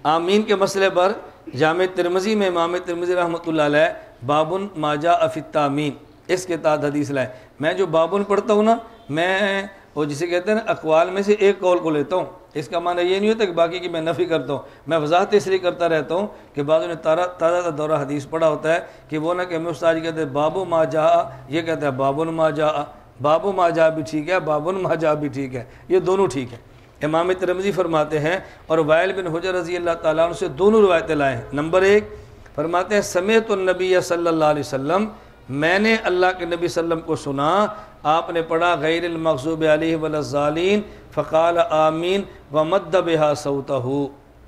آمین کے مسئلے پر جامع ترمذی میں امام ترمذی رحمۃ اللہ علیہ بابن ما جاء فی التامین اس کے تحت حدیث لائے۔ میں جو بابن پڑھتا ہوں نا، میں وہ جسے کہتے ہیں نا اقوال میں سے ایک قول کو لیتا ہوں، اس کا معنی یہ نہیں ہوتا کہ باقی کی میں نفی کرتا ہوں، میں وضاحت اس لیے کرتا رہتا ہوں کہ بعضوں نے تازہ دورہ حدیث پڑھا ہوتا ہے کہ وہ نہ کہ ہمیں استاد جی کہتے ہیں بابو ما جاء، یہ کہتا ہے بابن ما جاء، بابو ما جاء بھی ٹھیک ہے، بابن ما جاء بھی ٹھیک ہے، یہ دونوں ٹھیک ہے۔ امام ترمذی فرماتے ہیں اور وائل بن حجر رضی اللہ تعالیٰ عنہ سے دونوں روایتیں لائے ہیں۔ نمبر 1 فرماتے ہیں سمعت النبی صلی اللہ علیہ وسلم، میں نے اللہ کے نبی صلی اللہ علیہ وسلم کو سنا، آپ نے پڑھا غیر المغضوب علیہم ولا الضالین فقال آمین ومد بہا صوتہ،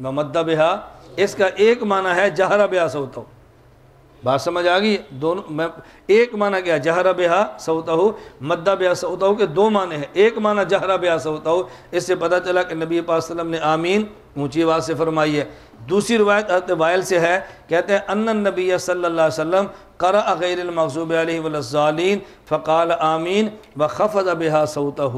ومد بہا اس کا ایک معنی ہے جہر بہا صوتہ، بات سمجھ آ گئی؟ دونوں میں ایک معنی کیا جہر بہا صوتہ، مد بہا صوتہ کے 2 معنی ہیں، ایک معنی جہر بہا صوتہ، اس سے پتہ چلا کہ نبی پاک صلی اللہ علیہ وسلم نے آمین اونچی آواز سے فرمائی ہے۔ دوسری روایت حضرت وائل سے ہے، کہتے ہیں ان النبی صلی اللہ علیہ وسلم قرأ غیر المغضوب علیہم ولا الضالین فقال آمین وخفض بہا صوتہ،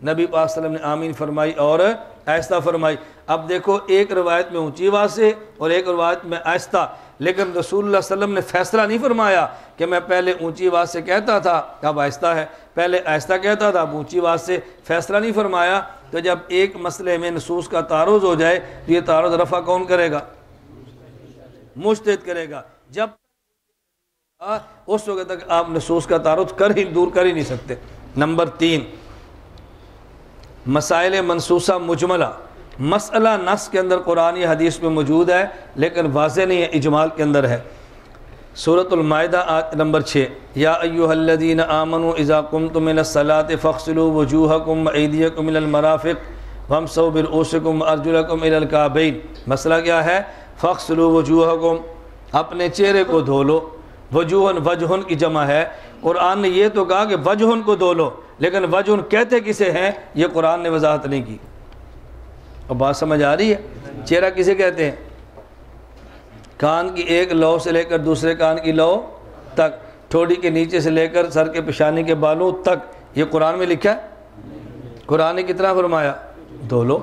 نبی پاک صلی اللہ علیہ وسلم نے آمین فرمائی اور آہستہ فرمائی۔ اب دیکھو ایک روایت میں اونچی آواز سے اور ایک روایت میں آہستہ، لیکن رسول اللہ صلی اللہ علیہ وسلم نے فیصلہ نہیں فرمایا کہ میں پہلے اونچی آواز سے کہتا تھا اب آہستہ ہے، پہلے آہستہ کہتا تھا اب اونچی آواز سے، فیصلہ نہیں فرمایا۔ تو جب ایک مسئلے میں نصوص کا تعارض ہو جائے تو یہ تعارض رفع کون کرے گا؟ مجتہد کرے گا۔ جب اس وقت تک آپ نصوص کا تعارض دور کر ہی نہیں سکتے۔ نمبر 3 مسائل منصوصہ مجملہ، مسئلہ نص کے اندر قرآن یا حدیث میں موجود ہے لیکن واضح نہیں ہے، اجمال کے اندر ہے۔ سورۃ المائدہ آیت نمبر 6، یا ایھا الذین آمنوا اذا قمتم من الصلاۃ فاغسلوا وجوہکم وایدیکم الی المرافق وامسحوا برؤوسکم وارجلکم الی الکعبین۔ مسئلہ کیا ہے؟ فاغسلوا وجوہکم، اپنے چہرے کو دھو لو۔ وجوہن، وجہن کی جمع ہے۔ قرآن نے یہ تو کہا کہ وجہن کو دھو لو، لیکن وجہن کہتے کسے ہیں یہ قرآن نے وضاحت نہیں کی۔ اب بات سمجھ آ رہی ہے؟ چہرہ کسے کہتے ہیں؟ کان کی ایک لو سے لے کر دوسرے کان کی لو تک، ٹھوڑی کے نیچے سے لے کر سر کے پیشانی کے بالوں تک، یہ قرآن میں لکھا ہے؟ قرآن نے کتنا فرمایا؟ دھو لو،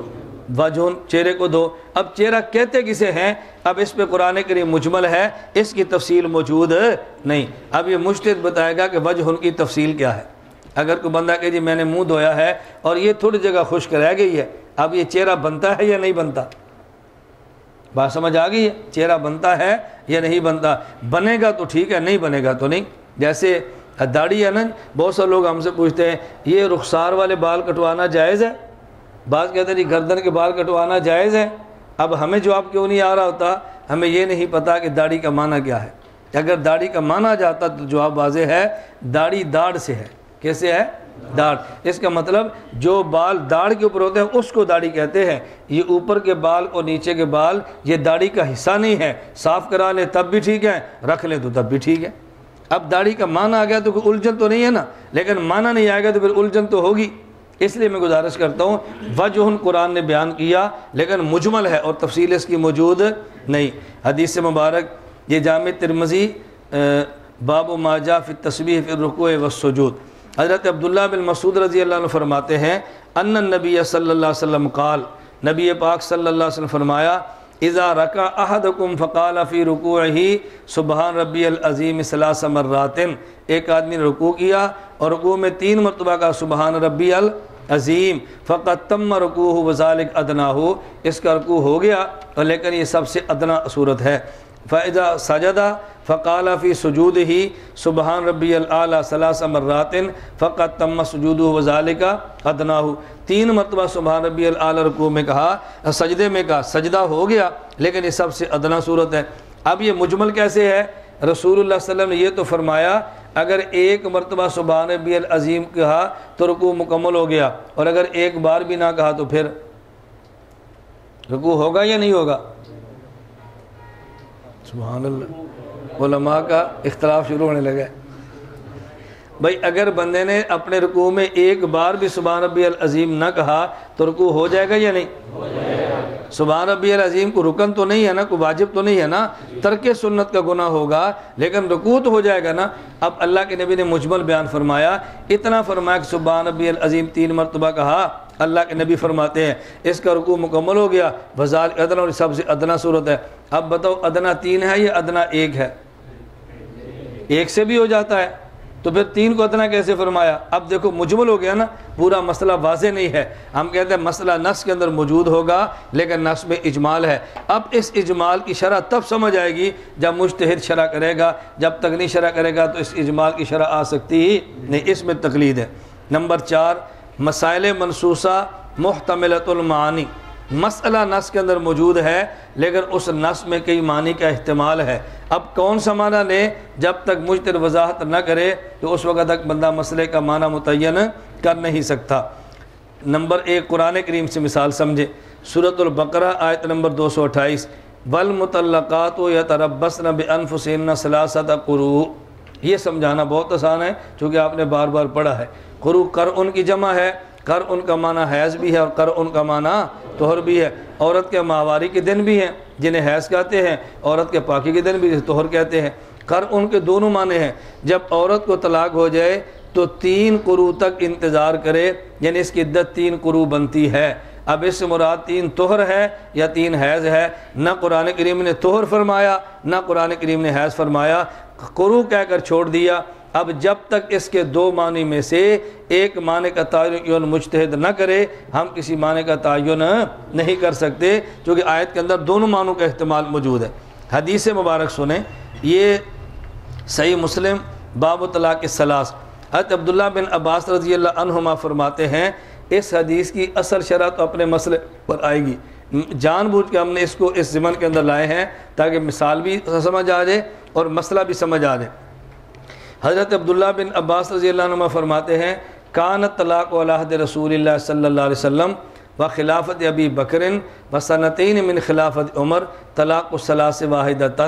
وجہن، چہرے کو دھو۔ اب چہرہ کہتے کسے ہیں؟ اب اس پہ قرآن کریم مجمل ہے، اس کی تفصیل موجود نہیں۔ اب یہ مجتہد بتائے گا کہ وجہن کی تفصیل کیا ہے۔ اگر کوئی بندہ کہ جی میں نے منہ دھویا ہے اور یہ تھوڑی جگہ خشک رہ گئی ہے، اب یہ چہرہ بنتا ہے یا نہیں بنتا؟ بات سمجھ آ گئی ہے؟ چہرہ بنتا ہے یا نہیں بنتا؟ بنے گا تو ٹھیک ہے، نہیں بنے گا تو نہیں۔ جیسے داڑھی ہے نا، بہت سے لوگ ہم سے پوچھتے ہیں یہ رخسار والے بال کٹوانا جائز ہے؟ بعض کہتے ہیں جی گردن کے بال کٹوانا جائز ہے۔ اب ہمیں جواب کیوں نہیں آ رہا ہوتا؟ ہمیں یہ نہیں پتا کہ داڑھی کا معنی کیا ہے۔ اگر داڑھی کا معنی جاتا تو جواب واضح ہے، داڑھی داڑھ سے ہے۔ کیسے ہے؟ داڑھ۔ اس کا مطلب جو بال داڑھ کے اوپر ہوتے ہیں اس کو داڑھی کہتے ہیں۔ یہ اوپر کے بال اور نیچے کے بال یہ داڑھی کا حصہ نہیں ہے۔ صاف کرا لیں تب بھی ٹھیک ہے، رکھ لیں تو تب بھی ٹھیک ہے۔ اب داڑھی کا معنی آ گیا تو کوئی الجھن تو نہیں ہے نا، لیکن معنی نہیں آئے گا تو پھر الجھن تو ہوگی۔ اس لیے میں گزارش کرتا ہوں، وجہن قرآن نے بیان کیا لیکن مجمل ہے اور تفصیل اس کی موجود نہیں۔ حدیث مبارک یہ جامع ترمذی باب ما جاء فی التسبیح فی الرکوع والسجود، حضرت عبداللہ بن مسعود رضی اللہ عنہ فرماتے ہیں ان النبی صلی اللہ علیہ وسلم قال، نبی پاک صلی اللہ علیہ وسلم فرمایا اذا رکع احدکم فقال فی رکوعہ سبحان ربی العظیم ثلاث مرات، ایک آدمی نے رکوع کیا اور رکوع میں 3 مرتبہ کا سبحان ربی العظیم، فقد تم رکوعہ وذالک ادناہ، اس کا رکوع ہو گیا اور لیکن یہ سب سے ادنا صورت ہے۔ فاذا سجد فقال فی سجودہ سبحان ربی الاعلی ثلاث مرات فقد تم سجودہ وذالک ادناہ، 3 مرتبہ سبحان ربی الاعلی رکوع میں کہا، سجدے میں کہا، سجدہ ہو گیا لیکن یہ سب سے ادنا صورت ہے۔ اب یہ مجمل کیسے ہے؟ رسول اللہ صلی اللہ علیہ وسلم نے یہ تو فرمایا اگر 1 مرتبہ سبحان ربی العظیم کہا تو رکوع مکمل ہو گیا، اور اگر 1 بار بھی نہ کہا تو پھر رکوع ہوگا یا نہیں ہوگا؟ سبحان اللہ، علماء کا اختلاف شروع ہونے لگا ہے۔ بھائی اگر بندے نے اپنے رکوع میں 1 بار بھی سبحان ربی العظیم نہ کہا تو رکوع ہو جائے گا یا نہیں؟ ہو جائے گا۔ سبحان ربی العظیم کو رکن تو نہیں ہے نا، کوئی واجب تو نہیں ہے نا، ترک سنت کا گناہ ہوگا لیکن رکوع تو ہو جائے گا نا۔ اب اللہ کے نبی نے مجمل بیان فرمایا، اتنا فرمایا کہ سبحان ربی العظیم 3 مرتبہ کہا، اللہ کے نبی فرماتے ہیں اس کا رکوع مکمل ہو گیا، وذالک ادنا، اور سب سے ادنا صورت ہے۔ اب بتاؤ ادنا 3 ہے یا ادنا 1 ہے؟ 1 سے بھی ہو جاتا ہے تو پھر 3 کو ادنا کیسے فرمایا؟ اب دیکھو مجمل ہو گیا نا، پورا مسئلہ واضح نہیں ہے۔ ہم کہتے ہیں مسئلہ نص کے اندر موجود ہوگا لیکن نص میں اجمال ہے۔ اب اس اجمال کی شرح تب سمجھ آئے گی جب مجتہد شرح کرے گا، جب تک نہیں شرح کرے گا تو اس اجمال کی شرح آ سکتی ہی نہیں، اس میں تقلید ہے۔ نمبر 4، مسائل منصوصہ محتملۃ المعانی، مسئلہ نص کے اندر موجود ہے لیکن اس نص میں کئی معنی کا احتمال ہے۔ اب کون سا معنی لے؟ جب تک مجتہد وضاحت نہ کرے تو اس وقت تک بندہ مسئلے کا معنی متعین کر نہیں سکتا۔ نمبر 1، قرآن کریم سے مثال سمجھے، سورۃ البقرہ آیت نمبر 228، والمطلقات یتربصن بانفسہن ثلاثۃ قروء، یہ سمجھانا بہت آسان ہے چونکہ آپ نے بار بار پڑھا ہے۔ قروء قرء کی جمع ہے، قرء کا معنی حیض بھی ہے اور قرء کا معنی طہر بھی ہے۔ عورت کے ماہواری کے دن بھی ہیں جنہیں حیض کہتے ہیں، عورت کے پاکی کے دن بھی طہر کہتے ہیں۔ قرء کے دونوں معنی ہیں، جب عورت کو طلاق ہو جائے تو 3 قروء تک انتظار کرے، یعنی اس کی عدت 3 قروء بنتی ہے۔ اب اس سے مراد 3 طہر ہے یا 3 حیض ہے؟ نہ قرآن کریم نے طہر فرمایا نہ قرآن کریم نے حیض فرمایا، قروء کہہ کر چھوڑ دیا۔ اب جب تک اس کے 2 معنی میں سے ایک معنی کا تعین مجتہد نہ کرے ہم کسی معنی کا تعین نہیں کر سکتے، کیونکہ آیت کے اندر دونوں معنوں کا احتمال موجود ہے۔ حدیث مبارک سنیں، یہ صحیح مسلم باب طلاق الثلاث، حضرت عبداللہ بن عباس رضی اللہ عنہما فرماتے ہیں اس حدیث کی اصل شرح تو اپنے مسئلے پر آئے گی، جان بوجھ کے ہم نے اس کو اس ضمن کے اندر لائے ہیں تاکہ مثال بھی سمجھ آ جائے اور مسئلہ بھی سمجھ آ جائے۔ حضرت عبداللہ بن عباس رضی اللہ عنہ فرماتے ہیں کانت طلاق علی عہد رسول اللہ صلی اللہ علیہ وسلم و خلافت ابی بکر و سنتین من خلافت عمر طلاق الثلاث واحدۃ،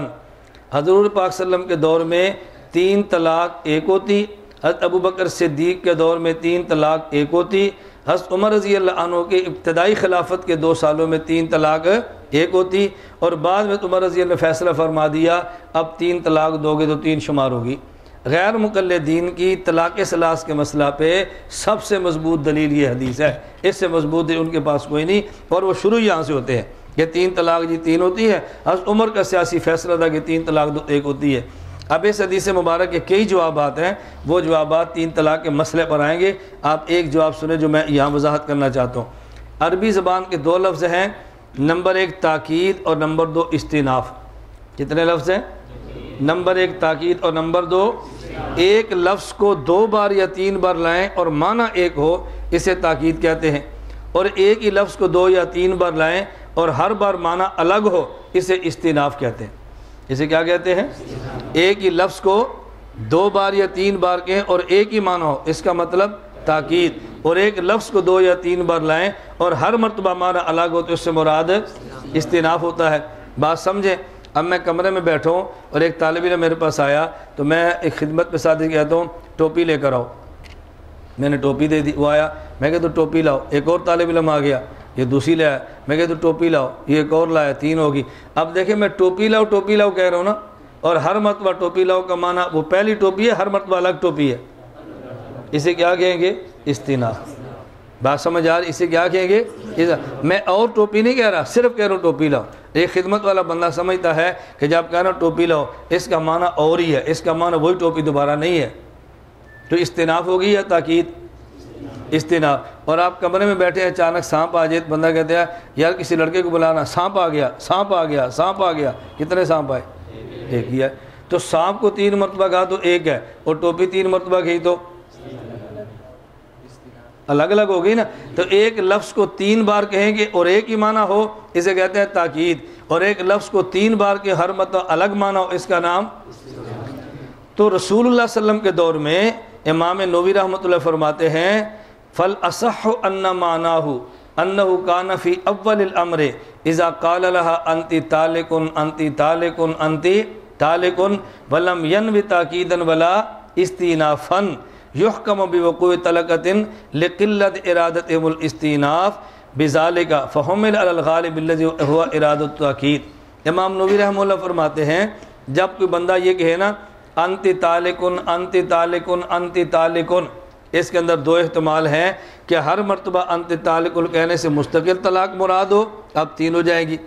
حضور پاک صلی اللہ علیہ وسلم کے دور میں 3 طلاق ایک ہوتی، حضرت ابو بکر صدیق کے دور میں 3 طلاق ایک ہوتی، حضرت عمر رضی اللہ عنہ کے ابتدائی خلافت کے 2 سالوں میں 3 طلاق ایک ہوتی، اور بعد میں عمر رضی اللہ عنہ نے فیصلہ فرما دیا اب 3 طلاق دو گے تو 3 شمار ہوگی۔ غیر مقلدین کی طلاق ثلاث کے مسئلہ پہ سب سے مضبوط دلیل یہ حدیث ہے، اس سے مضبوط دلیل ان کے پاس کوئی نہیں، اور وہ شروع یہاں سے ہوتے ہیں کہ 3 طلاق جی 3 ہوتی ہے، حضرت عمر کا سیاسی فیصلہ تھا کہ 3 طلاق ایک ہوتی ہے۔ اب اس حدیث مبارک کے کئی جوابات ہیں، وہ جوابات 3 طلاق کے مسئلے پر آئیں گے۔ آپ ایک جواب سنیں جو میں یہاں وضاحت کرنا چاہتا ہوں۔ عربی زبان کے 2 لفظ ہیں، نمبر 1 تاکید اور نمبر 2 استئناف۔ کتنے لفظ ہیں؟ نمبر 1 تاکید اور نمبر 2، ایک لفظ کو 2 بار یا 3 بار لائیں اور معنی ایک ہو اسے تاکید کہتے ہیں، اور ایک ہی لفظ کو 2 یا 3 بار لائیں اور ہر بار معنی الگ ہو اسے استئناف کہتے ہیں۔ اسے کیا کہتے ہیں؟ ایک ہی لفظ کو 2 بار یا 3 بار کہیں اور ایک ہی معنی ہو، اس کا مطلب تاکید، اور ایک لفظ کو 2 یا 3 بار لائیں اور ہر مرتبہ معنی الگ ہو تو اس سے مراد استئناف ہوتا ہے۔ بات سمجھیں؟ اب میں کمرے میں بیٹھا ہوں اور ایک طالب علم میرے پاس آیا تو میں ایک خدمت پہ ساتھی کہتا ہوں ٹوپی لے کر آؤ، میں نے ٹوپی دے دی، وہ آیا، میں کہتا ہوں ٹوپی لاؤ، ایک اور طالب علم آ گیا، یہ دوسری لے آیا، میں کہتا ہوں ٹوپی لاؤ، یہ ایک اور لایا، 3 ہوگی۔ اب دیکھیں میں ٹوپی لاؤ کہہ رہا ہوں نا، اور ہر مرتبہ ٹوپی لاؤ کا معنی وہ پہلی ٹوپی ہے، ہر مرتبہ الگ ٹوپی ہے، اسے کیا کہیں گے؟ استئناف۔ بات سمجھ آ رہی؟ اسے کیا کہیں گے؟ میں اور ٹوپی نہیں کہہ رہا، صرف کہہ رہا ہوں ٹوپی لاؤ۔ ایک خدمت والا بندہ سمجھتا ہے کہ جب کہہ رہا ہوں ٹوپی لاؤ اس کا معنی اور ہی ہے، اس کا معنی وہی ٹوپی دوبارہ نہیں ہے، تو استئناف ہوگی یا تاکید؟ استئناف۔ اور آپ کمرے میں بیٹھے ہیں، اچانک سانپ آ جائے، بندہ کہتے ہیں یار کسی لڑکے کو بلانا، سانپ آ گیا، سانپ آ گیا، سانپ آ گیا۔ کتنے سانپ آئے؟ ایک ہی ہے۔ تو سانپ کو 3 مرتبہ کہا تو ایک ہے، اور ٹوپی 3 مرتبہ کہی تو الگ الگ ہو گئی نا۔ تو ایک لفظ کو 3 بار کہیں گے اور ایک ہی معنی ہو اسے کہتے ہیں تاکید، اور ایک لفظ کو 3 بار کے ہر مرتبہ الگ معنی ہو اس کا نام۔ تو رسول اللہ صلی اللہ علیہ وسلم کے دور میں امام نووی رحمۃ اللہ فرماتے ہیں فَالْأَصَحُّ أَنَّ مَعْنَاهُ أَنَّهُ كَانَ فِي أَوَّلِ الْأَمْرِ إِذَا قَالَ لَهَا أَنْتِ طَالِقٌ أَنْتِ طَالِقٌ أَنْتِ طَالِقٌ وَلَمْ يَنْوِ تَأْكِيدًا وَلَا اسْتِئْنَافًا يحكم بوقوع طلقة لقلة إرادتهم الاستئناف بذلك فحمل على الغالب الذي هو إرادة التأكيد۔ امام نووی رحمہ اللہ فرماتے ہیں جب کوئی بندہ یہ کہے نا انت طالقن انت طالقن انت طالقن، اس کے اندر 2 احتمال ہیں کہ ہر مرتبہ انت طالقن کہنے سے مستقل طلاق مراد ہو، اب 3 ہو جائے گی،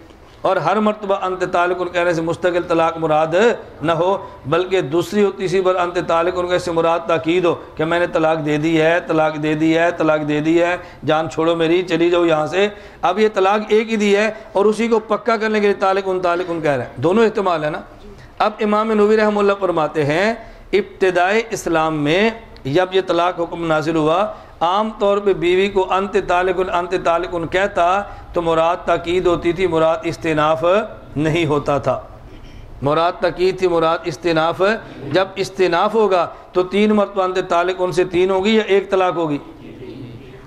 اور ہر مرتبہ انت طالقن کہنے سے مستقل طلاق مراد نہ ہو، بلکہ دوسری اور تیسری بار انت طالقن کہنے سے مراد تاکید ہو کہ میں نے طلاق دے دی ہے، طلاق دے دی ہے، طلاق دے دی ہے، جان چھوڑو میری، چلی جاؤ یہاں سے۔ اب یہ طلاق ایک ہی دی ہے اور اسی کو پکا کرنے کے لیے طالقن طالقن کہہ رہے ہیں، دونوں احتمال ہے نا۔ اب امام نووی رحمہ اللہ فرماتے ہیں ابتدائی اسلام میں جب یہ طلاق حکم نازل ہوا، عام طور پہ بیوی کو انت طالقن کہتا تو مراد تاکید ہوتی تھی، مراد استئناف نہیں ہوتا تھا، مراد تاکید تھی، مراد استئناف۔ جب استئناف ہوگا تو 3 مرتبہ انت طالقن سے 3 ہوگی یا 1 طلاق ہوگی؟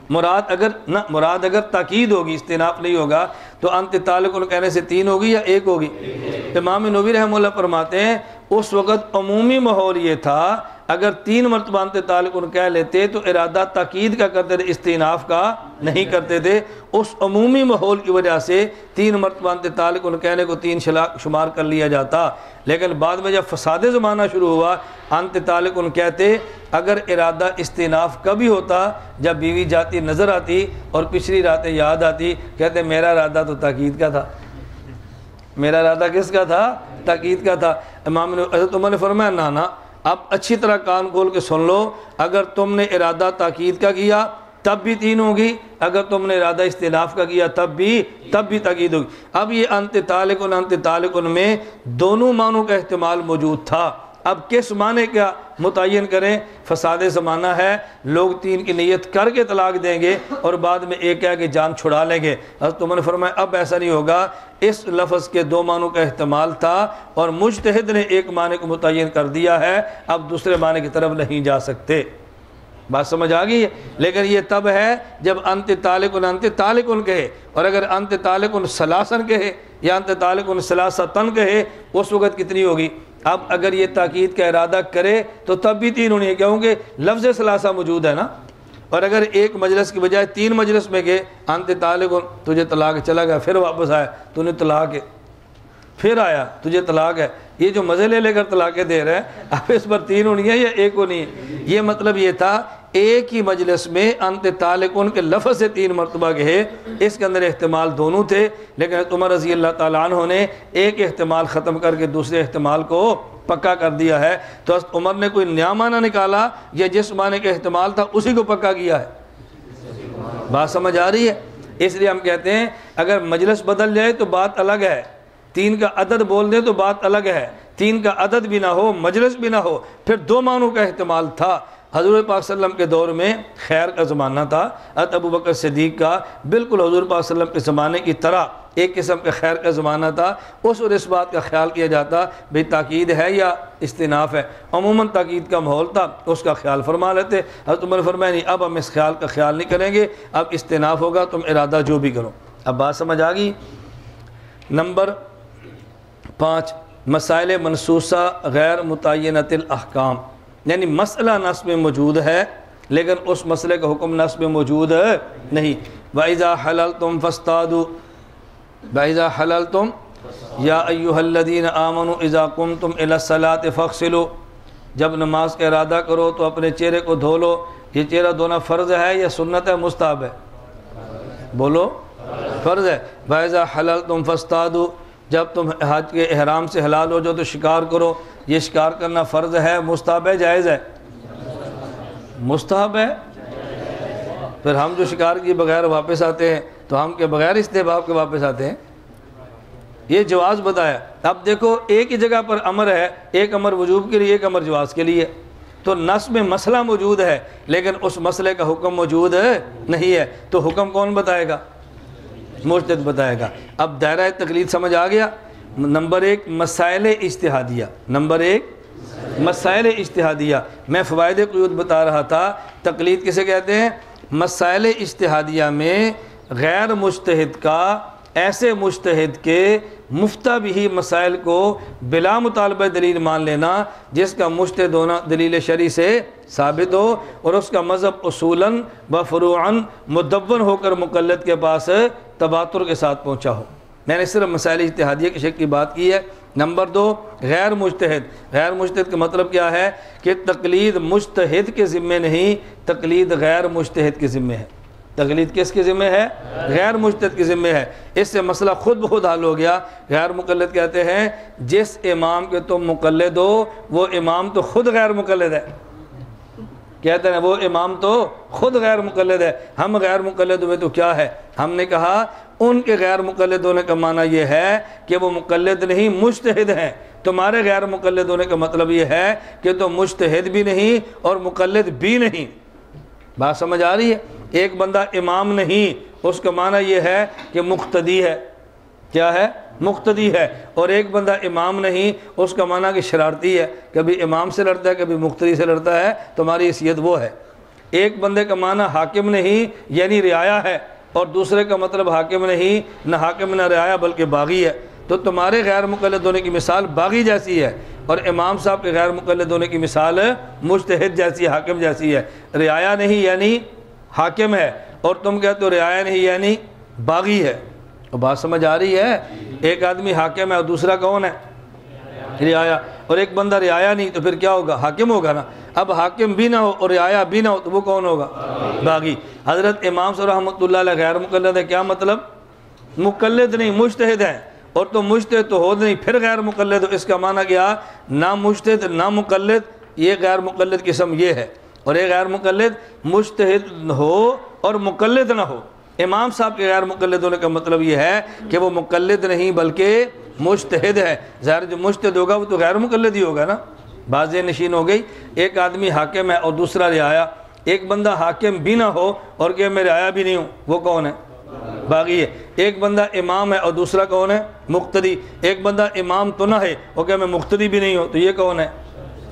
مراد اگر تاکید ہوگی، استئناف نہیں ہوگا تو انت طالقن کہنے سے 3 ہوگی یا 1 ہوگی؟ امام نووی رحمہ اللہ فرماتے ہیں اس وقت عمومی ماحول یہ تھا اگر 3 مرتبہ انت طالقن کہہ لیتے تو ارادہ تاکید کا کرتے تھے، استئناف کا نہیں کرتے تھے۔ اس عمومی ماحول کی وجہ سے 3 مرتبہ انت طالقن کہنے کو 3 شمار کر لیا جاتا، لیکن بعد میں جب فساد زمانہ شروع ہوا انت طالقن کہتے اگر ارادہ استئناف کا بھی ہوتا، جب بیوی جاتی نظر آتی اور پچھلی راتیں یاد آتی، کہتے میرا ارادہ تو تاکید کا تھا، میرا ارادہ کس کا تھا؟ تاکید کا تھا۔ امام حضرت عمر نے فرمایا نا اب اچھی طرح کان کھول کے سن لو، اگر تم نے ارادہ تاکید کا کیا تب بھی 3 ہوگی، اگر تم نے ارادہ استئناف کا کیا تب بھی تاکید ہوگی۔ اب یہ انت طالقن میں دونوں معنوں کا احتمال موجود تھا، اب کس معنی کا متعین کریں؟ فساد زمانہ ہے، لوگ 3 کی نیت کر کے طلاق دیں گے اور بعد میں ایک ہے کہ جان چھڑا لیں گے۔ حضرت عمر نے فرمایا اب ایسا نہیں ہوگا، اس لفظ کے 2 معنوں کا احتمال تھا اور مجتہد نے ایک معنی کو متعین کر دیا ہے، اب دوسرے معنی کی طرف نہیں جا سکتے۔ بات سمجھ آ گئی ہے؟ لیکن یہ تب ہے جب انت طالقن کہے، اور اگر انت طالقن ثلاثن کہے یا انت طالقن ثلاثتن کہے، اس وقت کتنی ہوگی؟ اب اگر یہ تاکید کا ارادہ کرے تو تب بھی 3 ہونی ہے، کیونکہ لفظ ثلاثہ موجود ہے نا۔ اور اگر ایک مجلس کی بجائے 3 مجلس میں گئے، انت طالقن، تجھے طلاق، چلا گیا، پھر واپس آیا، تو نے طلاق ہے، پھر آیا، تجھے طلاق ہے، یہ جو مزے لے کر طلاقیں دے رہے ہیں، اب اس پر 3 ہونی ہے یا 1 ہونی ہے؟ یہ مطلب یہ تھا ایک ہی مجلس میں انت طالقن کے لفظ سے 3 مرتبہ کہے، اس کے اندر احتمال دونوں تھے، لیکن عمر رضی اللہ تعالیٰ عنہ نے ایک احتمال ختم کر کے دوسرے احتمال کو پکا کر دیا ہے۔ تو عمر نے کوئی نیا معنی نکالا یا جس معنی کا احتمال تھا اسی کو پکا کیا ہے؟ بات سمجھ آ رہی ہے؟ اس لیے ہم کہتے ہیں اگر مجلس بدل جائے تو بات الگ ہے، 3 کا عدد بول دیں تو بات الگ ہے، 3 کا عدد بھی نہ ہو، مجلس بھی نہ ہو، پھر 2 معنوں کا احتمال تھا۔ حضور پاک صلی اللہ علیہ وسلم کے دور میں خیر کا زمانہ تھا، حضرت ابوبکر صدیق کا بالکل حضور پاک صلی اللہ علیہ وسلم کے زمانے کی طرح ایک قسم کا خیر کا زمانہ تھا، اس اور اس بات کا خیال کیا جاتا بھئی تاکید ہے یا استئناف ہے، عموماً تاکید کا ماحول تھا، اس کا خیال فرما لیتے۔ حضرت عمر نے فرمایا نہیں، اب ہم اس خیال کا خیال نہیں کریں گے، اب استئناف ہوگا، تم ارادہ جو بھی کرو۔ اب بات سمجھ آ گئی؟ نمبر 5، مسائل منسوسہ غیر متعینۃ الاحکام، یعنی مسئلہ نص میں موجود ہے لیکن اس مسئلے کا حکم نص میں موجود نہیں۔ وَإِذَا حَلَلْتُمْ فَاسْتَادُوا، وَإِذَا حَلَلْتُمْ یا ایھا الذین آمنوا اذا قمتم الی الصلاۃ فاغسلوا، جب نماز کا ارادہ کرو تو اپنے چہرے کو دھو لو۔ یہ چہرہ دھونا فرض ہے یا سنت ہے، مستحب ہے؟ بولو، فرض ہے۔ وَإِذَا حَلَلْتُمْ فَاسْتَادُوا، جب تم حج کے احرام سے حلال ہو جاؤ تو شکار کرو۔ یہ شکار کرنا فرض ہے، مستحب ہے، جائز ہے؟ مستحب ہے۔ پھر ہم جو شکار کیے بغیر واپس آتے ہیں تو ہم کے بغیر استحباب کے واپس آتے ہیں؟ یہ جواز بتایا۔ اب دیکھو ایک ہی جگہ پر امر ہے، ایک امر وجوب کے لیے، ایک امر جواز کے لیے، تو نص میں مسئلہ موجود ہے لیکن اس مسئلے کا حکم موجود نہیں ہے، تو حکم کون بتائے گا؟ مجتہد بتائے گا۔ اب دائرہ تقلید سمجھ آ گیا؟ نمبر 1 مسائل اجتہادیہ، نمبر 1 مسائل اجتہادیہ۔ میں فوائد قیود بتا رہا تھا، تقلید کسے کہتے ہیں؟ مسائل اجتہادیہ میں غیر مجتہد کا، ایسے مجتہد کے مفتہ بھی مسائل کو بلا مطالبہ دلیل مان لینا جس کا مجتہد ہونا دلیل شرعی سے ثابت ہو اور اس کا مذہب اصولاً و فروعاً مدون ہو کر مقلد کے پاس تواتر کے ساتھ پہنچا ہو۔ میں نے صرف مسائل اجتہادیہ کی شکل کی بات کی ہے۔ نمبر 2 غیر مجتہد۔ غیر مجتہد کا مطلب کیا ہے کہ تقلید مجتہد کے ذمے نہیں، تقلید غیر مجتہد کے ذمے ہے۔ تقلید کس کے ذمہ ہے؟ غیر مجتہد کے ذمہ ہے۔ اس سے مسئلہ خود بخود حل ہو گیا۔ غیر مقلد کہتے ہیں جس امام کے تم مقلد ہو وہ امام تو خود غیر مقلد ہے۔ کہتے ہیں وہ امام تو خود غیر مقلد ہے، ہم غیر مقلد ہوئے تو کیا ہے؟ ہم نے کہا ان کے غیر مقلد ہونے کا معنی یہ ہے کہ وہ مقلد نہیں مجتہد ہیں، تمہارے غیر مقلد ہونے کا مطلب یہ ہے کہ تم مجتہد بھی نہیں اور مقلد بھی نہیں۔ بات سمجھ آ رہی ہے؟ ایک بندہ امام نہیں، اس کا معنی یہ ہے کہ مقتدی ہے۔ کیا ہے؟ مقتدی ہے۔ اور ایک بندہ امام نہیں، اس کا معنی کہ شرارتی ہے، کبھی امام سے لڑتا ہے کبھی مقتدی سے لڑتا ہے، تمہاری حیثیت وہ ہے۔ ایک بندے کا معنی حاکم نہیں یعنی رعایا ہے، اور دوسرے کا مطلب حاکم نہیں، نہ حاکم نہ رعایا بلکہ باغی ہے، تو تمہارے غیر مقلد ہونے کی مثال باغی جیسی ہے، اور امام صاحب کے غیر مقلد ہونے کی مثال مجتہد جیسی، حاکم جیسی ہے۔ رعایا نہیں یعنی حاکم ہے، اور تم کہتے ہو رعایا نہیں یعنی باغی ہے۔ اور بات سمجھ آ رہی ہے؟ ایک آدمی حاکم ہے اور دوسرا کون ہے؟ رعایا۔ اور ایک بندہ رعایا نہیں تو پھر کیا ہوگا؟ حاکم ہوگا نا۔ اب حاکم بھی نہ ہو اور رعایا بھی نہ ہو تو وہ کون ہوگا؟ باغی۔ حضرت امام صاحب رحمۃ اللہ علیہ غیر مقلد ہے، کیا مطلب؟ مقلد نہیں، مجتہد ہے، اور تو مجتہد تو ہو نہیں پھر غیر مقلد ہو۔ اس کا معنی کیا؟ نہ مجتہد نہ مقلد، یہ غیر مقلد قسم یہ ہے۔ اور ایک غیر مقلد مجتہد ہو اور مقلد نہ ہو۔ امام صاحب کے غیر مقلد ہونے کا مطلب یہ ہے کہ وہ مقلد نہیں بلکہ مجتہد ہے۔ ظاہر جو مجتہد ہوگا وہ تو غیر مقلد ہی ہوگا نا۔ بعض نشین ہو گئی، ایک آدمی حاکم ہے اور دوسرا رعایا، ایک بندہ حاکم بھی نہ ہو اور کہ میں رعایا بھی نہیں ہوں، وہ کون ہے؟ باغی ہے۔ ایک بندہ امام ہے اور دوسرا کون ہے؟ مقتدی۔ ایک بندہ امام تو نہ ہے اور کہ میں مقتدی بھی نہیں ہوں، تو یہ کون ہے؟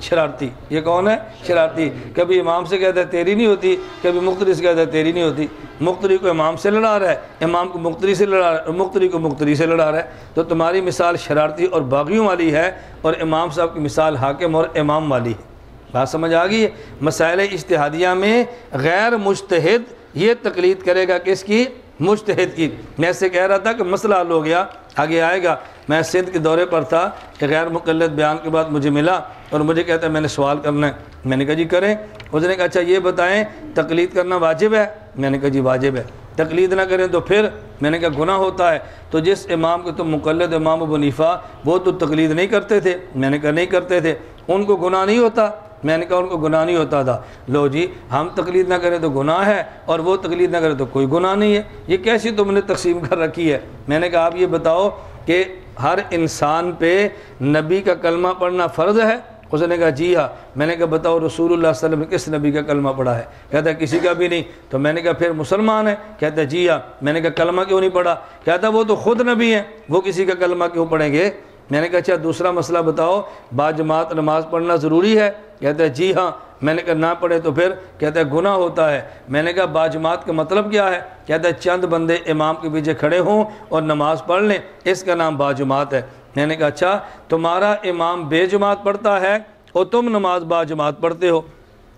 شرارتی۔ یہ کون ہے؟ شرارتی۔ کبھی امام سے کہتا ہے تیری نہیں ہوتی، کبھی مقتدی سے کہتا ہے تیری نہیں ہوتی۔ مقتدی کو امام سے لڑا رہا ہے، امام کو مقتدی سے لڑا رہا ہے، اور مقتدی کو مقتدی سے لڑا رہا ہے۔ تو تمہاری مثال شرارتی اور باغیوں والی ہے، اور امام صاحب کی مثال حاکم اور امام والی ہے۔ بات سمجھ آ گئی ہے؟ مسائل اجتہادیہ میں غیر مجتہد یہ تقلید کرے گا کس کی؟ مجتہد کی۔ میں سے کہہ رہا تھا کہ مسئلہ حل ہو گیا، آگے آئے گا۔ میں سندھ کے دورے پر تھا کہ غیر مقلد بیان کے بعد مجھے ملا اور مجھے کہتا ہے میں نے سوال کرنا ہے۔ میں نے کہا جی کریں۔ اس نے کہا اچھا یہ بتائیں تقلید کرنا واجب ہے؟ میں نے کہا جی واجب ہے۔ تقلید نہ کریں تو پھر؟ میں نے کہا گناہ ہوتا ہے۔ تو جس امام کو تم مقلد امام ابو حنیفہ، وہ تو تقلید نہیں کرتے تھے؟ میں نے کہا نہیں کرتے تھے۔ ان کو گناہ نہیں ہوتا؟ میں نے کہا ان کو گناہ نہیں ہوتا تھا۔ لو جی ہم تقلید نہ کریں تو گناہ ہے اور وہ تقلید نہ کرے تو کوئی گناہ نہیں ہے، یہ کیسی تم نے تقسیم کر رکھی ہے؟ میں نے کہا آپ یہ بتاؤ کہ ہر انسان پہ نبی کا کلمہ پڑھنا فرض ہے؟ اس نے کہا جی ہاں۔ میں نے کہا بتاؤ رسول اللہ صلی اللہ علیہ وسلم نے کس نبی کا کلمہ پڑھا ہے؟ کہتا ہے کسی کا بھی نہیں۔ تو میں نے کہا پھر مسلمان ہے؟ کہتا ہے جی ہاں۔ میں نے کہا کلمہ کیوں نہیں پڑھا؟ کہتا ہے وہ تو خود نبی ہیں، وہ کسی کا کلمہ کیوں پڑھیں گے؟ میں نے کہا اچھا دوسرا مسئلہ بتاؤ، باجماعت نماز پڑھنا ضروری ہے؟ کہتا ہے جی ہاں۔ میں نے کہا نہ پڑھے تو پھر؟ کہتا ہے گناہ ہوتا ہے۔ میں نے کہا باجماعت کا مطلب کیا ہے؟ کہتا ہے چند بندے امام کے پیچھے کھڑے ہوں اور نماز پڑھ لیں، اس کا نام باجماعت ہے۔ میں نے کہا اچھا تمہارا امام بے جماعت پڑھتا ہے اور تم نماز باجماعت پڑھتے ہو،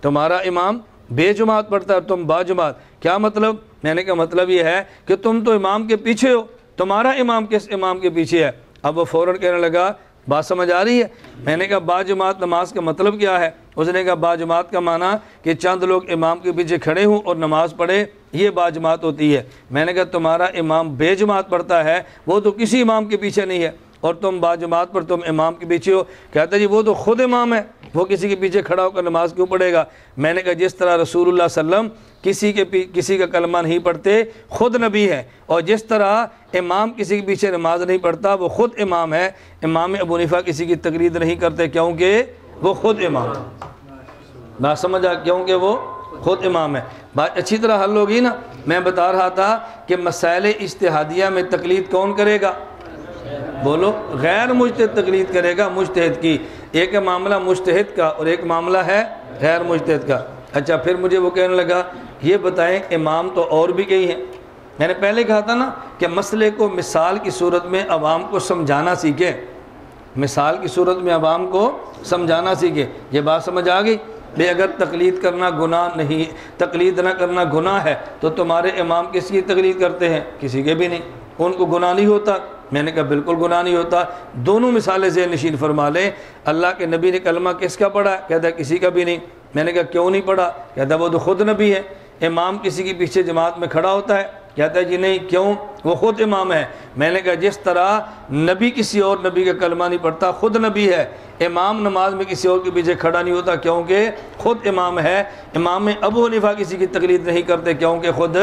تمہارا امام بے جماعت پڑھتا ہے اور تم باجماعت، کیا مطلب؟ میں نے کہا مطلب یہ ہے کہ تم تو امام کے پیچھے ہو، تمہارا امام کس امام کے پیچھے ہے؟ اب وہ فوراً کہنے لگا بات سمجھ آ رہی ہے؟ میں نے کہا باجماعت نماز کا مطلب کیا ہے؟ اس نے کہا باجماعت کا معنی کہ چند لوگ امام کے پیچھے کھڑے ہوں اور نماز پڑھے، یہ باجماعت ہوتی ہے۔ میں نے کہا تمہارا امام بے جماعت پڑھتا ہے، وہ تو کسی امام کے پیچھے نہیں ہے، اور تم باجماعت پر تم امام کے پیچھے ہو۔ کہتا جی وہ تو خود امام ہے، وہ کسی کے پیچھے کھڑا ہو کر نماز کیوں پڑھے گا؟ میں نے کہا جس طرح رسول اللہ صلی اللہ علیہ وسلم کسی کا کلمہ نہیں پڑھتے، خود نبی ہے، اور جس طرح امام کسی کے پیچھے نماز نہیں پڑھتا، وہ خود امام ہے۔ امام ابو حنیفہ کسی کی تقلید نہیں کرتے کیونکہ وہ خود امام ہے۔ بات سمجھا؟ کیونکہ وہ خود امام ہے۔ بات اچھی طرح حل ہوگی نا؟ میں بتا رہا تھا کہ مسائل اجتہادیہ میں تقلید کون کرے گا؟ بولو، غیر مجتہد تقلید کرے گا مجتہد کی۔ ایک معاملہ مجتہد کا اور ایک معاملہ ہے غیر مجتہد کا۔ اچھا پھر مجھے وہ کہنے لگا یہ بتائیں امام تو اور بھی کئی ہیں۔ میں نے پہلے کہا تھا نا کہ مسئلے کو مثال کی صورت میں عوام کو سمجھانا سیکھیں، مثال کی صورت میں عوام کو سمجھانا سیکھیں۔ یہ بات سمجھ آ گئی؟ بے اگر تقلید کرنا گناہ نہیں، تقلید نہ کرنا گناہ ہے تو تمہارے امام کس کی تقلید کرتے ہیں؟ کسی کے بھی نہیں، ان کو گناہ نہیں ہوتا؟ میں نے کہا بالکل گناہ نہیں ہوتا۔ دونوں مثالیں ذہن نشین فرما لیں۔ اللہ کے نبی نے کلمہ کس کا پڑھا؟ کہتا ہے کسی کا بھی نہیں۔ میں نے کہا کیوں نہیں پڑھا؟ کہتا ہے وہ تو خود نبی ہے۔ امام کسی کے پیچھے جماعت میں کھڑا ہوتا ہے؟ کہتا ہے جی نہیں، کیوں؟ وہ خود امام ہے۔ میں نے کہا جس طرح نبی کسی اور نبی کا کلمہ نہیں پڑھتا، خود نبی ہے، امام نماز میں کسی اور کے پیچھے کھڑا نہیں ہوتا کیونکہ خود امام ہے۔ امام ابو حنیفہ کسی کی تقلید نہیں کرتے کیونکہ خود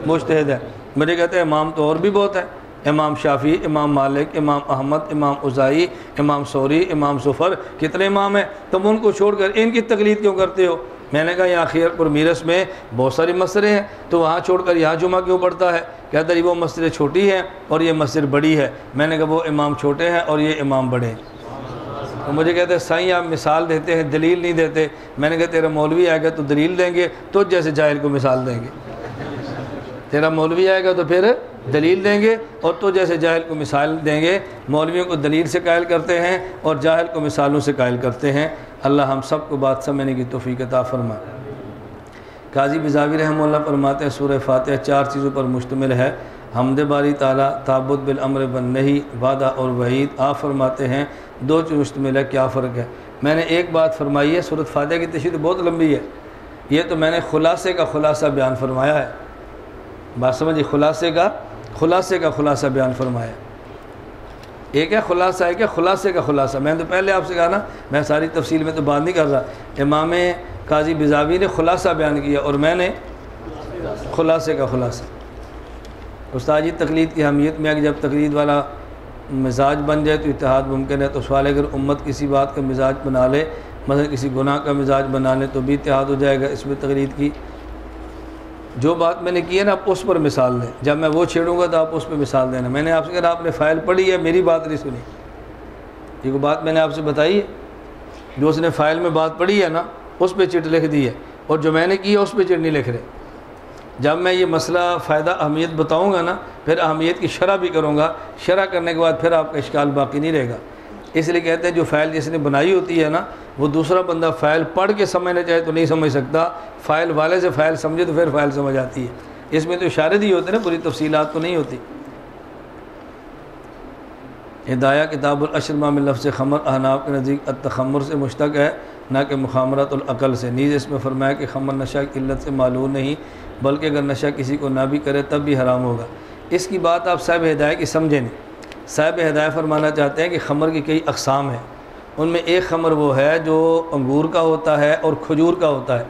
مجتہد ہے۔ مجھے کہتے ہیں امام تو اور بھی بہت ہے، امام شافعی، امام مالک، امام احمد، امام اوزاعی، امام ثوری، امام زفر، کتنے امام ہیں؟ تم ان کو چھوڑ کر ان کی تقلید کیوں کرتے ہو؟ میں نے کہا یہاں خیر پر میرس میں بہت ساری مسجدیں ہیں، تو وہاں چھوڑ کر یہاں جمعہ کیوں پڑھتا ہے؟ کہتا ہے وہ مسجد چھوٹی ہیں اور یہ مسجد بڑی ہے۔ میں نے کہا وہ امام چھوٹے ہیں اور یہ امام بڑے ہیں۔ تو مجھے کہتے ہیں سائیں آپ مثال دیتے ہیں دلیل نہیں دیتے۔ میں نے کہا تیرا مولوی آئے گا تو دلیل دیں گے، تو جیسے جاہل کو مثال دیں گے۔ تیرا مولوی آئے گا تو پھر دلیل دیں گے اور تو جیسے جاہل کو مثال دیں گے۔ مولویوں کو دلیل سے قائل کرتے ہیں اور جاہل کو مثالوں سے قائل کرتے ہیں۔ اللہ ہم سب کو بات سمجھنے کی توفیق عطا فرمائے۔ قاضی بزاوی رحمہ اللہ فرماتے ہیں سورہ فاتحہ 4 چیزوں پر مشتمل ہے: حمد باری تعالیٰ، تعبد بالامر والنہی، وعدہ اور وعید۔ آپ فرماتے ہیں 2 چیز مشتمل ہے، کیا فرق ہے؟ میں نے ایک بات فرمائی ہے، سورۃ فاتحہ کی تشریح تو بہت لمبی ہے، یہ تو میں نے خلاصے کا خلاصہ بیان فرمایا ہے۔ بات سمجھیے، خلاصے کا خلاصہ بیان فرمایا۔ ایک ہے خلاصہ، ایک ہے خلاصے کا خلاصہ۔ میں نے تو پہلے آپ سے کہا نا میں ساری تفصیل میں تو بات نہیں کر رہا۔ امام قاضی بزاوی نے خلاصہ بیان کیا اور میں نے خلاصے کا خلاصہ۔ استاد جی تقلید کی اہمیت میں کہ جب تقلید والا مزاج بن جائے تو اتحاد ممکن ہے، تو سوال اگر امت کسی بات کا مزاج بنا لے مثلا کسی گناہ کا مزاج بنا لیں تو بھی اتحاد ہو جائے گا اس میں تقلید کی۔ جو بات میں نے کی ہے نا آپ اس پر مثال دیں، جب میں وہ چھیڑوں گا تو آپ اس پہ مثال دینا۔ میں نے آپ سے کہا آپ نے فائل پڑھی ہے، میری بات نہیں سنی، یہ کوئی بات میں نے آپ سے بتائی ہے؟ جو اس نے فائل میں بات پڑھی ہے نا اس پہ چٹ لکھ دی ہے، اور جو میں نے کی ہے اس پہ چٹ نہیں لکھ رہے۔ جب میں یہ مسئلہ فائدہ اہمیت بتاؤں گا نا پھر اہمیت کی شرح بھی کروں گا، شرح کرنے کے بعد پھر آپ کا اشکال باقی نہیں رہے گا۔ اس لیے کہتے ہیں جو فائل جس نے بنائی ہوتی ہے نا وہ دوسرا بندہ فائل پڑھ کے سمجھنا چاہے تو نہیں سمجھ سکتا، فائل والے سے فائل سمجھے تو پھر فائل سمجھ آتی ہے۔ اس میں تو اشارے دی ہوتے ہیں نا، پوری تفصیلات تو نہیں ہوتی۔ ہدایہ کتاب الاشرمہ من لفظ خمر احناف کے نزدیک التخمر سے مشتق ہے نہ کہ مخامرۃ العقل سے۔ نیز اس میں فرمایا کہ خمر نشہ کی علت سے معلوم نہیں بلکہ اگر نشہ کسی کو نہ بھی کرے تب بھی حرام ہوگا۔ اس کی بات آپ صاحب ہدایہ کی سمجھیں نہیں۔ صاحب ہدایہ فرمانا چاہتے ہیں کہ خمر کی کئی اقسام ہیں، ان میں ایک خمر وہ ہے جو انگور کا ہوتا ہے اور کھجور کا ہوتا ہے۔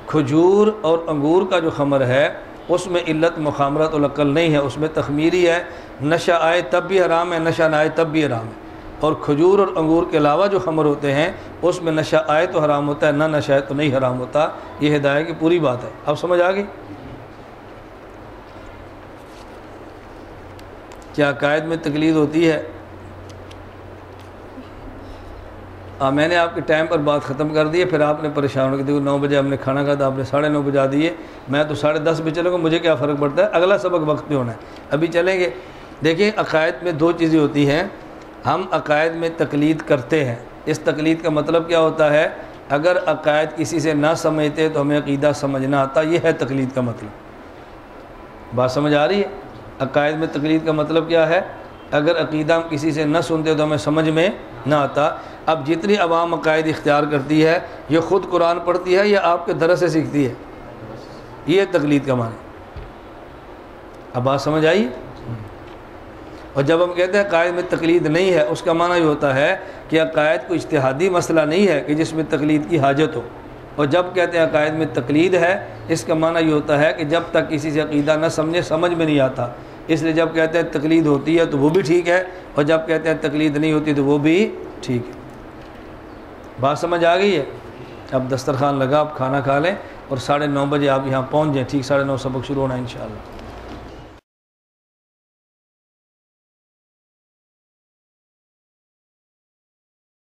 کھجور اور انگور کا جو خمر ہے اس میں علت مخامرۃ العقل نہیں ہے، اس میں تخمیری ہے، نشہ آئے تب بھی حرام ہے، نشہ نہ آئے تب بھی حرام ہے۔ اور کھجور اور انگور کے علاوہ جو خمر ہوتے ہیں اس میں نشہ آئے تو حرام ہوتا ہے، نہ نشہ آئے تو نہیں حرام ہوتا۔ یہ ہدایہ کی پوری بات ہے، اب سمجھ آ گئی؟ کیا عقائد میں تقلید ہوتی ہے؟ میں نے آپ کے ٹائم پر بات ختم کر دی ہے، پھر آپ نے پریشان ہو کہ دیکھو 9 بجے ہم نے کھانا کھا تھا، آپ نے 9:30 بجا دیے، میں تو 10:30 بجے چلوں گا، مجھے کیا فرق پڑتا ہے، اگلا سبق وقت پہ ہونا ہے، ابھی چلیں گے۔ دیکھیں عقائد میں 2 چیزیں ہوتی ہیں، ہم عقائد میں تقلید کرتے ہیں، اس تقلید کا مطلب کیا ہوتا ہے؟ اگر عقائد کسی سے نہ سمجھتے تو ہمیں عقیدہ سمجھنا آتا، یہ ہے تقلید کا مطلب۔ بات سمجھ آ رہی ہے؟ عقائد میں تقلید کا مطلب کیا ہے؟ اگر عقیدہ ہم کسی سے نہ سنتے تو ہمیں سمجھ میں نہ آتا۔ اب جتنی عوام عقائد اختیار کرتی ہے یہ خود قرآن پڑھتی ہے یا آپ کے درس سے سیکھتی ہے؟ یہ تقلید کا معنی۔ اب بات سمجھ آئی؟ اور جب ہم کہتے ہیں عقائد میں تقلید نہیں ہے اس کا معنی یہ ہوتا ہے کہ عقائد کوئی اجتہادی مسئلہ نہیں ہے کہ جس میں تقلید کی حاجت ہو، اور جب کہتے ہیں عقائد میں تقلید ہے اس کا معنی یہ ہوتا ہے کہ جب تک کسی سے عقیدہ نہ سمجھے سمجھ میں نہیں آتا۔ اس لیے جب کہتے ہیں تقلید ہوتی ہے تو وہ بھی ٹھیک ہے، اور جب کہتے ہیں تقلید نہیں ہوتی تو وہ بھی ٹھیک ہے۔ بات سمجھ آ گئی ہے؟ اب دسترخوان لگا، آپ کھانا کھا لیں اور 9:30 بجے آپ یہاں پہنچ جائیں، ٹھیک 9:30 سبق شروع ہونا ہے انشاءاللہ۔